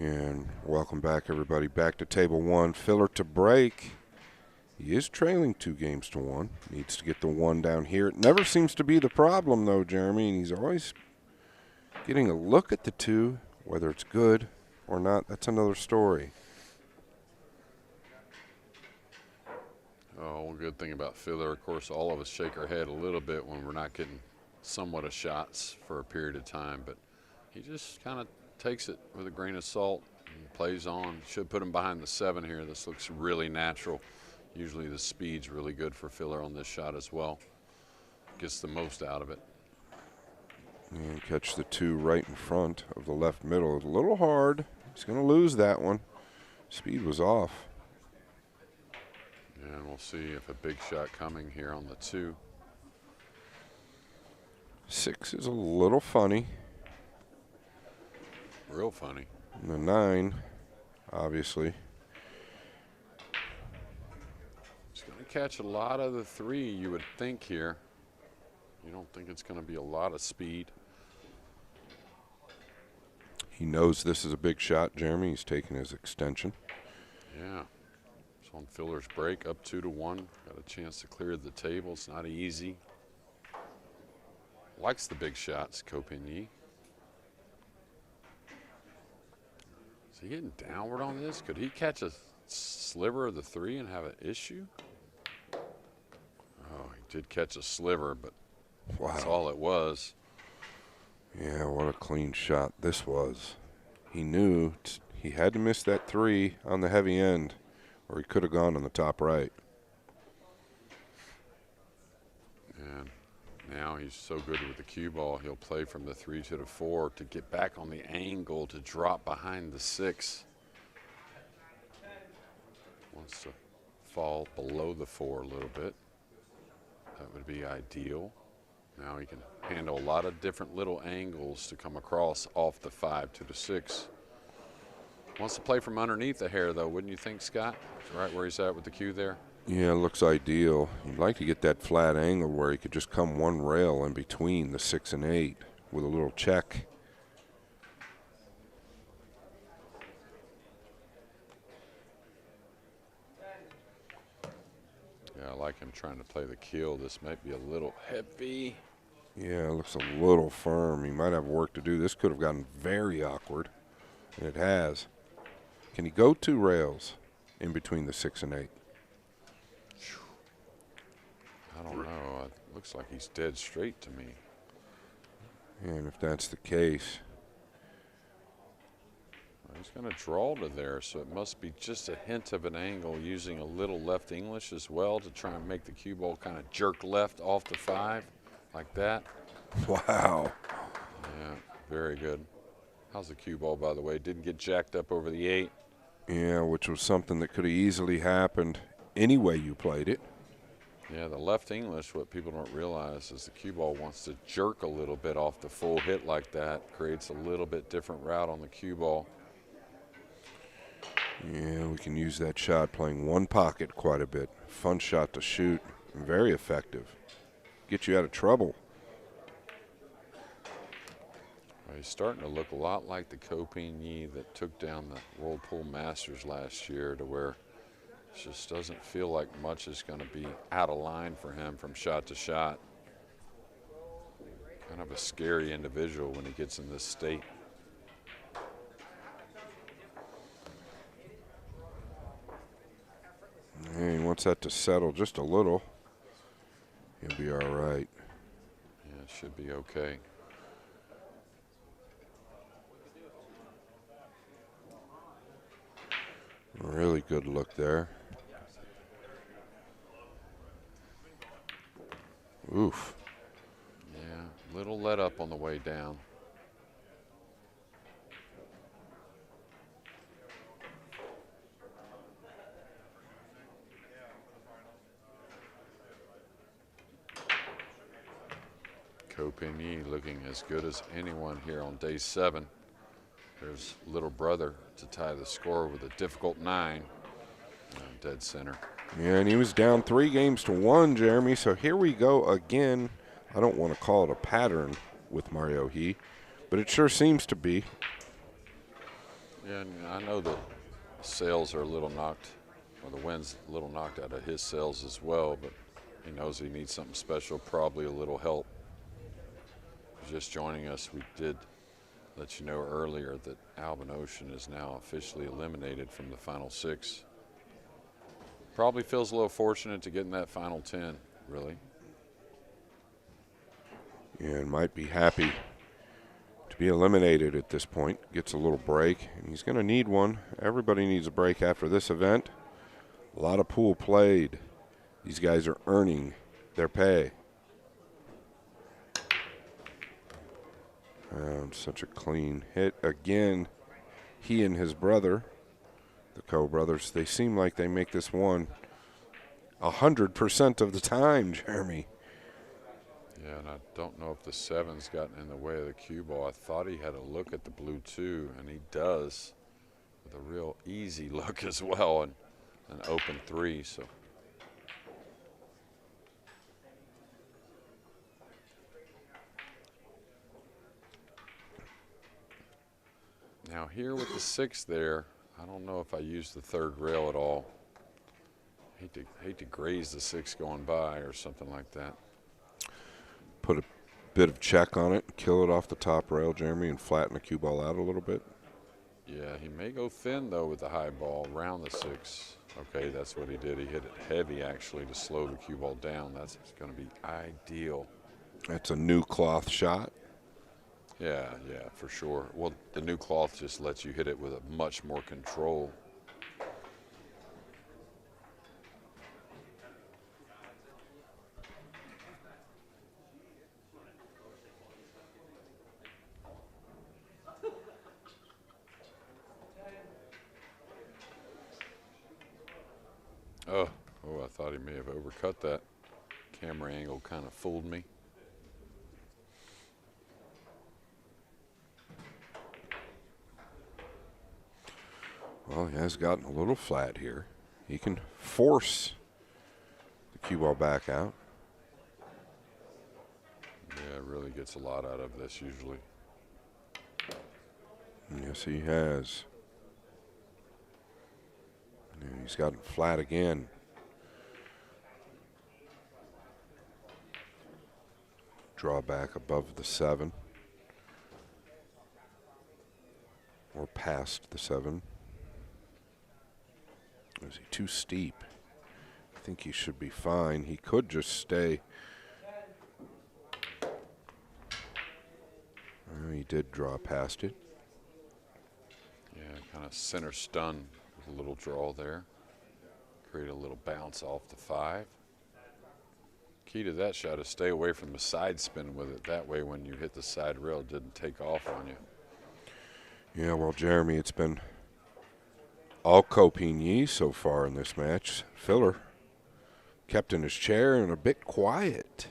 Speaker 3: And welcome back, everybody. Back to table one. Filler to break. He is trailing 2-1. Needs to get the one down here. It never seems to be the problem, though, Jeremy. And he's always getting a look at the two. Whether it's good or not, that's another story.
Speaker 2: Oh, one good thing about Filler, of course, all of us shake our head a little bit when we're not getting somewhat of shots for a period of time. But he just kind of takes it with a grain of salt and plays on. Should put him behind the 7 here. This looks really natural. Usually the speed's really good for Filler on this shot as well. Gets the most out of it.
Speaker 3: And catch the 2 right in front of the left middle. A little hard. He's going to lose that one. Speed was off.
Speaker 2: And we'll see if a big shot coming here on the 2.
Speaker 3: 6 is a little funny.
Speaker 2: Real funny.
Speaker 3: And the 9, obviously.
Speaker 2: He's going to catch a lot of the 3, you would think here. You don't think it's going to be a lot of speed.
Speaker 3: He knows this is a big shot, Jeremy. He's taking his extension.
Speaker 2: Yeah. So on Filler's break, up 2-1. Got a chance to clear the table. It's not easy. Likes the big shots, Copigny. Is he getting downward on this? Could he catch a sliver of the 3 and have an issue? Oh, he did catch a sliver, but
Speaker 3: Wow.
Speaker 2: that's all it was.
Speaker 3: Yeah, what a clean shot this was. He knew he had to miss that 3 on the heavy end, or he could have gone on the top right.
Speaker 2: And now he's so good with the cue ball, he'll play from the 3 to the 4 to get back on the angle to drop behind the 6. Wants to fall below the 4 a little bit. That would be ideal. Now he can handle a lot of different little angles to come across off the 5 to the 6. Wants to play from underneath the hair, though, wouldn't you think, Scott? Right where he's at with the cue there.
Speaker 3: Yeah, it looks ideal. You'd like to get that flat angle where he could just come one rail in between the 6 and 8 with a little check.
Speaker 2: Yeah, I like him trying to play the keel. This might be a little heavy.
Speaker 3: Yeah, it looks a little firm. He might have work to do. This could have gotten very awkward, and it has. Can he go 2 rails in between the 6 and 8?
Speaker 2: I don't know. It looks like he's dead straight to me.
Speaker 3: And if that's the case,
Speaker 2: Well, he's going to draw to there, so it must be just a hint of an angle, using a little left English as well to try and make the cue ball kind of jerk left off the 5 like that.
Speaker 3: wow.
Speaker 2: Yeah, very good. How's the cue ball, by the way? Didn't get jacked up over the 8.
Speaker 3: Yeah, which was something that could have easily happened any way you played it.
Speaker 2: Yeah, the left English, what people don't realize is the cue ball wants to jerk a little bit off the full hit like that. Creates a little bit different route on the cue ball.
Speaker 3: Yeah, we can use that shot playing one pocket quite a bit. Fun shot to shoot, and very effective. Get you out of trouble.
Speaker 2: Well, he's starting to look a lot like the Copigny that took down the World Pool Masters last year, to where it just doesn't feel like much is going to be out of line for him from shot to shot. Kind of a scary individual when he gets in this state.
Speaker 3: Yeah, he wants that to settle just a little. He'll be all right.
Speaker 2: Yeah, it should be okay.
Speaker 3: Really good look there. Oof.
Speaker 2: Yeah, little let up on the way down. Copigny looking as good as anyone here on day 7. There's little brother to tie the score with a difficult 9. Dead center.
Speaker 3: Yeah, and he was down 3-1, Jeremy. So here we go again. I don't want to call it a pattern with Mario He, but it sure seems to be.
Speaker 2: Yeah, and I know that sales are a little knocked, or the wind's a little knocked out of his sales as well, but he knows he needs something special, probably a little help. Just joining us, we did let you know earlier that Albin Ouschan is now officially eliminated from the final 6. Probably feels a little fortunate to get in that final 10, really.
Speaker 3: Yeah, and might be happy to be eliminated at this point. Gets a little break, and he's going to need one. Everybody needs a break after this event. A lot of pool played. These guys are earning their pay. Such a clean hit. Again, he and his brother, the co-brothers, they seem like they make this one 100% of the time, Jeremy.
Speaker 2: Yeah, and I don't know if the 7's gotten in the way of the cue ball. I thought he had a look at the blue 2, and he does, with a real easy look as well, and an open 3. So now here with the 6 there, I don't know if I used the 3rd rail at all. Hate to graze the 6 going by or something like that.
Speaker 3: Put a bit of check on it, kill it off the top rail, Jeremy, and flatten the cue ball out a little bit.
Speaker 2: Yeah, he may go thin, though, with the high ball around the 6. Okay, that's what he did. He hit it heavy, actually, to slow the cue ball down. That's going to be ideal.
Speaker 3: That's a new cloth shot.
Speaker 2: Yeah, for sure. Well, the new cloth just lets you hit it with a much more control. Oh, I thought he may have overcut that. Camera angle kind of fooled me.
Speaker 3: Well, he has gotten a little flat here. He can force the cue ball back out.
Speaker 2: Yeah, really gets a lot out of this usually.
Speaker 3: Yes, he has. And he's gotten flat again. Draw back above the 7. Or past the 7. Is he too steep? I think he should be fine. He could just stay. He did draw past it.
Speaker 2: Yeah, kind of center stun with a little draw there. Create a little bounce off the 5. Key to that shot is stay away from the side spin with it. That way when you hit the side rail, it didn't take off on you.
Speaker 3: Yeah, well, Jeremy, it's been all Copigny so far in this match. Filler kept in his chair and a bit quiet,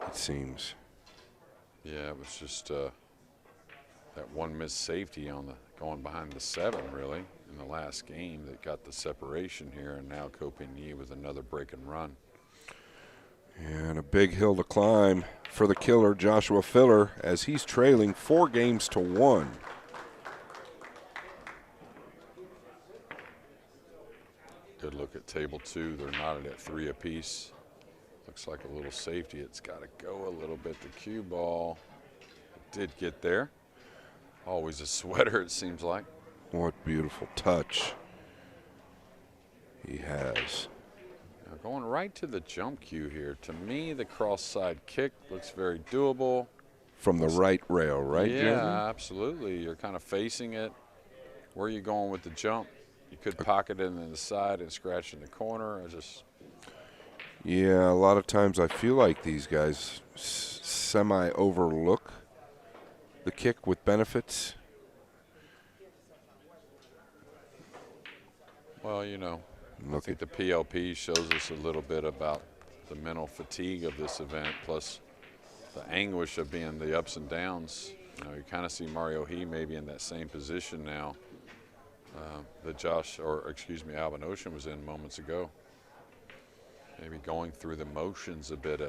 Speaker 3: it seems.
Speaker 2: Yeah, it was just that one missed safety on the going behind the 7, really, in the last game that got the separation here, and now Copigny with another break and run.
Speaker 3: And a big hill to climb for the killer, Joshua Filler, as he's trailing 4 games to 1.
Speaker 2: Good look at table 2. They're knotted at 3 apiece. Looks like a little safety. It's got to go a little bit. The cue ball did get there. Always a sweater, it seems like.
Speaker 3: What beautiful touch he has.
Speaker 2: Now going right to the jump cue here. To me, the cross-side kick looks very doable.
Speaker 3: From the right rail, right,
Speaker 2: yeah,
Speaker 3: Jeremy?
Speaker 2: absolutely. You're kind of facing it. Where are you going with the jump? You could pocket it in the side and scratch in the corner.
Speaker 3: Yeah, a lot of times I feel like these guys semi-overlook the kick with benefits.
Speaker 2: Well, you know, I think the PLP shows us a little bit about the mental fatigue of this event, plus the anguish of being the ups and downs. You know, you kind of see Mario He maybe in that same position now that Albin Ouschan was in moments ago. Maybe going through the motions a bit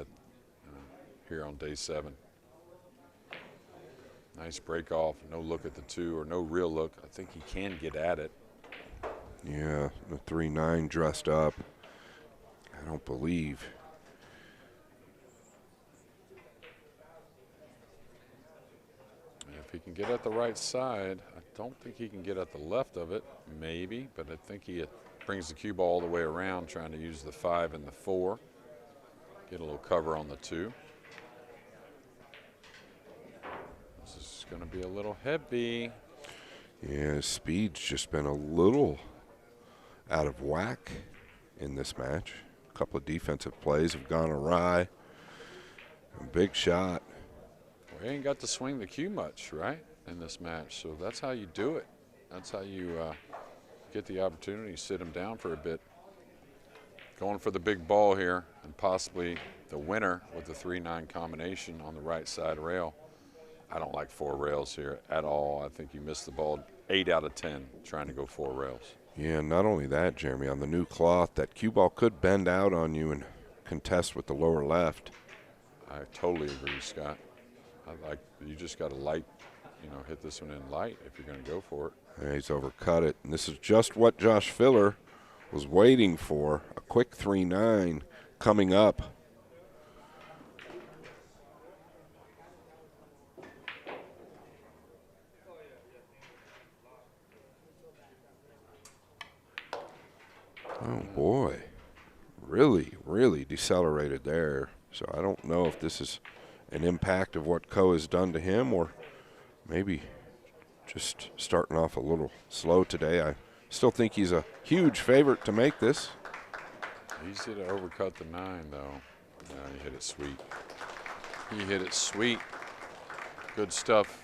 Speaker 2: here on day 7. Nice break off. No look at the 2, or no real look. I think he can get at it.
Speaker 3: Yeah, the 3-9 dressed up. I don't believe.
Speaker 2: If he can get at the right side, I don't think he can get at the left of it, maybe, but I think he brings the cue ball all the way around, trying to use the 5 and the 4. Get a little cover on the 2. This is going to be a little heavy.
Speaker 3: Yeah, his speed's just been a little out of whack in this match. A couple of defensive plays have gone awry. A big shot.
Speaker 2: Well, he ain't got to swing the cue much, right, in this match. So that's how you do it. That's how you get the opportunity to sit him down for a bit. Going for the big ball here, and possibly the winner with the 3-9 combination on the right side rail. I don't like 4 rails here at all. I think you missed the ball 8 out of 10 trying to go 4 rails.
Speaker 3: Yeah, not only that, Jeremy, on the new cloth, that cue ball could bend out on you and contest with the lower left.
Speaker 2: I totally agree, Scott. You just got to hit this one in light if you're going to go for it.
Speaker 3: Yeah, he's overcut it, and this is just what Josh Filler was waiting for, a quick 3-9 coming up. Oh, boy. Really, really decelerated there. So I don't know if this is an impact of what Ko has done to him, or maybe just starting off a little slow today. I still think he's a huge favorite to make this.
Speaker 2: Easy to overcut the 9, though. No, he hit it sweet. He hit it sweet. Good stuff.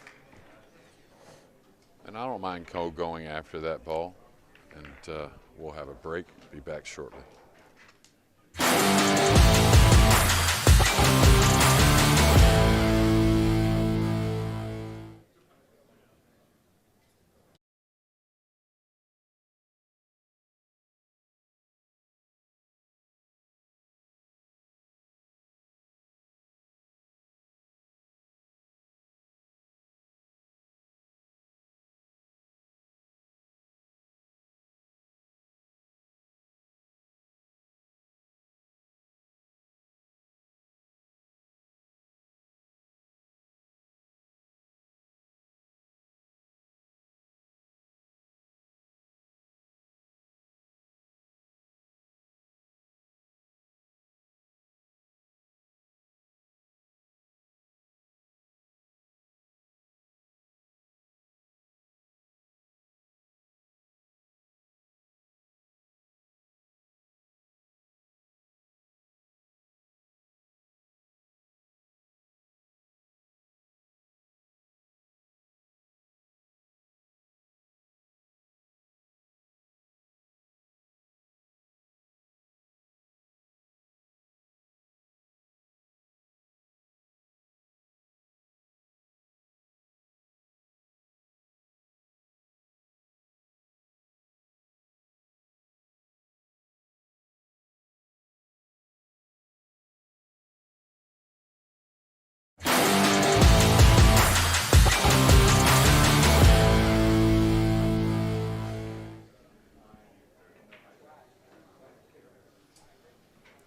Speaker 2: And I don't mind Ko going after that ball. And we'll have a break. Be back shortly.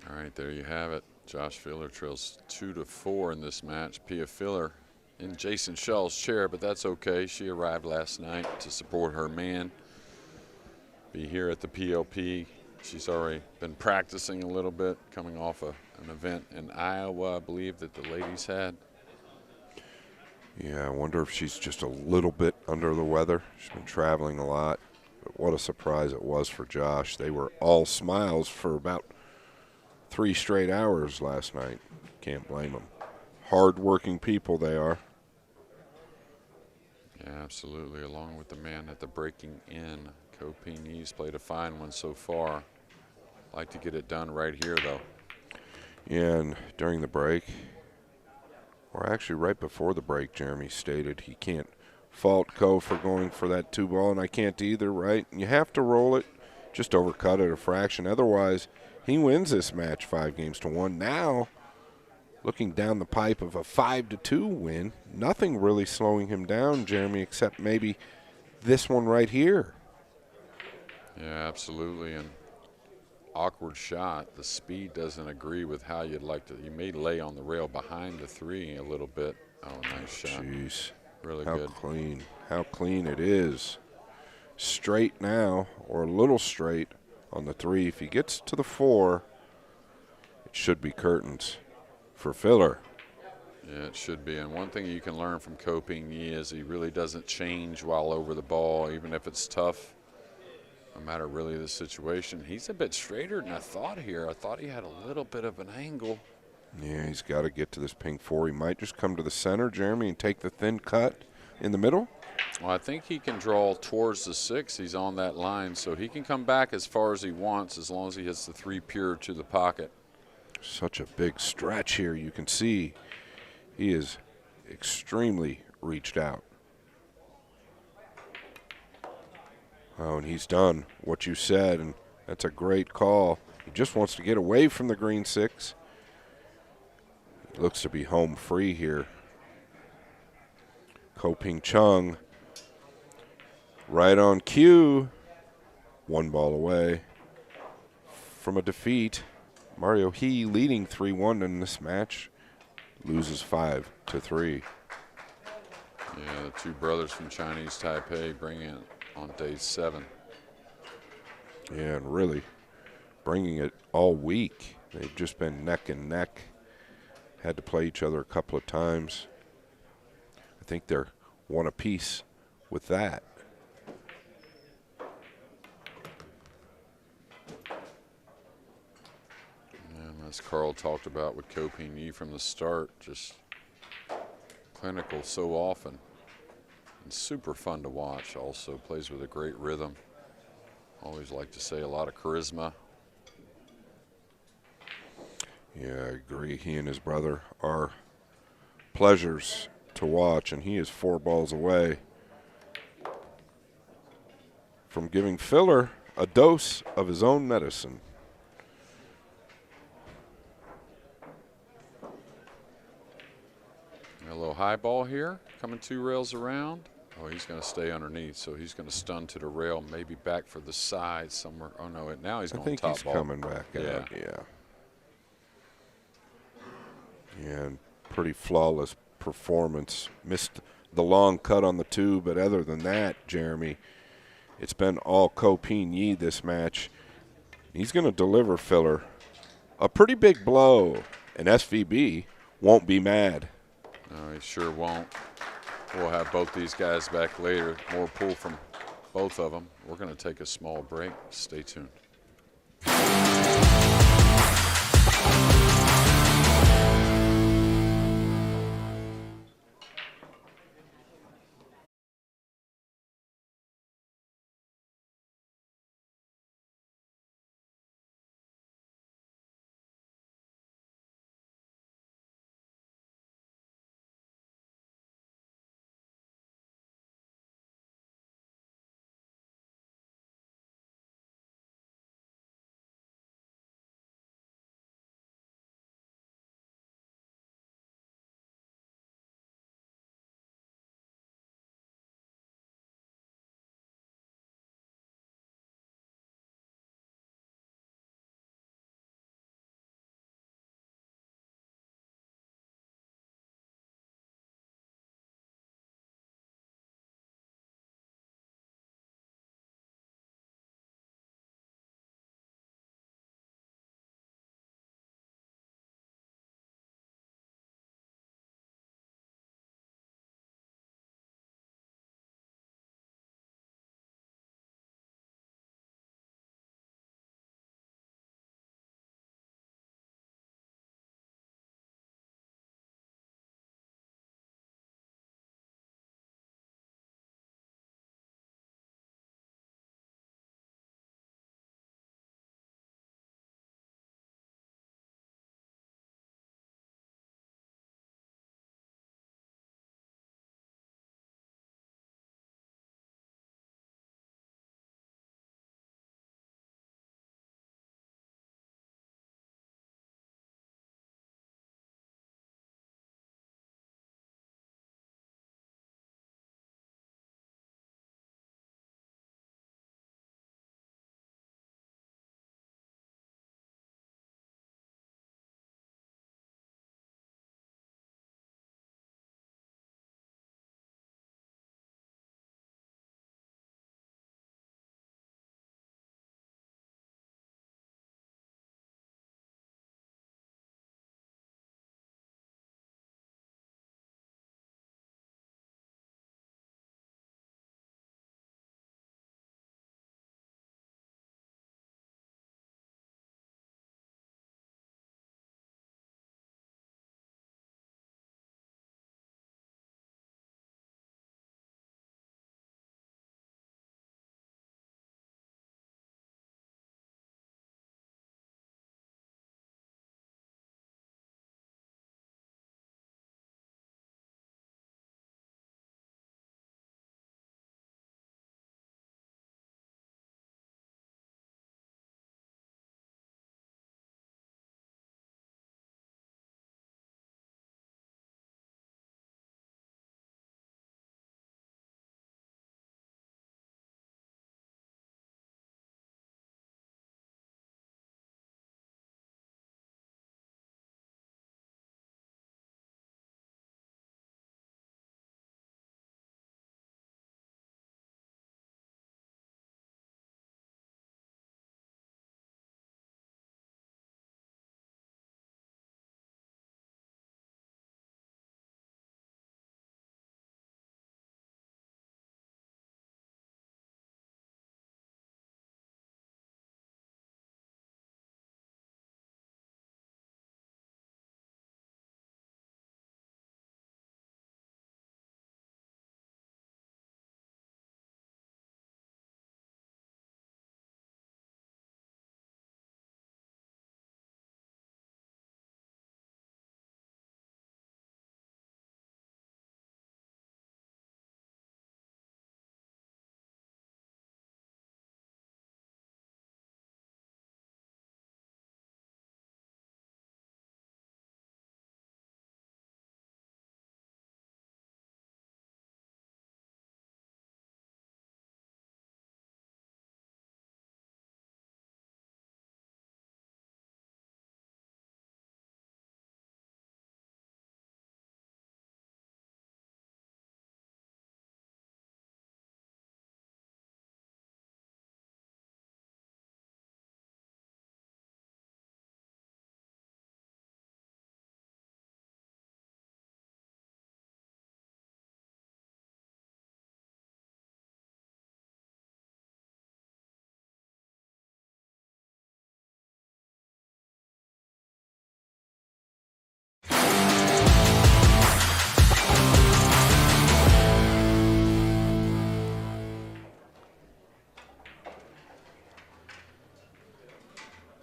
Speaker 2: All right, there you have it. Josh Filler trails 2-4 in this match. Pia Filler in Jason Shaw's chair, but that's okay. She arrived last night to support her man. Be here at the PLP. She's already been practicing a little bit, coming off an event in Iowa, I believe, that the ladies had.
Speaker 3: Yeah, I wonder if she's just a little bit under the weather. She's been traveling a lot. But what a surprise it was for Josh. They were all smiles for about 3 straight hours last night. Can't blame them. Hard-working people they are.
Speaker 2: Yeah, absolutely. Along with the man at the breaking in. Ko Pini's played a fine one so far. Like to get it done right here, though.
Speaker 3: Yeah, and during the break, or actually right before the break, Jeremy stated he can't fault Ko for going for that 2 ball, and I can't either, right? And you have to roll it, just overcut it a fraction. Otherwise, he wins this match 5-1. Now, looking down the pipe of a 5-2 win, nothing really slowing him down, Jeremy, except maybe this one right here.
Speaker 2: Yeah, absolutely. And awkward shot. The speed doesn't agree with how you'd like to. You may lay on the rail behind the three a little bit. Oh, nice shot.
Speaker 3: Jeez.
Speaker 2: Really
Speaker 3: How
Speaker 2: good.
Speaker 3: clean. How clean it is. Straight now, or a little straight on the three. If he gets to the four, it should be curtains for Filler.
Speaker 2: Yeah, it should be. And one thing you can learn from Ko Ping-yi is he really doesn't change while over the ball, even if it's tough. No matter really the situation. He's a bit straighter than I thought here. I thought he had a little bit of an angle.
Speaker 3: Yeah, he's got to get to this ping four. He might just come to the center, Jeremy, and take the thin cut in the middle.
Speaker 2: Well, I think he can draw towards the six. He's on that line, so he can come back as far as he wants as long as he hits the three pure to the pocket.
Speaker 3: Such a big stretch here. You can see he is extremely reached out. Oh, and he's done what you said, and that's a great call. He just wants to get away from the green six. He looks to be home free here. Ko Ping Chung right on cue. One ball away from a defeat. Mario He leading 3-1 in this match. Loses 5-3.
Speaker 2: Yeah, the two brothers from Chinese Taipei bring in on day 7.
Speaker 3: Yeah, and really bringing it all week. They've just been neck and neck. Had to play each other a couple of times. I think they're one apiece with that.
Speaker 2: And as Carl talked about with Ko Ping-yi from the start, just clinical so often. And super fun to watch. Also plays with a great rhythm. Always like to say a lot of charisma.
Speaker 3: Yeah, I agree. He and his brother are pleasures to watch, and he is 4 balls away from giving Filler a dose of his own medicine.
Speaker 2: A little high ball here, coming 2 rails around. Oh, he's going to stay underneath, so he's going to stun to the rail, maybe back for the side somewhere. Oh, no, now he's
Speaker 3: I
Speaker 2: going
Speaker 3: think
Speaker 2: top
Speaker 3: he's
Speaker 2: ball.
Speaker 3: coming back
Speaker 2: Yeah.
Speaker 3: out, yeah. Yeah, and pretty flawless performance. Missed the long cut on the 2, but other than that, Jeremy, it's been all Ko Ping-yi this match. He's going to deliver Filler a pretty big blow, and SVB won't be mad.
Speaker 2: No, he sure won't. We'll have both these guys back later. More pull from both of them. We're going to take a small break. Stay tuned.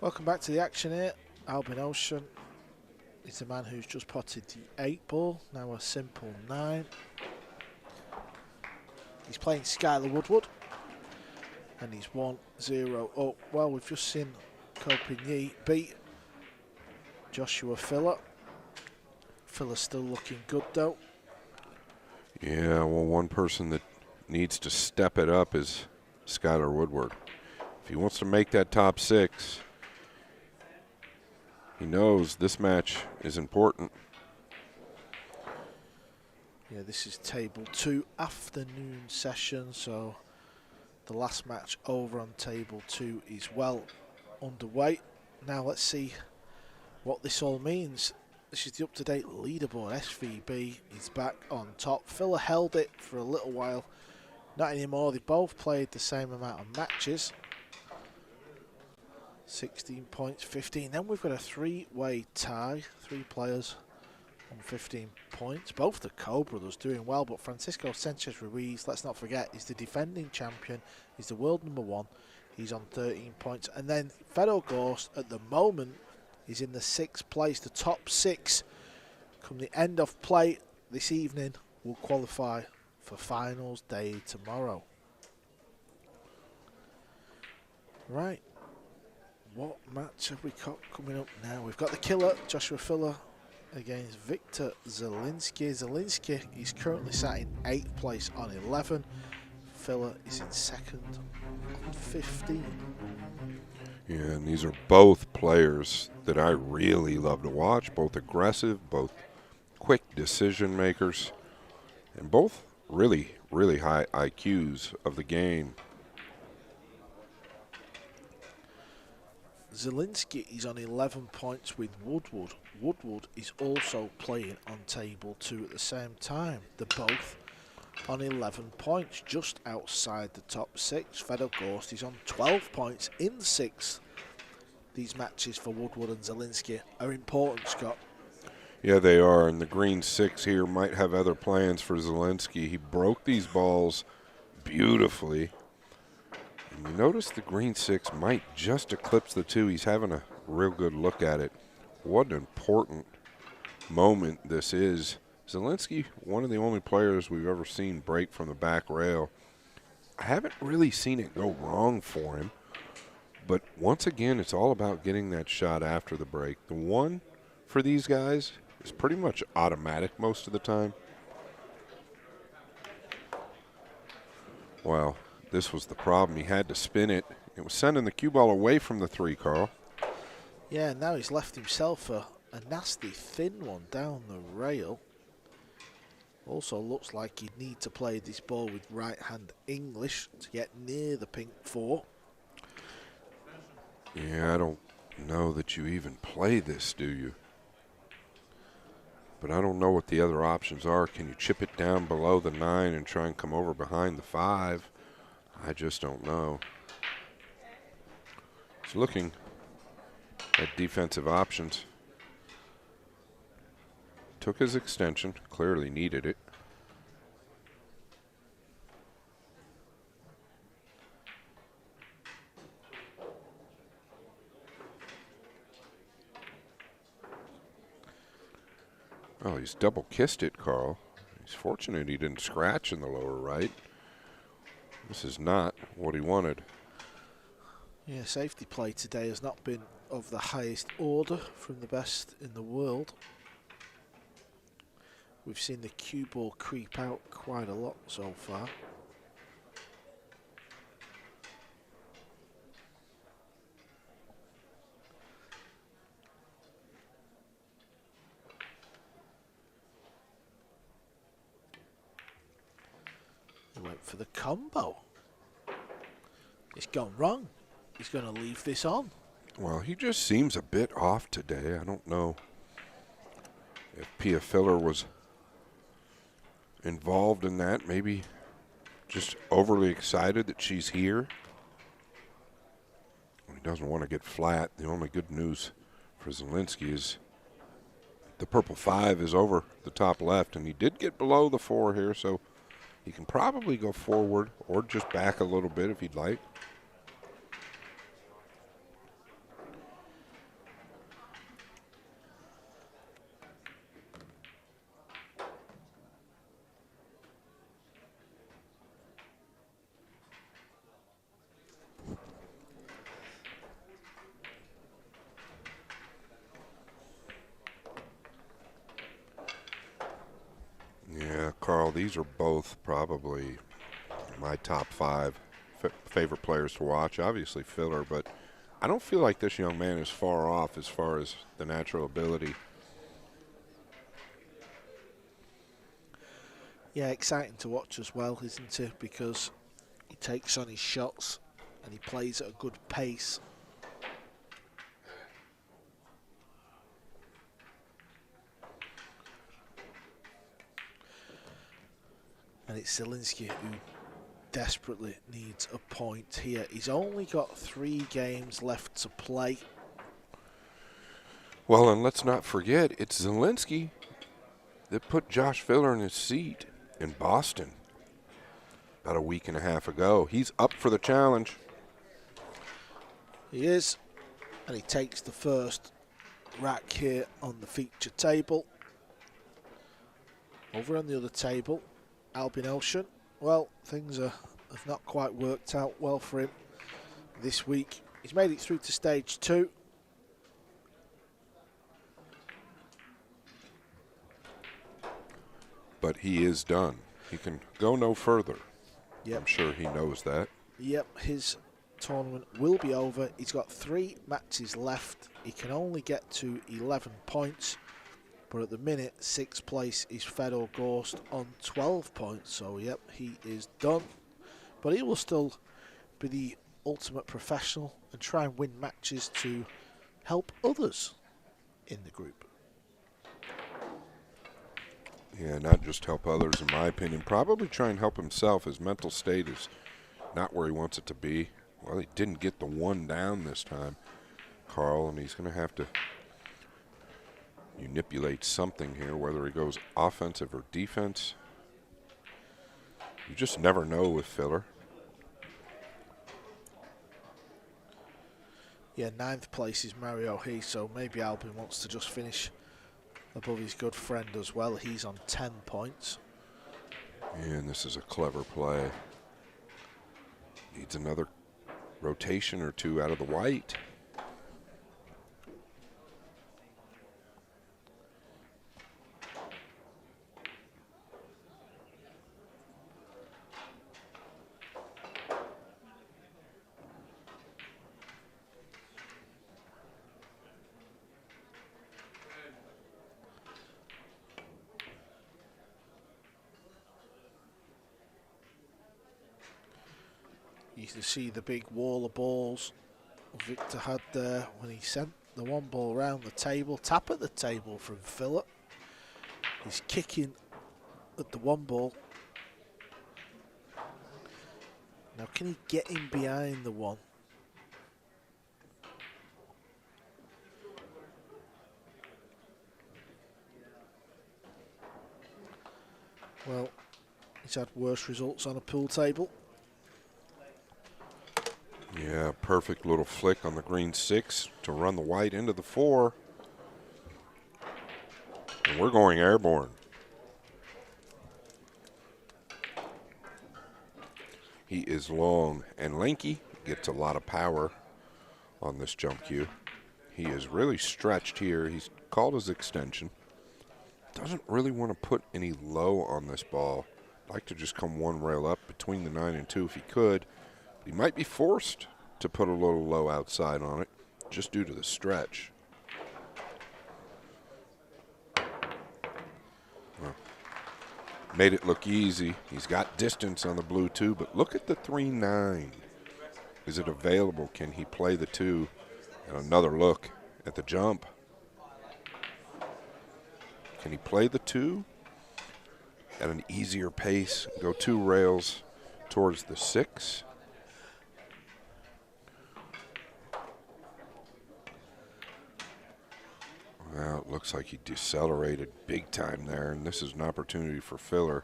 Speaker 1: Welcome back to the action here. Albin Ouschan is the man who's just potted the 8 ball, now a simple 9. He's playing Skylar Woodward, and he's 1-0 up. Well, we've just seen Kopinyi beat Joshua Filler. Filler's still looking good though.
Speaker 3: Yeah, well, one person that needs to step it up is Skylar Woodward. If he wants to make that top 6, he knows this match is important.
Speaker 1: Yeah, this is table 2 afternoon session, so the last match over on table 2 is well underway. Now let's see what this all means. This is the up-to-date leaderboard. SVB is back on top. Filler held it for a little while. Not anymore. They both played the same amount of matches. 16 points, 15. Then we've got a 3-way tie. 3 players on 15 points. Both the Co-brothers doing well, but Francisco Sanchez Ruiz, let's not forget, is the defending champion. He's the world number 1. He's on 13 points. And then Fedor Ghost, at the moment, is in the 6th place. The top 6, come the end of play this evening, will qualify for finals day tomorrow. Right. What match have we got coming up now? We've got the killer, Joshua Filler, against Wiktor Zilinski. Zilinski is currently sat in 8th place on 11. Filler is in 2nd on 15.
Speaker 3: Yeah, and these are both players that I really love to watch, both aggressive, both quick decision makers, and both really, really high IQs of the game.
Speaker 1: Zilinski is on 11 points with Woodward. Woodward is also playing on table 2 at the same time. They're both on 11 points, just outside the top 6. Fedor Ghost is on 12 points in 6th. These matches for Woodward and Zilinski are important, Scott.
Speaker 3: Yeah, they are, and the green 6 here might have other plans for Zilinski. He broke these balls beautifully. And you notice the green 6 might just eclipse the 2. He's having a real good look at it. What an important moment this is. Zilinski, one of the only players we've ever seen break from the back rail. I haven't really seen it go wrong for him. But once again, it's all about getting that shot after the break. The 1 for these guys is pretty much automatic most of the time. Well, this was the problem. He had to spin it. It was sending the cue ball away from the 3, Carl.
Speaker 1: Yeah, now he's left himself a nasty thin one down the rail. Also looks like he'd need to play this ball with right-hand English to get near the pink 4.
Speaker 3: Yeah, I don't know that you even play this, do you? But I don't know what the other options are. Can you chip it down below the 9 and try and come over behind the 5? I just don't know. He's looking at defensive options. Took his extension, clearly needed it. Well, he's double kissed it, Carl. He's fortunate he didn't scratch in the lower right. This is not what he wanted.
Speaker 1: Yeah, safety play today has not been of the highest order from the best in the world. We've seen the cue ball creep out quite a lot so far. He went for the combo. It's gone wrong. He's going to leave this on.
Speaker 3: Well, he just seems a bit off today. I don't know if Pia Filler was involved in that. Maybe just overly excited that she's here. He doesn't want to get flat. The only good news for Zilinski is the purple 5 is over the top left, and he did get below the 4 here, so he can probably go forward or just back a little bit if he'd like. Carl, these are both probably my top 5 favorite players to watch. Obviously Filler, but I don't feel like this young man is far off as far as the natural ability.
Speaker 1: Yeah, exciting to watch as well, isn't it? Because he takes on his shots and he plays at a good pace. And it's Zilinski who desperately needs a point here. He's only got 3 games left to play.
Speaker 3: Well, and let's not forget, it's Zilinski that put Josh Filler in his seat in Boston about a week and a half ago. He's up for the challenge.
Speaker 1: He is, and he takes the first rack here on the feature table. Over on the other table, Albin Ouschan. Well, things have not quite worked out well for him this week. He's made it through to stage 2.
Speaker 3: But he is done. He can go no further.
Speaker 1: Yep.
Speaker 3: I'm sure he knows that.
Speaker 1: Yep, his tournament will be over. He's got 3 matches left. He can only get to 11 points. But at the minute, 6th place is Fedor Gorst on 12 points. So, yep, he is done. But he will still be the ultimate professional and try and win matches to help others in the group.
Speaker 3: Yeah, not just help others, in my opinion. Probably try and help himself. His mental state is not where he wants it to be. Well, he didn't get the 1 down this time, Carl, and he's going to have to manipulate something here, whether he goes offensive or defense. You just never know with Filler.
Speaker 1: Yeah, 9th place is Mario He, so maybe Albin wants to just finish above his good friend as well. He's on 10 points.
Speaker 3: And this is a clever play. Needs another rotation or 2 out of the white.
Speaker 1: You can see the big wall of balls Wiktor had there when he sent the 1 ball round the table. Tap at the table from Philip. He's kicking at the 1 ball. Now can he get in behind the 1? Well, he's had worse results on a pool table.
Speaker 3: Yeah, perfect little flick on the green 6 to run the white into the 4. And we're going airborne. He is long and lanky, gets a lot of power on this jump cue. He is really stretched here. He's called his extension. Doesn't really want to put any low on this ball. Like to just come 1 rail up between the 9 and 2 if he could. He might be forced to put a little low outside on it just due to the stretch. Well, made it look easy. He's got distance on the blue 2, but look at the 3-9. Is it available? Can he play the 2? And another look at the jump. Can he play the 2 at an easier pace? Go 2 rails towards the 6. Well, it looks like he decelerated big time there, and this is an opportunity for Filler.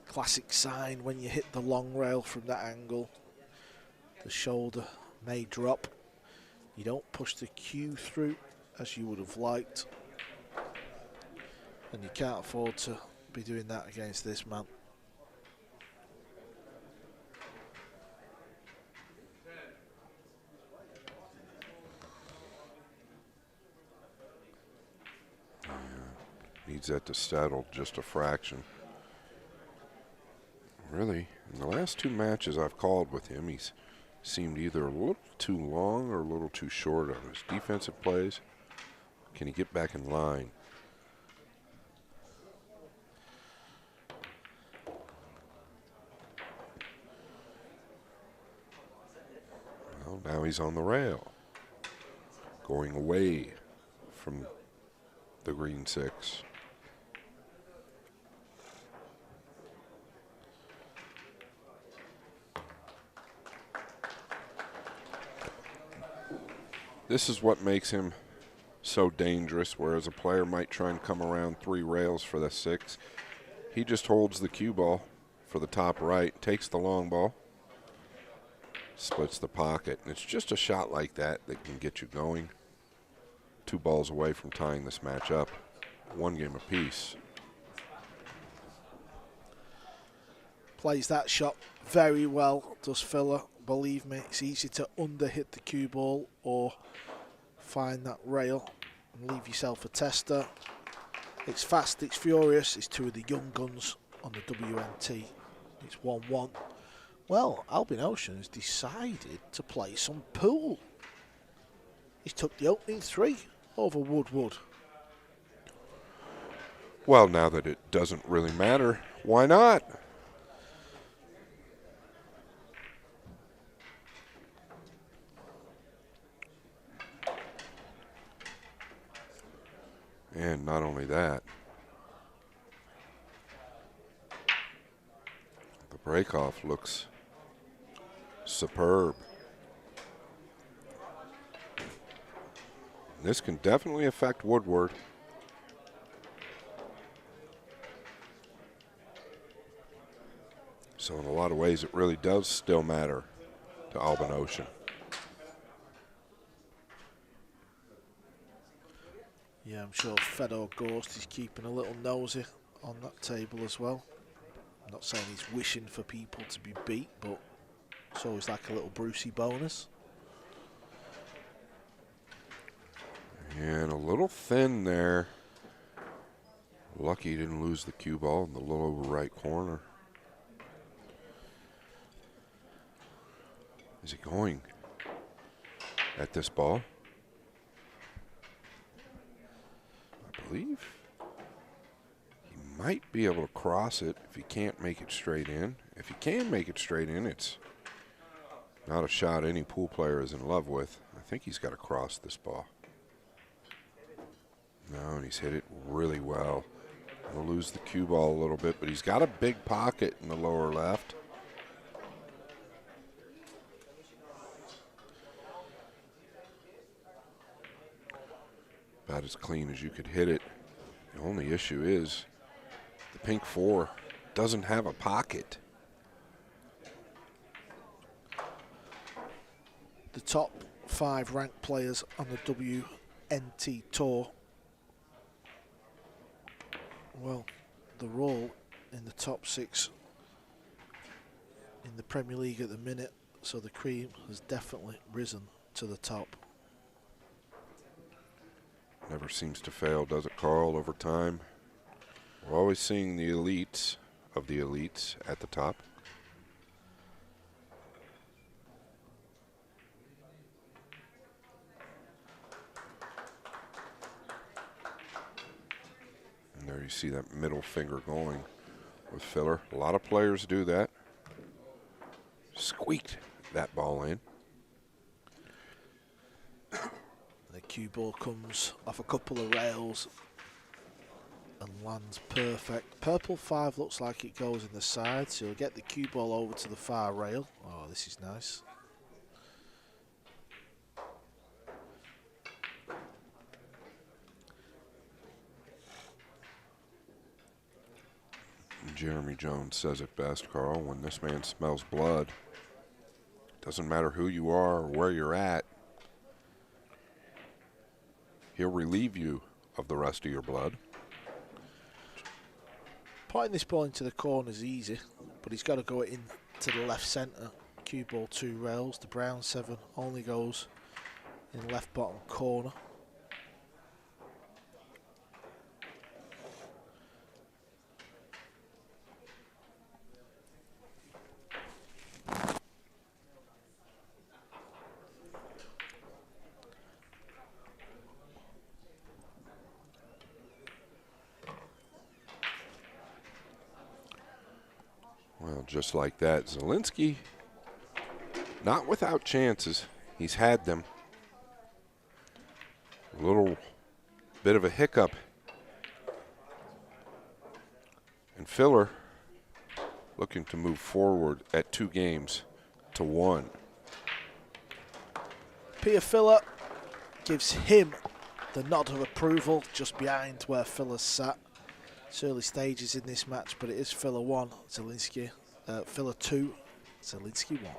Speaker 1: Classic sign when you hit the long rail from that angle. The shoulder may drop. You don't push the cue through as you would have liked. And you can't afford to be doing that against this man.
Speaker 3: Needs that to settle just a fraction. Really, in the last 2 matches I've called with him, he's seemed either a little too long or a little too short on his defensive plays. Can he get back in line? Well, now he's on the rail, going away from the green 6. This is what makes him so dangerous, whereas a player might try and come around 3 rails for the 6. He just holds the cue ball for the top right, takes the long ball, splits the pocket. And it's just a shot like that that can get you going. 2 balls away from tying this match up. 1 game apiece.
Speaker 1: Plays that shot very well, does Filler. Believe me, it's easy to underhit the cue ball or find that rail and leave yourself a tester. It's fast, it's furious, it's 2 of the young guns on the WNT. It's 1-1. Well, Albin Ouschan has decided to play some pool. He's took the opening 3 over Wood.
Speaker 3: Well, now that it doesn't really matter, why not? And not only that, the breakoff looks superb. This can definitely affect Woodward. So in a lot of ways, it really does still matter to Albin Ouschan.
Speaker 1: Yeah, I'm sure Fedor Ghost is keeping a little nosy on that table as well. I'm not saying he's wishing for people to be beat, but it's always like a little Brucey bonus.
Speaker 3: And a little thin there. Lucky he didn't lose the cue ball in the lower right corner. Is he going at this ball? I believe he might be able to cross it if he can't make it straight in. If he can make it straight in, it's not a shot any pool player is in love with. I think he's got to cross this ball. No, and he's hit it really well. He'll lose the cue ball a little bit, but he's got a big pocket in the lower left. About as clean as you could hit it. The only issue is the pink 4 doesn't have a pocket.
Speaker 1: The top 5 ranked players on the WNT Tour, well, they're all in the top 6 in the Premier League at the minute, so the cream has definitely risen to the top.
Speaker 3: Never seems to fail, does it, Carl, over time? We're always seeing the elites of the elites at the top. And there you see that middle finger going with Filler. A lot of players do that. Squeaked that ball in.
Speaker 1: The cue ball comes off a couple of rails and lands perfect. Purple 5 looks like it goes in the side, so you'll get the cue ball over to the far rail. Oh, this is nice.
Speaker 3: Jeremy Jones says it best, Carl. When this man smells blood, doesn't matter who you are or where you're at, he'll relieve you of the rest of your blood.
Speaker 1: Putting this ball into the corner is easy, but he's got to go in to the left centre. Cue ball 2 rails. The brown 7 only goes in left bottom corner.
Speaker 3: Well, just like that, Zilinski, not without chances. He's had them. A little bit of a hiccup. And Filler looking to move forward at 2 games to 1.
Speaker 1: Peter Filler gives him the nod of approval just behind where Filler sat. It's early stages in this match, but it is Filler 1, Zilinski. Filler 2, Zilinski 1.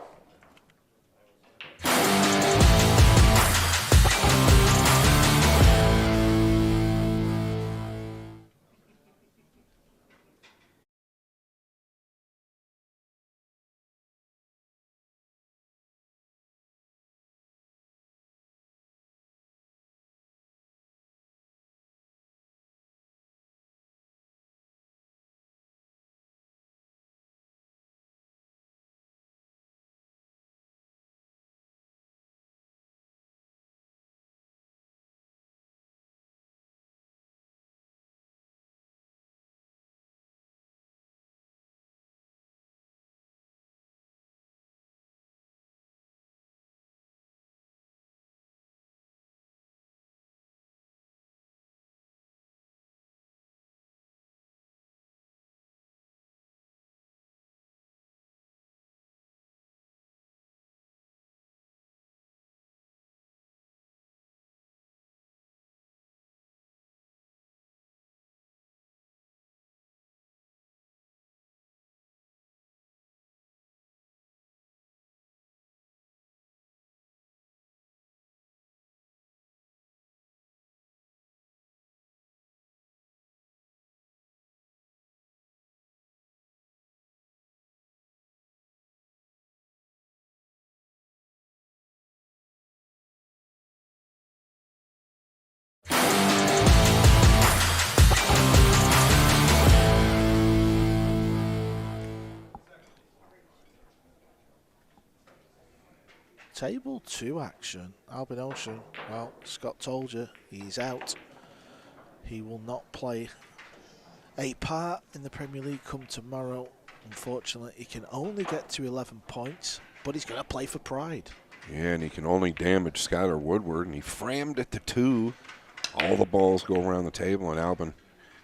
Speaker 1: Table 2 action. Albin Ouschan, well, Scott told you, he's out. He will not play a part in the Premier League come tomorrow. Unfortunately, he can only get to 11 points, but he's going to play for Pride.
Speaker 3: Yeah, and he can only damage Skylar Woodward, and he framed at the 2. All the balls go around the table, and Albin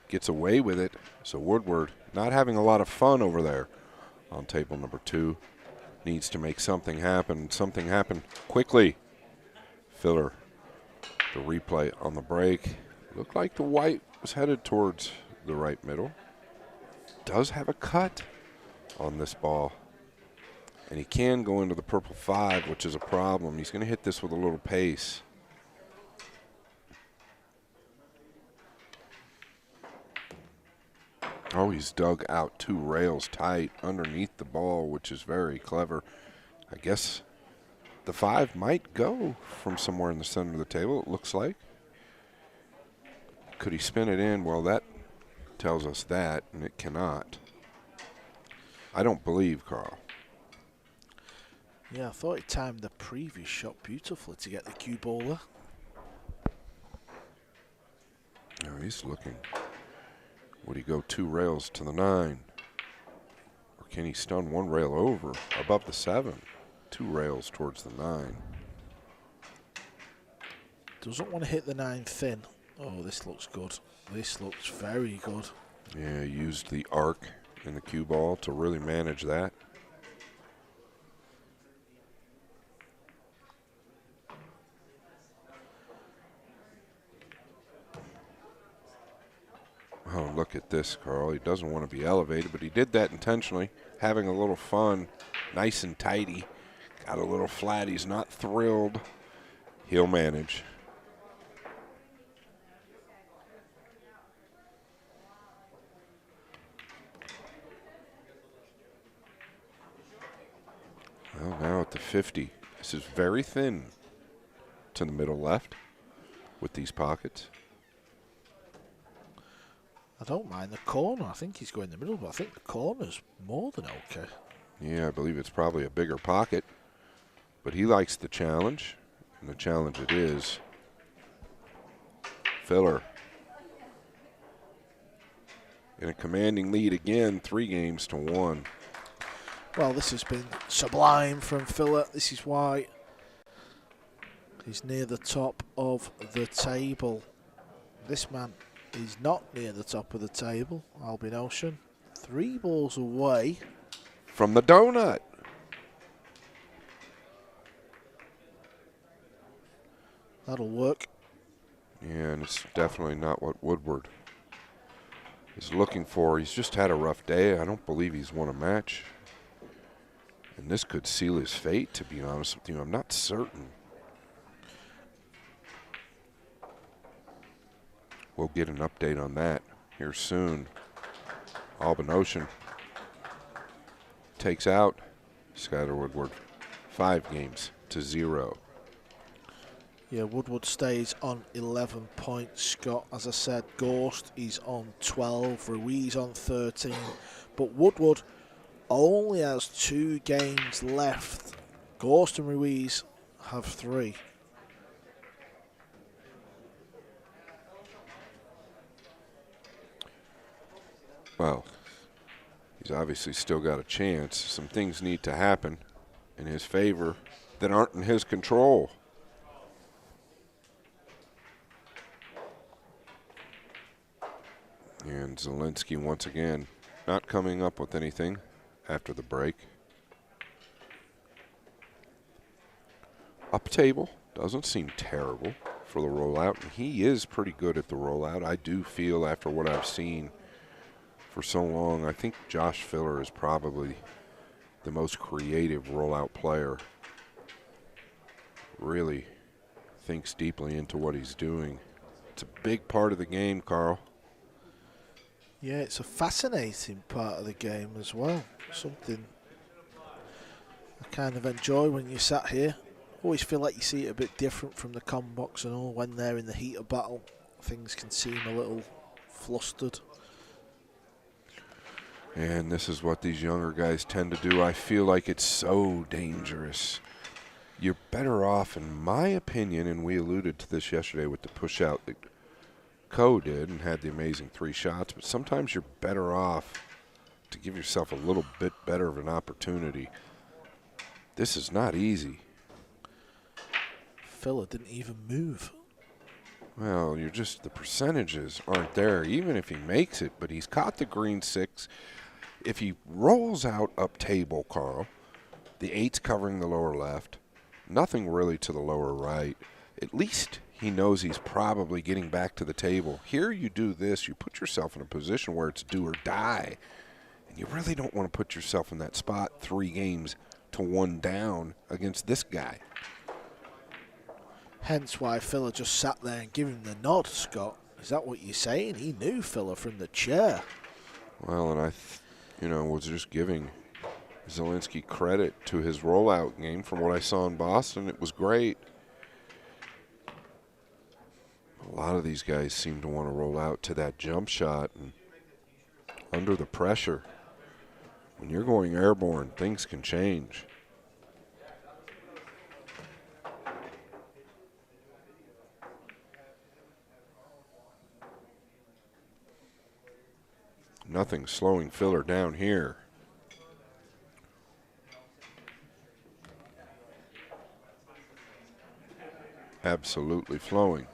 Speaker 3: gets away with it. So Woodward not having a lot of fun over there on table number 2. Needs to make something happen quickly. Filler, the replay on the break. Looked like the white was headed towards the right middle. Does have a cut on this ball. And he can go into the purple 5, which is a problem. He's going to hit this with a little pace. Oh, he's dug out 2 rails tight underneath the ball, which is very clever. I guess the 5 might go from somewhere in the center of the table, it looks like. Could he spin it in? Well, that tells us that, and it cannot. I don't believe, Carl.
Speaker 1: Yeah, I thought he timed the previous shot beautifully to get the cue bowler.
Speaker 3: No, he's looking. Would he go 2 rails to the 9? Or can he stun 1 rail over above the 7? 2 rails towards the 9.
Speaker 1: Doesn't want to hit the 9 thin. Oh, this looks good. This looks very good.
Speaker 3: Yeah, used the arc in the cue ball to really manage that. Oh, look at this, Carl. He doesn't want to be elevated, but he did that intentionally, having a little fun, nice and tidy. Got a little flat. He's not thrilled. He'll manage. Well, now at the 50. This is very thin to the middle left with these pockets.
Speaker 1: I don't mind the corner. I think he's going in the middle, but I think the corner's more than okay.
Speaker 3: Yeah, I believe it's probably a bigger pocket, but he likes the challenge, and the challenge it is. Filler in a commanding lead again, 3 games to 1.
Speaker 1: Well, this has been sublime from Filler. This is why he's near the top of the table. This man is not near the top of the table, Albin Ouschan. 3 balls away
Speaker 3: from the donut.
Speaker 1: That'll work.
Speaker 3: Yeah, and it's definitely not what Woodward is looking for. He's just had a rough day. I don't believe he's won a match. And this could seal his fate, to be honest with you. I'm not certain. We'll get an update on that here soon. Albin Ouschan takes out Skyler Woodward 5-0.
Speaker 1: Yeah, Woodward stays on 11 points, Scott. As I said, Ghost is on 12, Ruiz on 13. But Woodward only has 2 games left. Ghost and Ruiz have 3.
Speaker 3: Well, he's obviously still got a chance. Some things need to happen in his favor that aren't in his control. And Zilinski once again not coming up with anything after the break. Up table doesn't seem terrible for the rollout. And he is pretty good at the rollout. I do feel after what I've seen for so long, I think Josh Filler is probably the most creative rollout player. Really thinks deeply into what he's doing. It's a big part of the game, Carl.
Speaker 1: Yeah, it's a fascinating part of the game as well. Something I kind of enjoy when you sat here. Always feel like you see it a bit different from the comm box and all. When they're in the heat of battle, things can seem a little flustered.
Speaker 3: And this is what these younger guys tend to do. I feel like it's so dangerous. You're better off, in my opinion, and we alluded to this yesterday with the push out that Ko did and had the amazing 3 shots, but sometimes you're better off to give yourself a little bit better of an opportunity. This is not easy.
Speaker 1: Filler didn't even move.
Speaker 3: Well, the percentages aren't there, even if he makes it, but he's caught the green 6. If he rolls out up table, Carl, the 8's covering the lower left, nothing really to the lower right. At least he knows he's probably getting back to the table. Here you do this, you put yourself in a position where it's do or die. And you really don't want to put yourself in that spot 3 games to 1 down against this guy.
Speaker 1: Hence why Filler just sat there and gave him the nod, Scott. Is that what you're saying? He knew Filler from the chair.
Speaker 3: Well, and was just giving Zilinski credit to his rollout game. From what I saw in Boston, it was great. A lot of these guys seem to want to roll out to that jump shot, and under the pressure, when you're going airborne, things can change. Nothing slowing Filler down here. Absolutely flowing.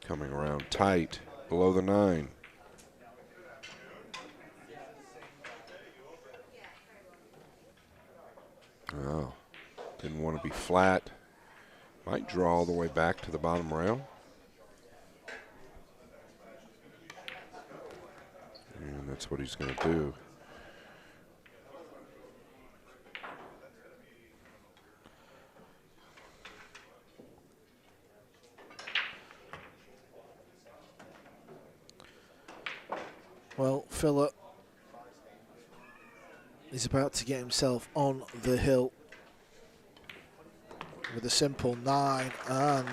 Speaker 3: Coming around tight, below the 9. Oh, didn't want to be flat. Might draw all the way back to the bottom rail. And that's what he's going to do.
Speaker 1: Well, Filler is about to get himself on the hill with a simple 9, and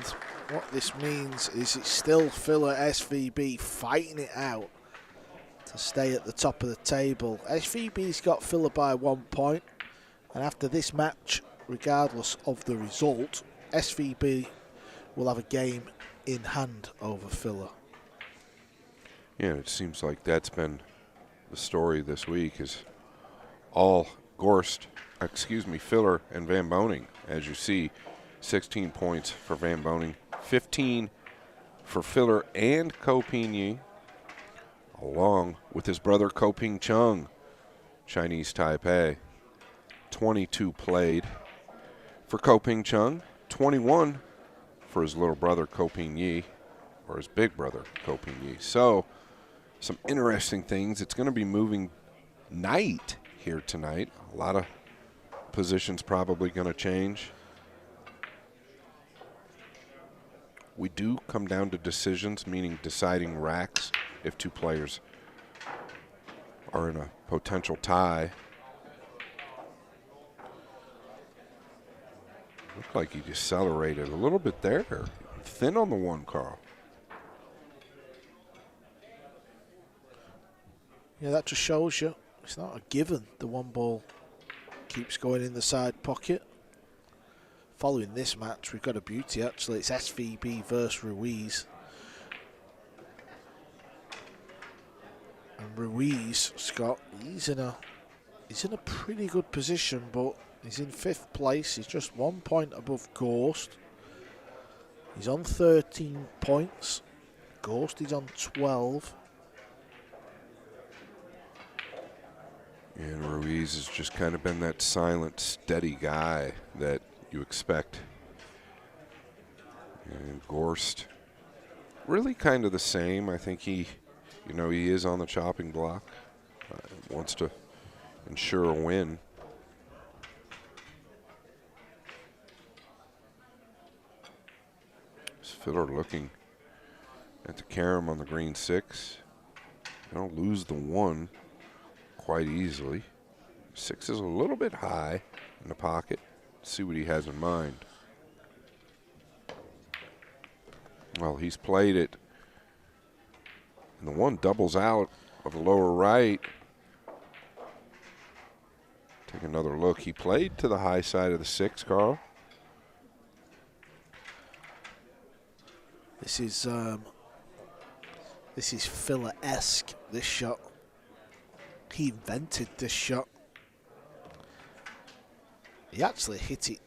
Speaker 1: what this means is it's still Filler SVB fighting it out to stay at the top of the table. SVB's got Filler by 1 point, and after this match, regardless of the result, SVB will have a game in hand over Filler.
Speaker 3: Yeah, it seems like that's been the story this week is all Filler and Van Boning. As you see, 16 points for Van Boning, 15 for Filler and Ko Ping-yi, along with his brother Ko Ping Chung, Chinese Taipei. 22 played for Ko Ping Chung, 21 for his little brother Ko Ping-yi, or his big brother Ko Ping-yi. So, some interesting things. It's going to be moving night here tonight. A lot of positions probably going to change. We do come down to decisions, meaning deciding racks if two players are in a potential tie. Looked like he decelerated a little bit there. Thin on the one, Carl.
Speaker 1: Yeah, that just shows you it's not a given. The one ball keeps going in the side pocket. Following this match, we've got a beauty actually. It's SVB versus Ruiz. And Ruiz, Scott, he's in a pretty good position, but he's in 5th place. He's just 1 point above Ghost. He's on 13 points. Ghost is on 12.
Speaker 3: And Ruiz has just kind of been that silent, steady guy that you expect. And Gorst, really kind of the same. I think he is on the chopping block. Wants to ensure a win. Filler looking at the carom on the green 6. They don't lose the 1 quite easily. 6 is a little bit high in the pocket. Let's see what he has in mind. Well, he's played it. And the 1 doubles out of the lower right. Take another look. He played to the high side of the 6, Carl.
Speaker 1: This is Filler-esque, this shot. He invented this shot. He actually hit it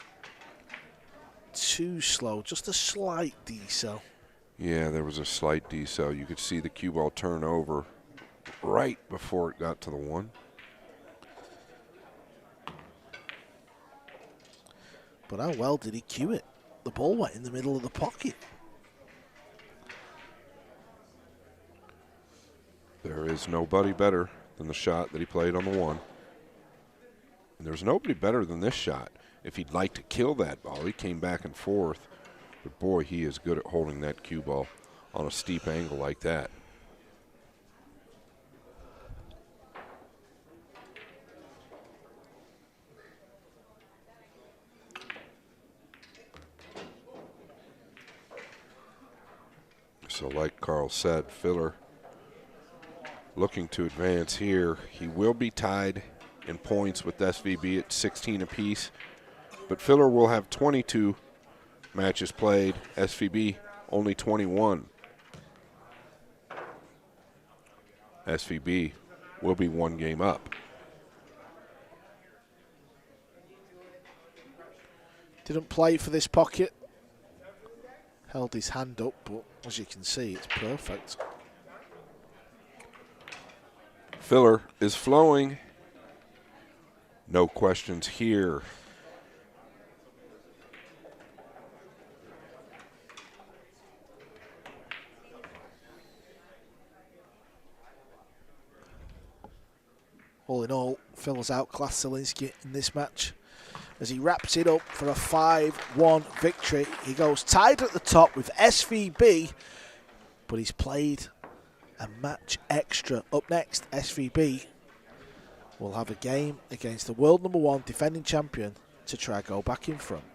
Speaker 1: too slow, just a slight decel.
Speaker 3: Yeah, there was a slight decel. You could see the cue ball turn over right before it got to the 1.
Speaker 1: But how well did he cue it? The ball went in the middle of the pocket.
Speaker 3: There is nobody better than the shot that he played on the 1. And there's nobody better than this shot. If he'd like to kill that ball, he came back and forth. But boy, he is good at holding that cue ball on a steep angle like that. So like Carl said, Filler looking to advance here. He will be tied in points with SVB at 16 apiece, but Filler will have 22 matches played. SVB only 21. SVB will be 1 game up.
Speaker 1: Didn't play for this pocket. Held his hand up, but as you can see, it's perfect.
Speaker 3: Filler is flowing. No questions here.
Speaker 1: All in all, Filler's outclassed Zilinski in this match as he wraps it up for a 5-1 victory. He goes tied at the top with SVB, but he's played a match extra. Up next, SVB will have a game against the world #1 defending champion to try go back in front.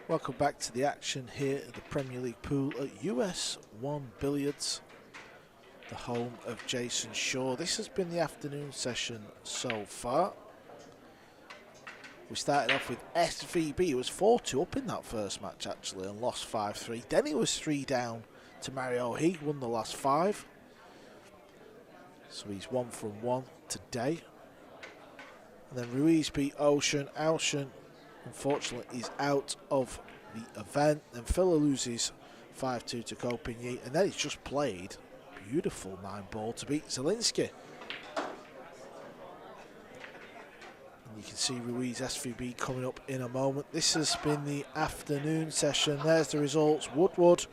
Speaker 1: Welcome back to the action here at the Premier League pool at US 1 Billiards, the home of Jason Shaw. This has been the afternoon session so far. We started off with SVB. It was 4-2 up in that first match actually and lost 5-3. Then it was 3 down to Mario. He won the last 5. So he's 1 from 1 today. And then Ruiz beat Ouschan. Ouschan, unfortunately, is out of the event. And Filler loses 5-2 to Copigny. And then he's just played beautiful 9-ball to beat Zilinski. And you can see Ruiz SVB coming up in a moment. This has been the afternoon session. There's the results. Woodward,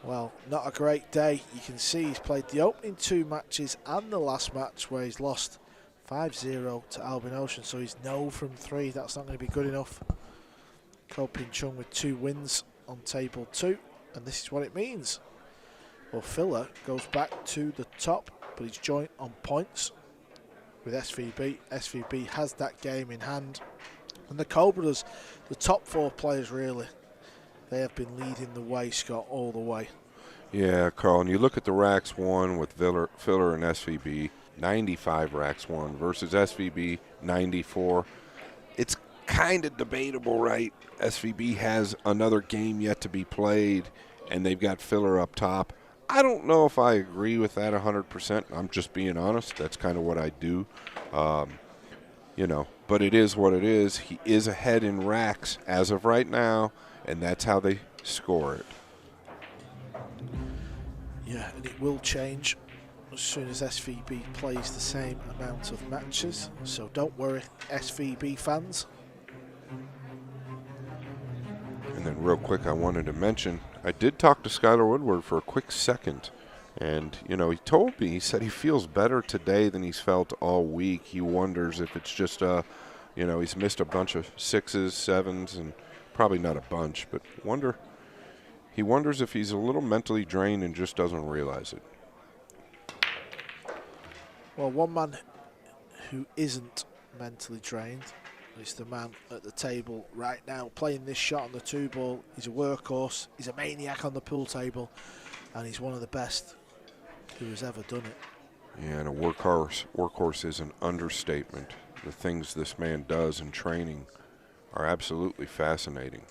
Speaker 1: well, not a great day. You can see he's played the opening 2 matches and the last match where he's lost 5-0 to Albin Ouschan, so he's 0 from 3. That's not going to be good enough. Ko Pin Chung with 2 wins on table 2, and this is what it means. Well, Filler goes back to the top, but he's joint on points with SVB. SVB has that game in hand, and the Cobras, the top 4 players really, they have been leading the way, Scott, all the way.
Speaker 3: Yeah, Carl, and you look at the racks won with Filler and SVB. 95 racks won versus SVB 94. It's kind of debatable, right? SVB has another game yet to be played, and they've got Filler up top. I don't know if I agree with that 100%. I'm just being honest. That's kind of what I do. You know, but it is what it is. He is ahead in racks as of right now, and that's how they score it.
Speaker 1: Yeah, and it will change as soon as SVB plays the same amount of matches. So don't worry, SVB fans.
Speaker 3: And then real quick, I wanted to mention, I did talk to Skylar Woodward for a quick second. And, you know, he told me, he said he feels better today than he's felt all week. He wonders if it's just, you know, he's missed a bunch of 6s, 7s, and probably not a bunch, but he wonders if he's a little mentally drained and just doesn't realize it.
Speaker 1: Well, one man who isn't mentally drained is the man at the table right now playing this shot on the 2-ball. He's a workhorse, he's a maniac on the pool table, and he's one of the best who has ever done it.
Speaker 3: Yeah, and a workhorse is an understatement. The things this man does in training are absolutely fascinating.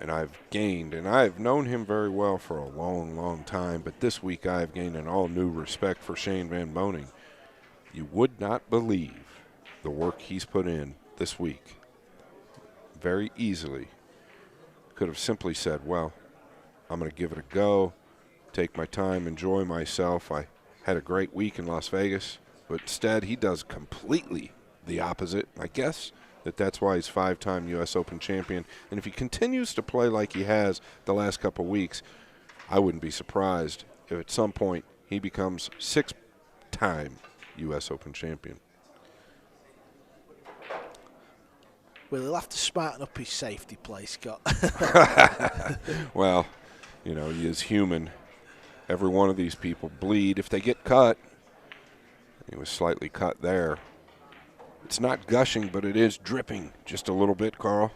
Speaker 3: And I've known him very well for a long, long time, but this week I've gained an all-new respect for Shane Van Boening. You would not believe the work he's put in this week. Very easily could have simply said, well, I'm going to give it a go, take my time, enjoy myself. I had a great week in Las Vegas, but instead he does completely the opposite. I guess that's why he's 5-time U.S. Open champion. And if he continues to play like he has the last couple weeks, I wouldn't be surprised if at some point he becomes 6-time U.S. Open champion.
Speaker 1: Well, he'll have to smarten up his safety play, Scott.
Speaker 3: Well, you know, he is human. Every one of these people bleed if they get cut. He was slightly cut there. It's not gushing, but it is dripping just a little bit, Carl.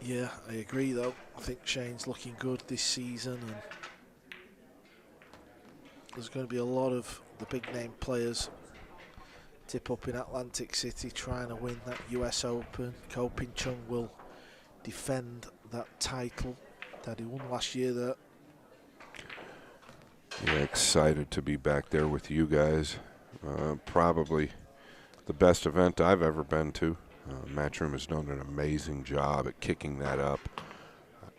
Speaker 1: Yeah, I agree, though. I think Shane's looking good this season, and there's going to be a lot of the big-name players tip up in Atlantic City trying to win that US Open. Ko Pin Chung will defend that title that he won last year there.
Speaker 3: Yeah, excited to be back there with you guys. Probably the best event I've ever been to. Matchroom has done an amazing job at kicking that up.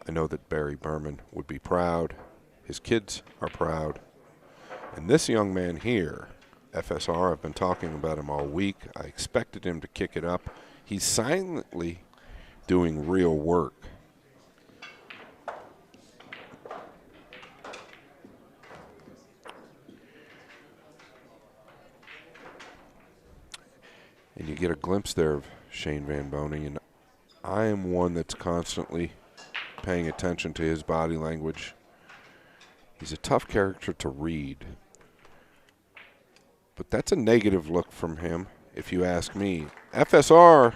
Speaker 3: I know that Barry Berman would be proud. His kids are proud. And this young man here, FSR, I've been talking about him all week. I expected him to kick it up. He's silently doing real work. And you get a glimpse there of Shane Van Boening, and I am one that's constantly paying attention to his body language. He's a tough character to read, but that's a negative look from him, if you ask me. FSR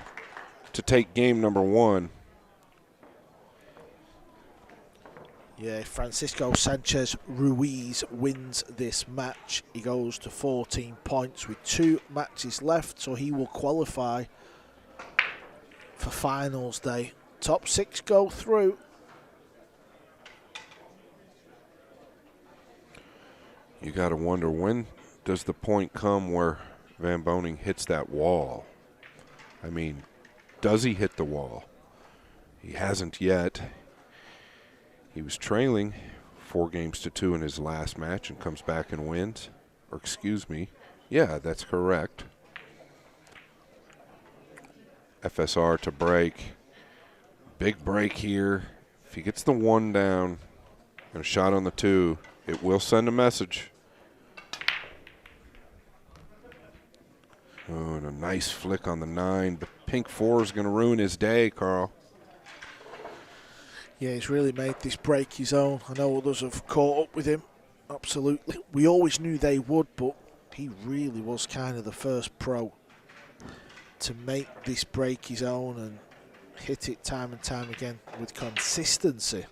Speaker 3: to take game number 1.
Speaker 1: Yeah, Francisco Sanchez Ruiz wins this match. He goes to 14 points with 2 matches left, so he will qualify for finals day. Top 6 go through.
Speaker 3: You got to wonder, when does the point come where Van Boning hits that wall? I mean, does he hit the wall? He hasn't yet. He was trailing 4-2 in his last match and comes back and wins. Or excuse me. Yeah, that's correct. FSR to break. Big break here. If he gets the 1 down and a shot on the 2, it will send a message. Oh, and a nice flick on the 9. The pink 4 is going to ruin his day, Carl.
Speaker 1: Yeah, he's really made this break his own. I know others have caught up with him. Absolutely. We always knew they would, but he really was kind of the first pro to make this break his own and hit it time and time again with consistency.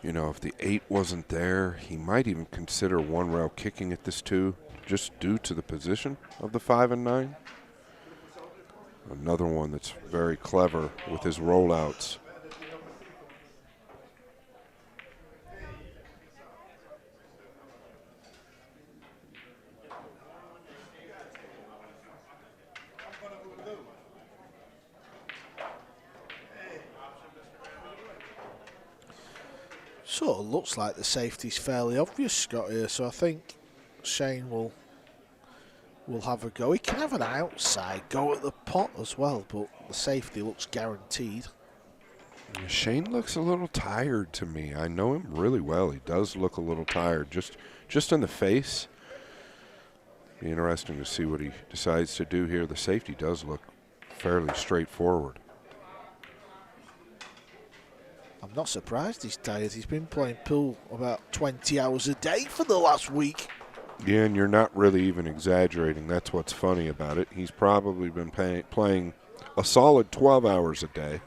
Speaker 3: You know, if the 8 wasn't there, he might even consider 1 rail kicking at this 2, just due to the position of the 5 and 9. Another one that's very clever with his rollouts.
Speaker 1: Sort of looks like the safety's fairly obvious, Scott, here, so I think Shane will have a go. He can have an outside go at the pot as well, but the safety looks guaranteed.
Speaker 3: Shane looks a little tired to me. I know him really well. He does look a little tired, just in the face. Be interesting to see what he decides to do here. The safety does look fairly straightforward.
Speaker 1: I'm not surprised he's tired. He's been playing pool about 20 hours a day for the last week.
Speaker 3: Yeah, and you're not really even exaggerating. That's what's funny about it. He's probably been playing a solid 12 hours a day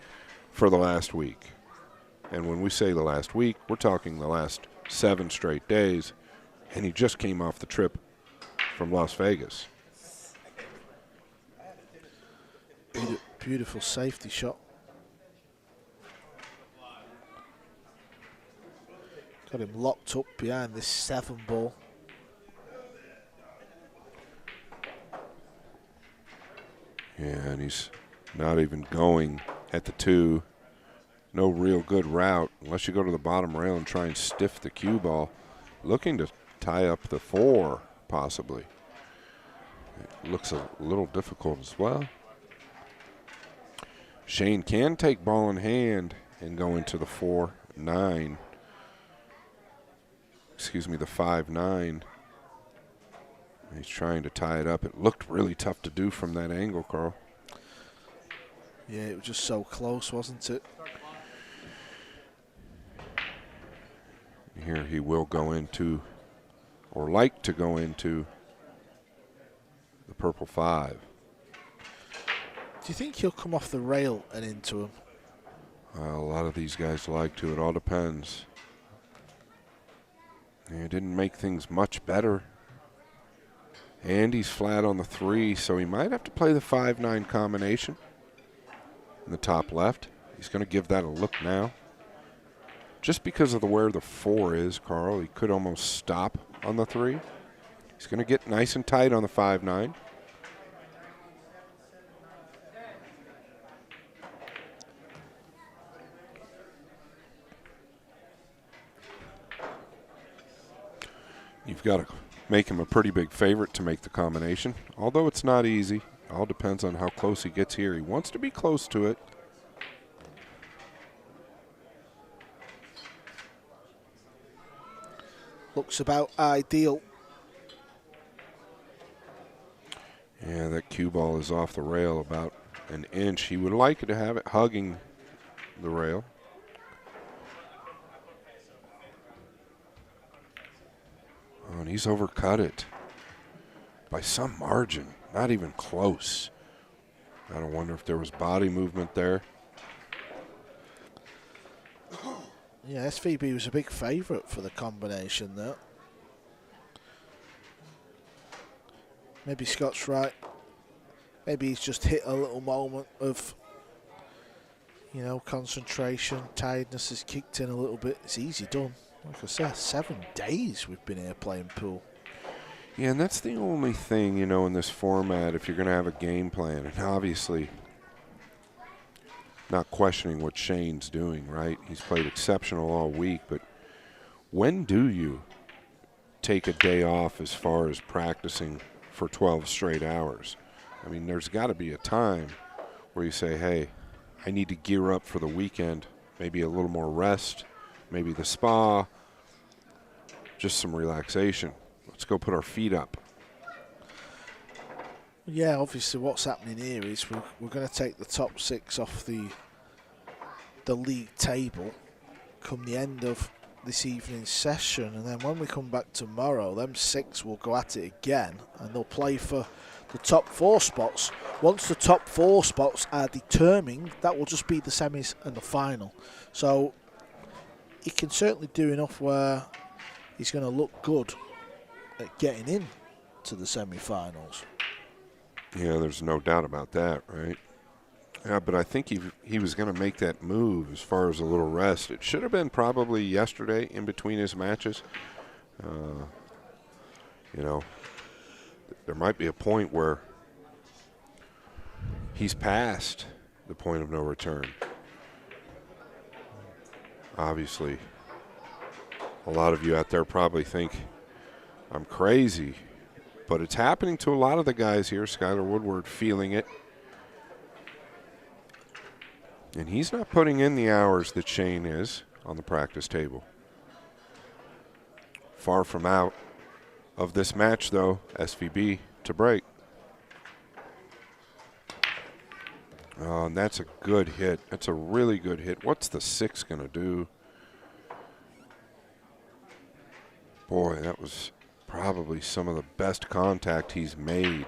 Speaker 3: for the last week. And when we say the last week, we're talking the last 7 straight days. And he just came off the trip from Las Vegas.
Speaker 1: Beautiful safety shot. Got him locked up behind this 7 ball.
Speaker 3: Yeah, and he's not even going at the 2. No real good route unless you go to the bottom rail and try and stiff the cue ball. Looking to tie up the 4, possibly. It looks a little difficult as well. Shane can take ball in hand and go into the 4-9. Excuse me, the 5-9. He's trying to tie it up. It looked really tough to do from that angle, Carl.
Speaker 1: Yeah, it was just so close, wasn't it?
Speaker 3: Here he will go into, or like to go into, the purple 5.
Speaker 1: Do you think he'll come off the rail and into him?
Speaker 3: A lot of these guys like to. It all depends. He didn't make things much better. And he's flat on the 3, so he might have to play the 5-9 combination in the top left. He's going to give that a look now. Just because of where the 4 is, Carl, he could almost stop on the 3. He's going to get nice and tight on the 5-9. You've got to make him a pretty big favorite to make the combination, although it's not easy. All depends on how close he gets here. He wants to be close to it.
Speaker 1: Looks about ideal.
Speaker 3: Yeah, that cue ball is off the rail about an inch. He would like to have it hugging the rail. Oh, and he's overcut it by some margin, not even close. I don't wonder if there was body movement there.
Speaker 1: Yeah, SVB was a big favourite for the combination there. Maybe Scott's right. Maybe he's just hit a little moment of, you know, concentration. Tiredness has kicked in a little bit. It's easy done. Like I said, 7 days we've been here playing pool.
Speaker 3: Yeah, and that's the only thing, you know, in this format, if you're going to have a game plan. And obviously, not questioning what Shane's doing, right? He's played exceptional all week, but when do you take a day off as far as practicing for 12 straight hours? I mean, there's got to be a time where you say, hey, I need to gear up for the weekend, maybe a little more rest, maybe the spa, just some relaxation. Let's go put our feet up.
Speaker 1: Yeah, obviously what's happening here is we're going to take the top 6 off the league table come the end of this evening's session, and then when we come back tomorrow, them 6 will go at it again and they'll play for the top 4 spots. Once the top 4 spots are determined, that will just be the semis and the final. So he can certainly do enough where he's going to look good at getting in to the semi-finals.
Speaker 3: Yeah, there's no doubt about that, right? Yeah, but I think he was going to make that move as far as a little rest. It should have been probably yesterday in between his matches. You know, there might be a point where he's past the point of no return. Obviously, a lot of you out there probably think I'm crazy, but it's happening to a lot of the guys here. Skylar Woodward feeling it. And he's not putting in the hours that Shane is on the practice table. Far from out of this match, though, SVB to break. Oh, and that's a good hit. That's a really good hit. What's the 6 going to do? Boy, that was probably some of the best contact he's made.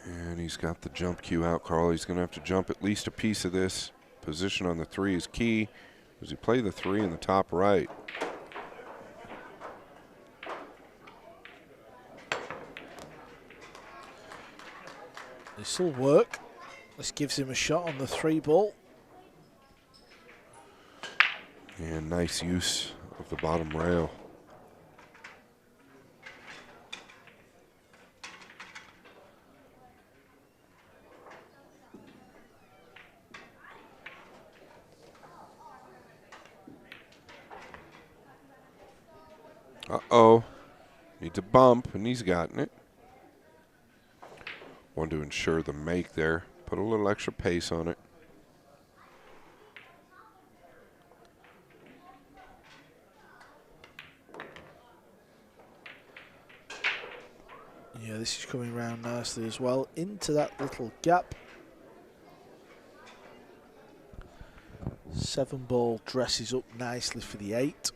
Speaker 3: And he's got the jump cue out, Carl. He's going to have to jump at least a piece of this. Position on the 3 is key. Does he play the 3 in the top right?
Speaker 1: This will work. This gives him a shot on the 3 ball.
Speaker 3: And nice use of the bottom rail. Uh-oh. Needs a bump, and he's gotten it. Want to ensure the make there. Put a little extra pace on it.
Speaker 1: Yeah, this is coming around nicely as well. Into that little gap. 7 ball dresses up nicely for the 8.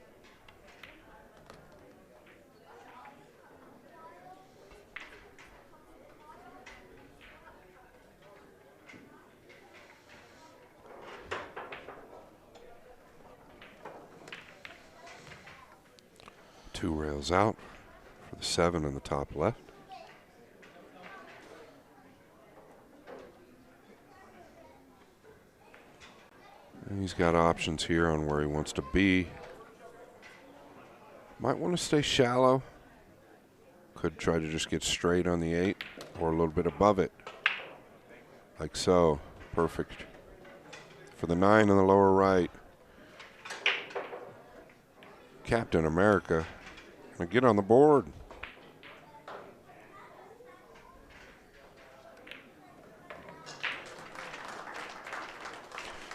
Speaker 3: Two rails out for the 7 in the top left. And he's got options here on where he wants to be. Might want to stay shallow. Could try to just get straight on the 8 or a little bit above it. Like so. Perfect. For the 9 in the lower right. Captain America. Gonna get on the board.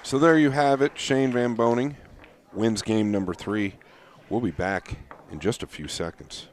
Speaker 3: So there you have it. Shane Van Boning wins game number 3. We'll be back in just a few seconds.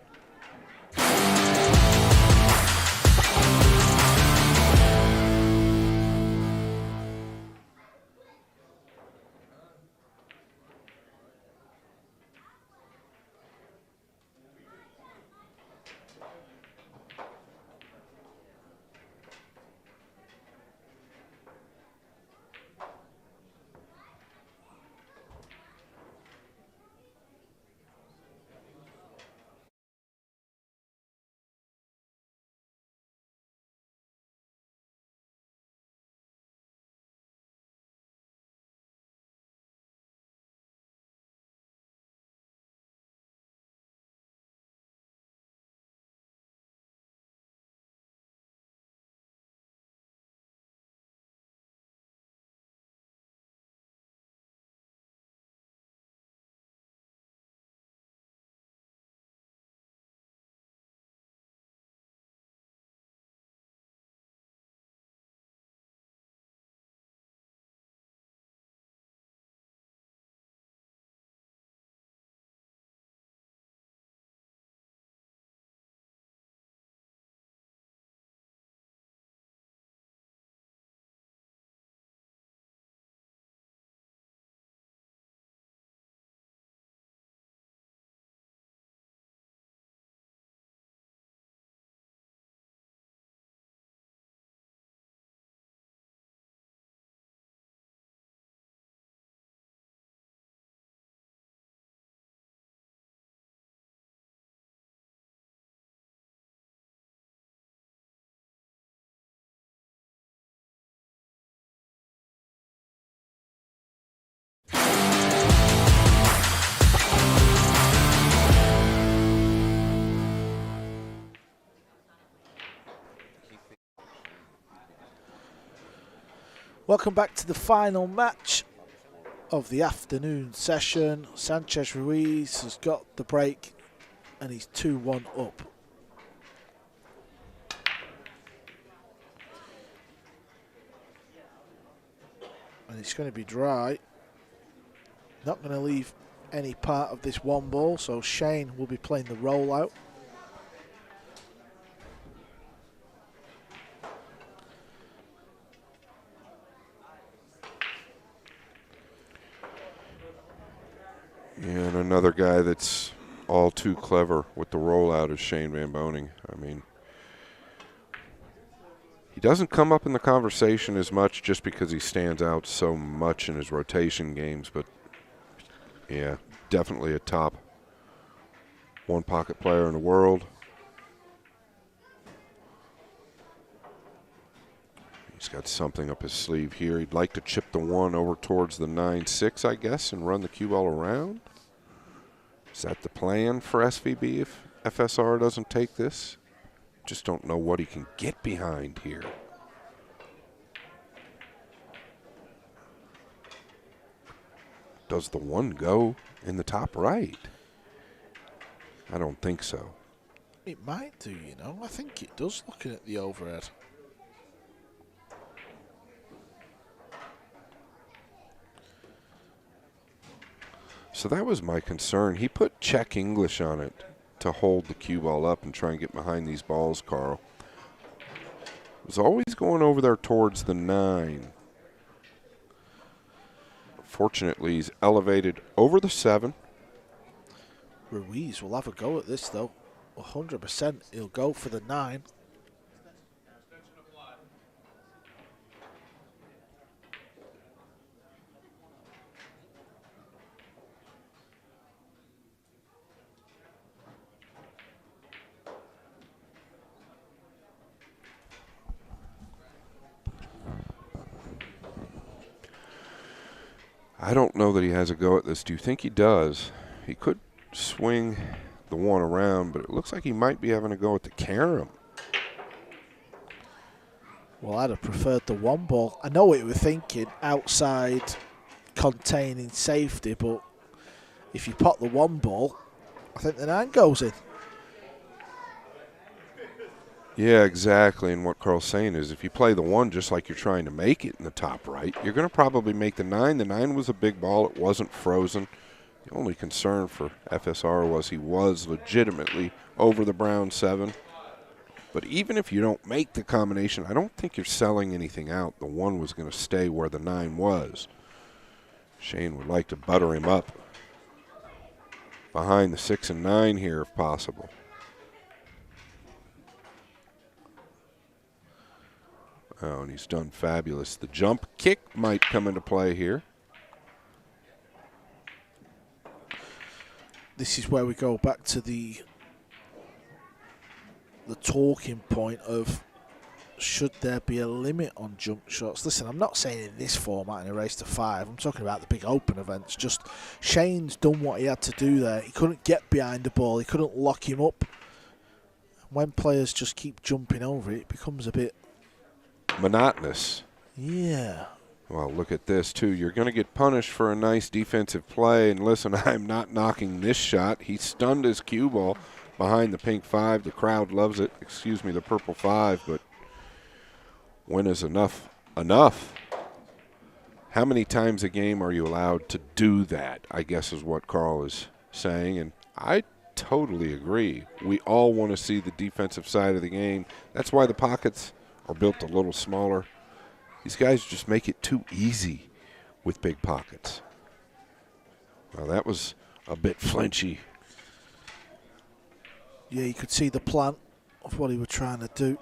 Speaker 1: Welcome back to the final match of the afternoon session. Sanchez Ruiz has got the break and he's 2-1 up. And it's going to be dry. Not going to leave any part of this one ball, so Shane will be playing the rollout.
Speaker 3: And another guy that's all too clever with the rollout is Shane Van Boening. I mean, he doesn't come up in the conversation as much just because he stands out so much in his rotation games, but yeah, definitely a top one pocket player in the world. He's got something up his sleeve here. He'd like to chip the one over towards the 9-6, I guess, and run the cue ball around. Is that the plan for SVB if FSR doesn't take this? Just don't know what he can get behind here. Does the one go in the top right? I don't think so.
Speaker 1: It might do, you know. I think it does, looking at the overhead.
Speaker 3: So that was my concern. He put check English on it to hold the cue ball up and try and get behind these balls, Carl. Was always going over there towards the 9. Fortunately, he's elevated over the 7.
Speaker 1: Ruiz will have a go at this, though. 100%. He'll go for the 9.
Speaker 3: I don't know that he has a go at this. Do you think he does? He could swing the one around, but it looks like he might be having a go at the carom.
Speaker 1: Well, I'd have preferred the one ball. I know what you were thinking, outside containing safety, but if you pot the one ball, I think the 9 goes in.
Speaker 3: Yeah, exactly. And what Carl's saying is if you play the 1 just like you're trying to make it in the top right, you're going to probably make the 9. The 9 was a big ball. It wasn't frozen. The only concern for FSR was he was legitimately over the brown 7. But even if you don't make the combination, I don't think you're selling anything out. The 1 was going to stay where the 9 was. Shane would like to butter him up behind the 6 and 9 here if possible. Oh, and he's done fabulous. The jump kick might come into play here.
Speaker 1: This is where we go back to the talking point of should there be a limit on jump shots. Listen, I'm not saying in this format in a race to 5. I'm talking about the big open events. Just Shane's done what he had to do there. He couldn't get behind the ball. He couldn't lock him up. When players just keep jumping over it, it becomes a bit
Speaker 3: monotonous.
Speaker 1: Yeah.
Speaker 3: Well, look at this, too. You're going to get punished for a nice defensive play. And listen, I'm not knocking this shot. He stunned his cue ball behind the pink 5. The crowd loves it. Excuse me, the purple 5. But when is enough enough? How many times a game are you allowed to do that, I guess is what Carl is saying. And I totally agree. We all want to see the defensive side of the game. That's why the pockets are built a little smaller. These guys just make it too easy with big pockets. Well, that was a bit flinchy.
Speaker 1: Yeah, you could see the plan of what he was trying to do.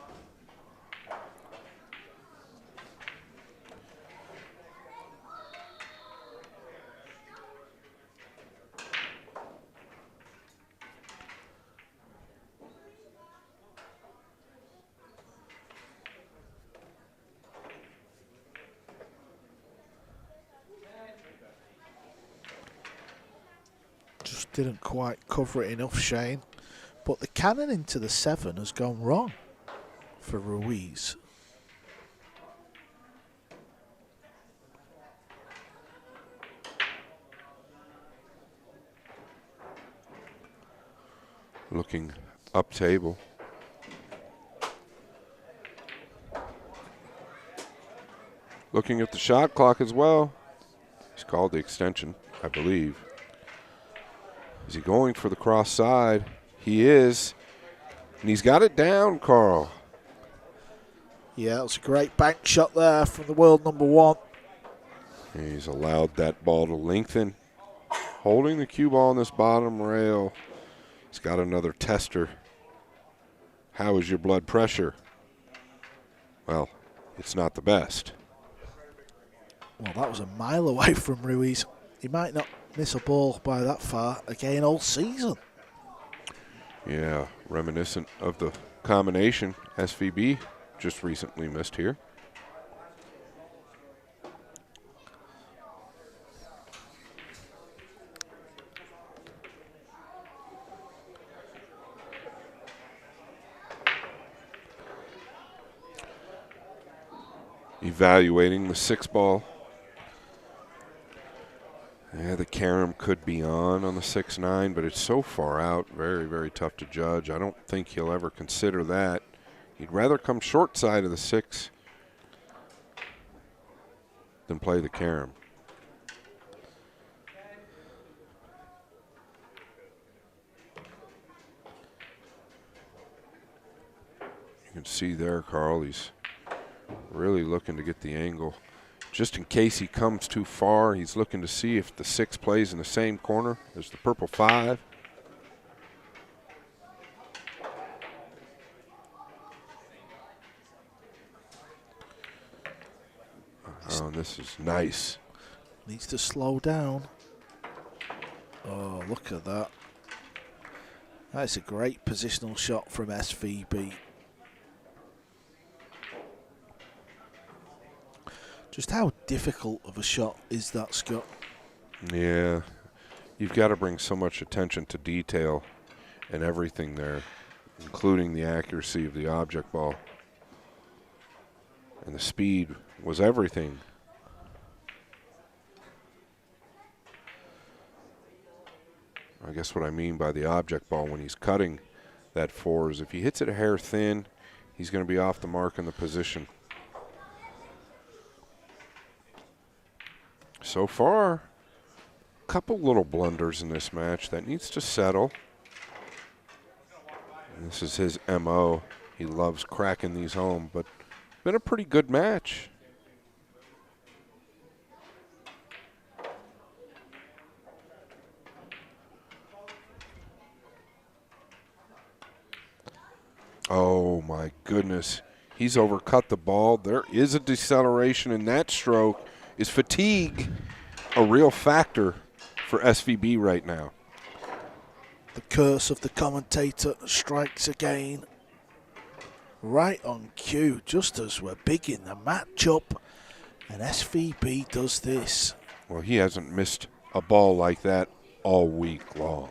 Speaker 1: Didn't quite cover it enough, Shane. But the cannon into the 7 has gone wrong for Ruiz.
Speaker 3: looking up table. Looking at the shot clock as well. He's called the extension, I believe. Is he going for the cross side? He is. And he's got it down, Carl.
Speaker 1: Yeah, it was a great bank shot there from the world number one.
Speaker 3: And he's allowed that ball to lengthen. Holding the cue ball on this bottom rail. He's got another tester. How is your blood pressure? Well, it's not the best.
Speaker 1: Well, that was a mile away from Ruiz. He might not miss a ball by that far again all season.
Speaker 3: Yeah, reminiscent of the combination SVB just recently missed here. Evaluating the 6-ball. Yeah, the carom could be on the 6-9, but it's so far out, very, very tough to judge. I don't think he'll ever consider that. He'd rather come short side of the 6 than play the carom. You can see there, Carl, he's really looking to get the angle. Just in case he comes too far, he's looking to see if the 6 plays in the same corner as the purple 5. Oh, this is nice.
Speaker 1: Needs to slow down. Oh, look at that. That's a great positional shot from SVB. Just how difficult of a shot is that, Scott?
Speaker 3: Yeah, you've got to bring so much attention to detail and everything there, including the accuracy of the object ball. And the speed was everything. I guess what I mean by the object ball when he's cutting that 4 is if he hits it a hair thin, he's going to be off the mark in the position. So far, a couple little blunders in this match that needs to settle. And this is his MO. He loves cracking these home, but been a pretty good match. Oh my goodness. He's overcut the ball. There is a deceleration in that stroke. Is fatigue a real factor for SVB right now?
Speaker 1: The curse of the commentator strikes again. Right on cue, just as we're big in the matchup. And SVB does this.
Speaker 3: Well, he hasn't missed a ball like that all week long.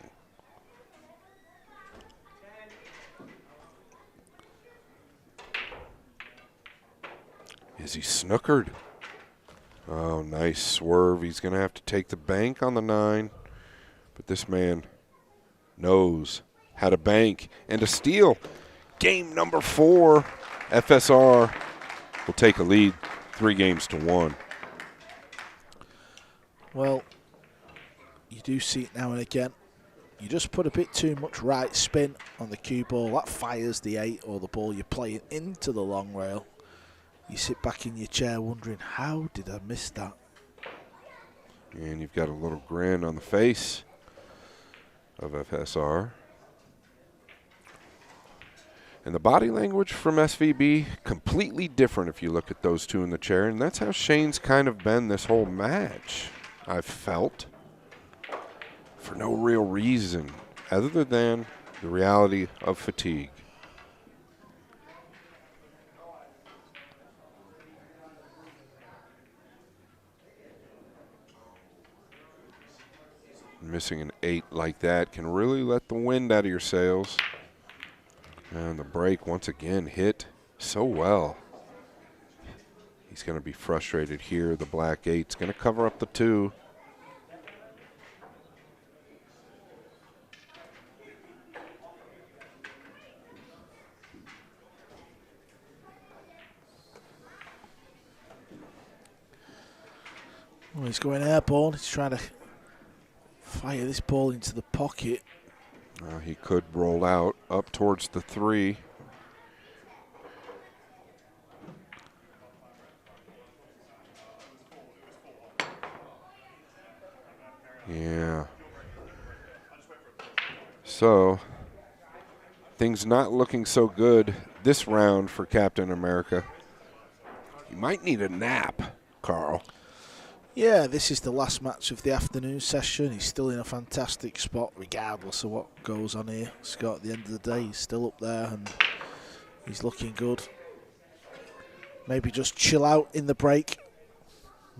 Speaker 3: Is he snookered? Oh, nice swerve. He's going to have to take the bank on the 9. But this man knows how to bank and to steal. Game number 4. FSR will take a lead 3-1.
Speaker 1: Well, you do see it now and again. You just put a bit too much right spin on the cue ball. That fires the 8 or the ball you're playing into the long rail. You sit back in your chair wondering, how did I miss that?
Speaker 3: And you've got a little grin on the face of FSR. And the body language from SVB, completely different if you look at those two in the chair. And that's how Shane's kind of been this whole match, I've felt. For no real reason other than the reality of fatigue. Missing an 8 like that can really let the wind out of your sails. And the break once again hit so well. He's going to be frustrated here. The black 8's going to cover up the 2.
Speaker 1: Well, he's going airborne. He's trying to fire this ball into the pocket.
Speaker 3: He could roll out up towards the 3. Yeah. So, things not looking so good this round for Captain America. You might need a nap, Carl.
Speaker 1: Yeah, this is the last match of the afternoon session. He's still in a fantastic spot regardless of what goes on here. Scott, at the end of the day, he's still up there and he's looking good. Maybe just chill out in the break.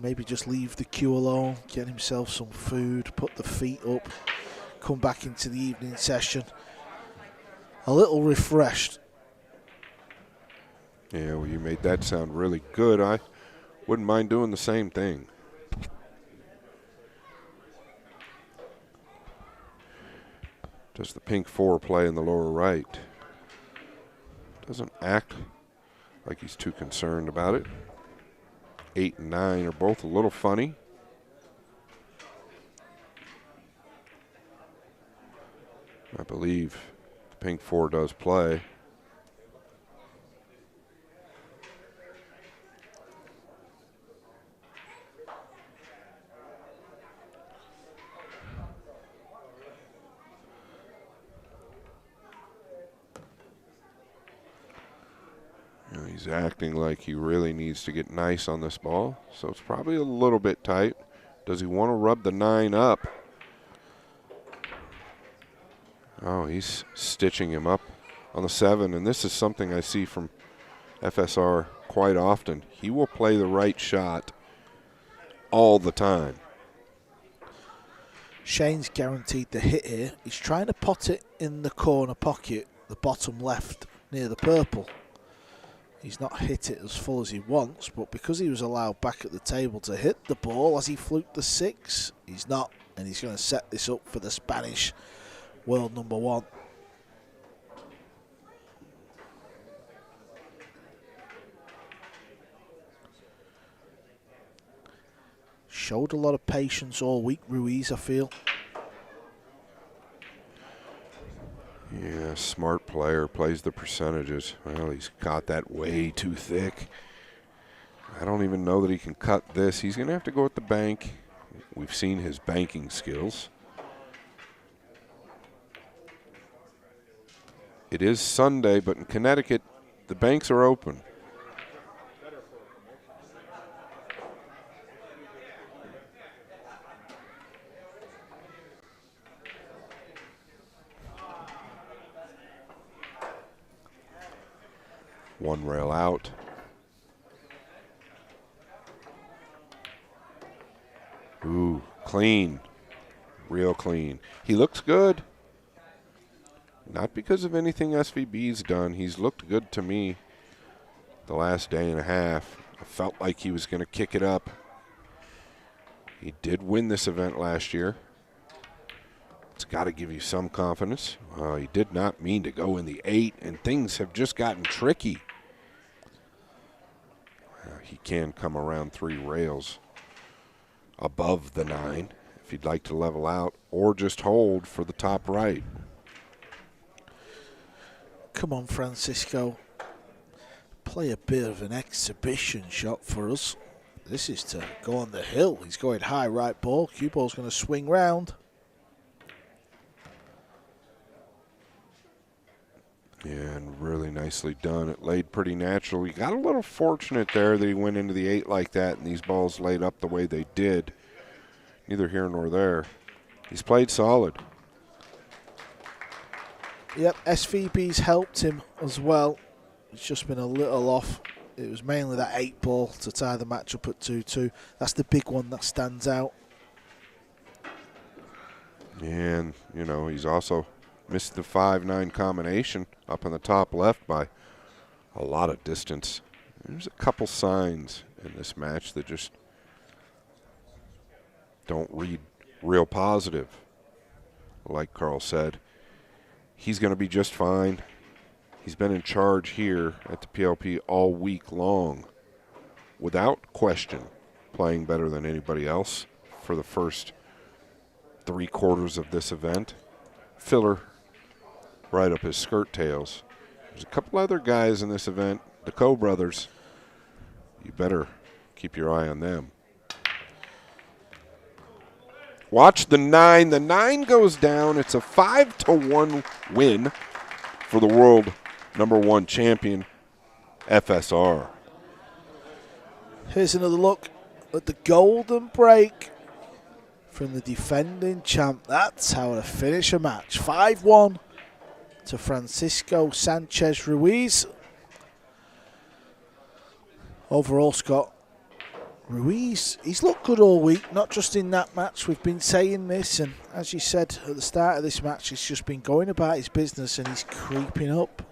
Speaker 1: Maybe just leave the queue alone, get himself some food, put the feet up, come back into the evening session a little refreshed.
Speaker 3: Yeah, well, you made that sound really good. I wouldn't mind doing the same thing. Does the pink 4 play in the lower right? Doesn't act like he's too concerned about it. 8 and 9 are both a little funny. I believe the pink 4 does play. He's acting like he really needs to get nice on this ball, so it's probably a little bit tight. Does he want to rub the 9 up? Oh, he's stitching him up on the 7, and this is something I see from FSR quite often. He will play the right shot all the time.
Speaker 1: Shane's guaranteed the hit here. He's trying to pot it in the corner pocket, the bottom left, near the purple. He's not hit it as full as he wants, but because he was allowed back at the table to hit the ball as he fluked the 6, he's not, and he's going to set this up for the Spanish world number 1. Showed a lot of patience all week, Ruiz, I feel.
Speaker 3: Yeah, smart player, plays the percentages. Well, he's got that way too thick. I don't even know that he can cut this. He's going to have to go at the bank. We've seen his banking skills. It is Sunday, but in Connecticut, the banks are open. One rail out. Ooh, clean. Real clean. He looks good. Not because of anything SVB's done. He's looked good to me the last day and a half. I felt like he was going to kick it up. He did win this event last year. It's got to give you some confidence. He did not mean to go in the 8, and things have just gotten tricky. He can come around 3 rails above the 9 if you'd like to level out or just hold for the top right.
Speaker 1: Come on, Francisco. Play a bit of an exhibition shot for us. This is to go on the hill. He's going high right ball. Cue ball's going to swing round.
Speaker 3: Yeah, and really nicely done. It laid pretty natural. He got a little fortunate there that he went into the 8 like that and these balls laid up the way they did. Neither here nor there. He's played solid.
Speaker 1: Yep, SVB's helped him as well. It's just been a little off. It was mainly that 8 ball to tie the match up at 2-2. That's the big one that stands out.
Speaker 3: And, you know, he's also missed the 5-9 combination up on the top left by a lot of distance. There's a couple signs in this match that just don't read real positive. Like Carl said, he's going to be just fine. He's been in charge here at the PLP all week long, without question. playing better than anybody else for the first 3/4 of this event. Filler right up his skirt tails. There's a couple other guys in this event, the Coe brothers. You better keep your eye on them. Watch the 9. The 9 goes down. It's a 5-1 win for the world #1 champion, FSR.
Speaker 1: Here's another look at the golden break from the defending champ. That's how to finish a match. 5-1 to Francisco Sanchez Ruiz. Overall, Scott, Ruiz, he's looked good all week, not just in that match. We've been saying this, and as you said at the start of this match, he's just been going about his business and he's creeping up.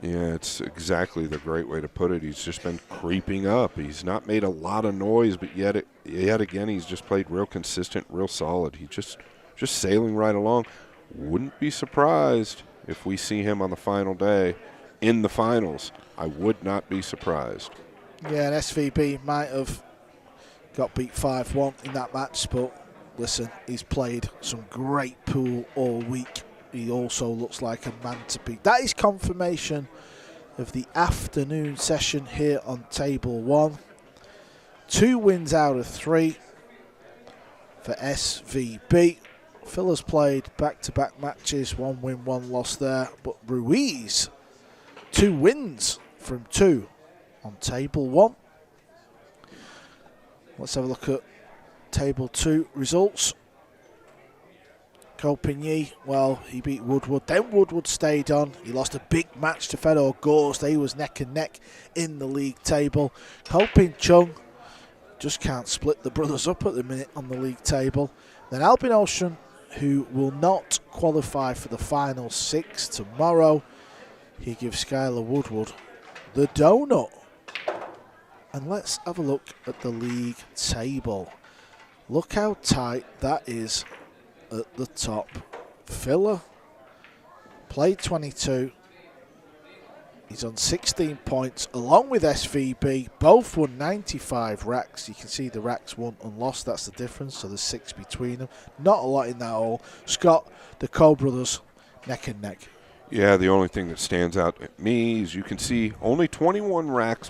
Speaker 3: Yeah, it's exactly the great way to put it. He's just been creeping up. He's not made a lot of noise, but yet again, he's just played real consistent, real solid. He's just sailing right along. Wouldn't be surprised if we see him on the final day in the finals. I would not be surprised.
Speaker 1: Yeah, and SVB might have got beat 5-1 in that match, but listen, he's played some great pool all week. He also looks like a man to beat. That is confirmation of the afternoon session here on table 1. 2 wins out of 3 for SVB. Phil's played back-to-back matches, 1 win, 1 loss there, but Ruiz, 2 wins from 2 on table 1. Let's have a look at table 2 results. Copigny, well, he beat Woodward. Then Woodward stayed on. He lost a big match to Fedor Gorst. They was neck and neck in the league table. Copin Chung just can't split the brothers up at the minute on the league table. Then Albin Ouschan, who will not qualify for the final 6 tomorrow. He gives Skylar Woodward the donut. And let's have a look at the league table. Look how tight that is at the top. Filler played 22. He's on 16 points along with SVB. Both won 95 racks. You can see the racks won and lost. That's the difference. So there's 6 between them. Not a lot in that all. Scott, the Coe brothers, neck and neck.
Speaker 3: Yeah, the only thing that stands out at me is you can see only 21 games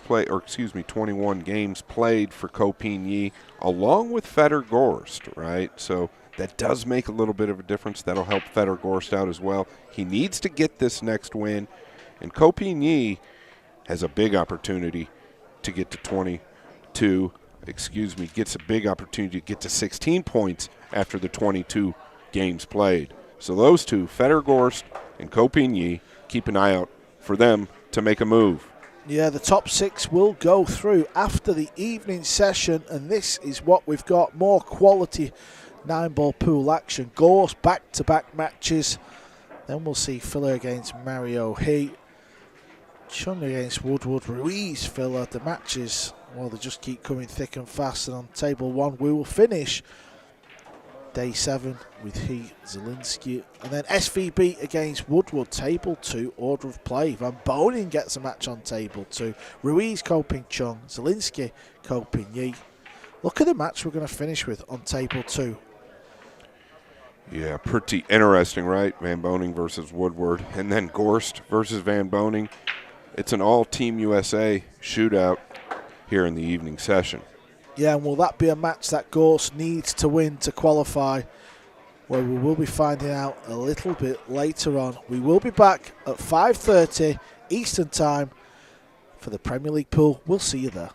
Speaker 3: played for Copigny, along with Fedor Gorst, right? So that does make a little bit of a difference. That'll help Fedor Gorst out as well. He needs to get this next win, and Copigny has a big opportunity to get to gets a big opportunity to get to 16 points after the 22 games played. So those two, Fedor Gorst and Copigny, keep an eye out for them to make a move.
Speaker 1: Yeah, the top 6 will go through after the evening session, and this is what we've got. More quality 9-ball pool action. Gorst back-to-back matches. Then we'll see Filler against Mario Heat. Chung against Woodward. Ruiz, Filler. The matches, well, they just keep coming thick and fast. And on table 1, we will finish day 7 with Heat, Zilinski, and then SVB against Woodward. Table 2, order of play. Van Bonin gets a match on table 2. Ruiz, Coping Chung, Zilinski, Copigny. Look at the match we're going to finish with on table 2.
Speaker 3: Yeah, pretty interesting, right? Van Bonin versus Woodward, and then Gorst versus Van Bonin. It's an all-Team USA shootout here in the evening session.
Speaker 1: Yeah, and will that be a match that Gorst needs to win to qualify? Well, we will be finding out a little bit later on. We will be back at 5:30 Eastern Time for the Premier League pool. We'll see you there.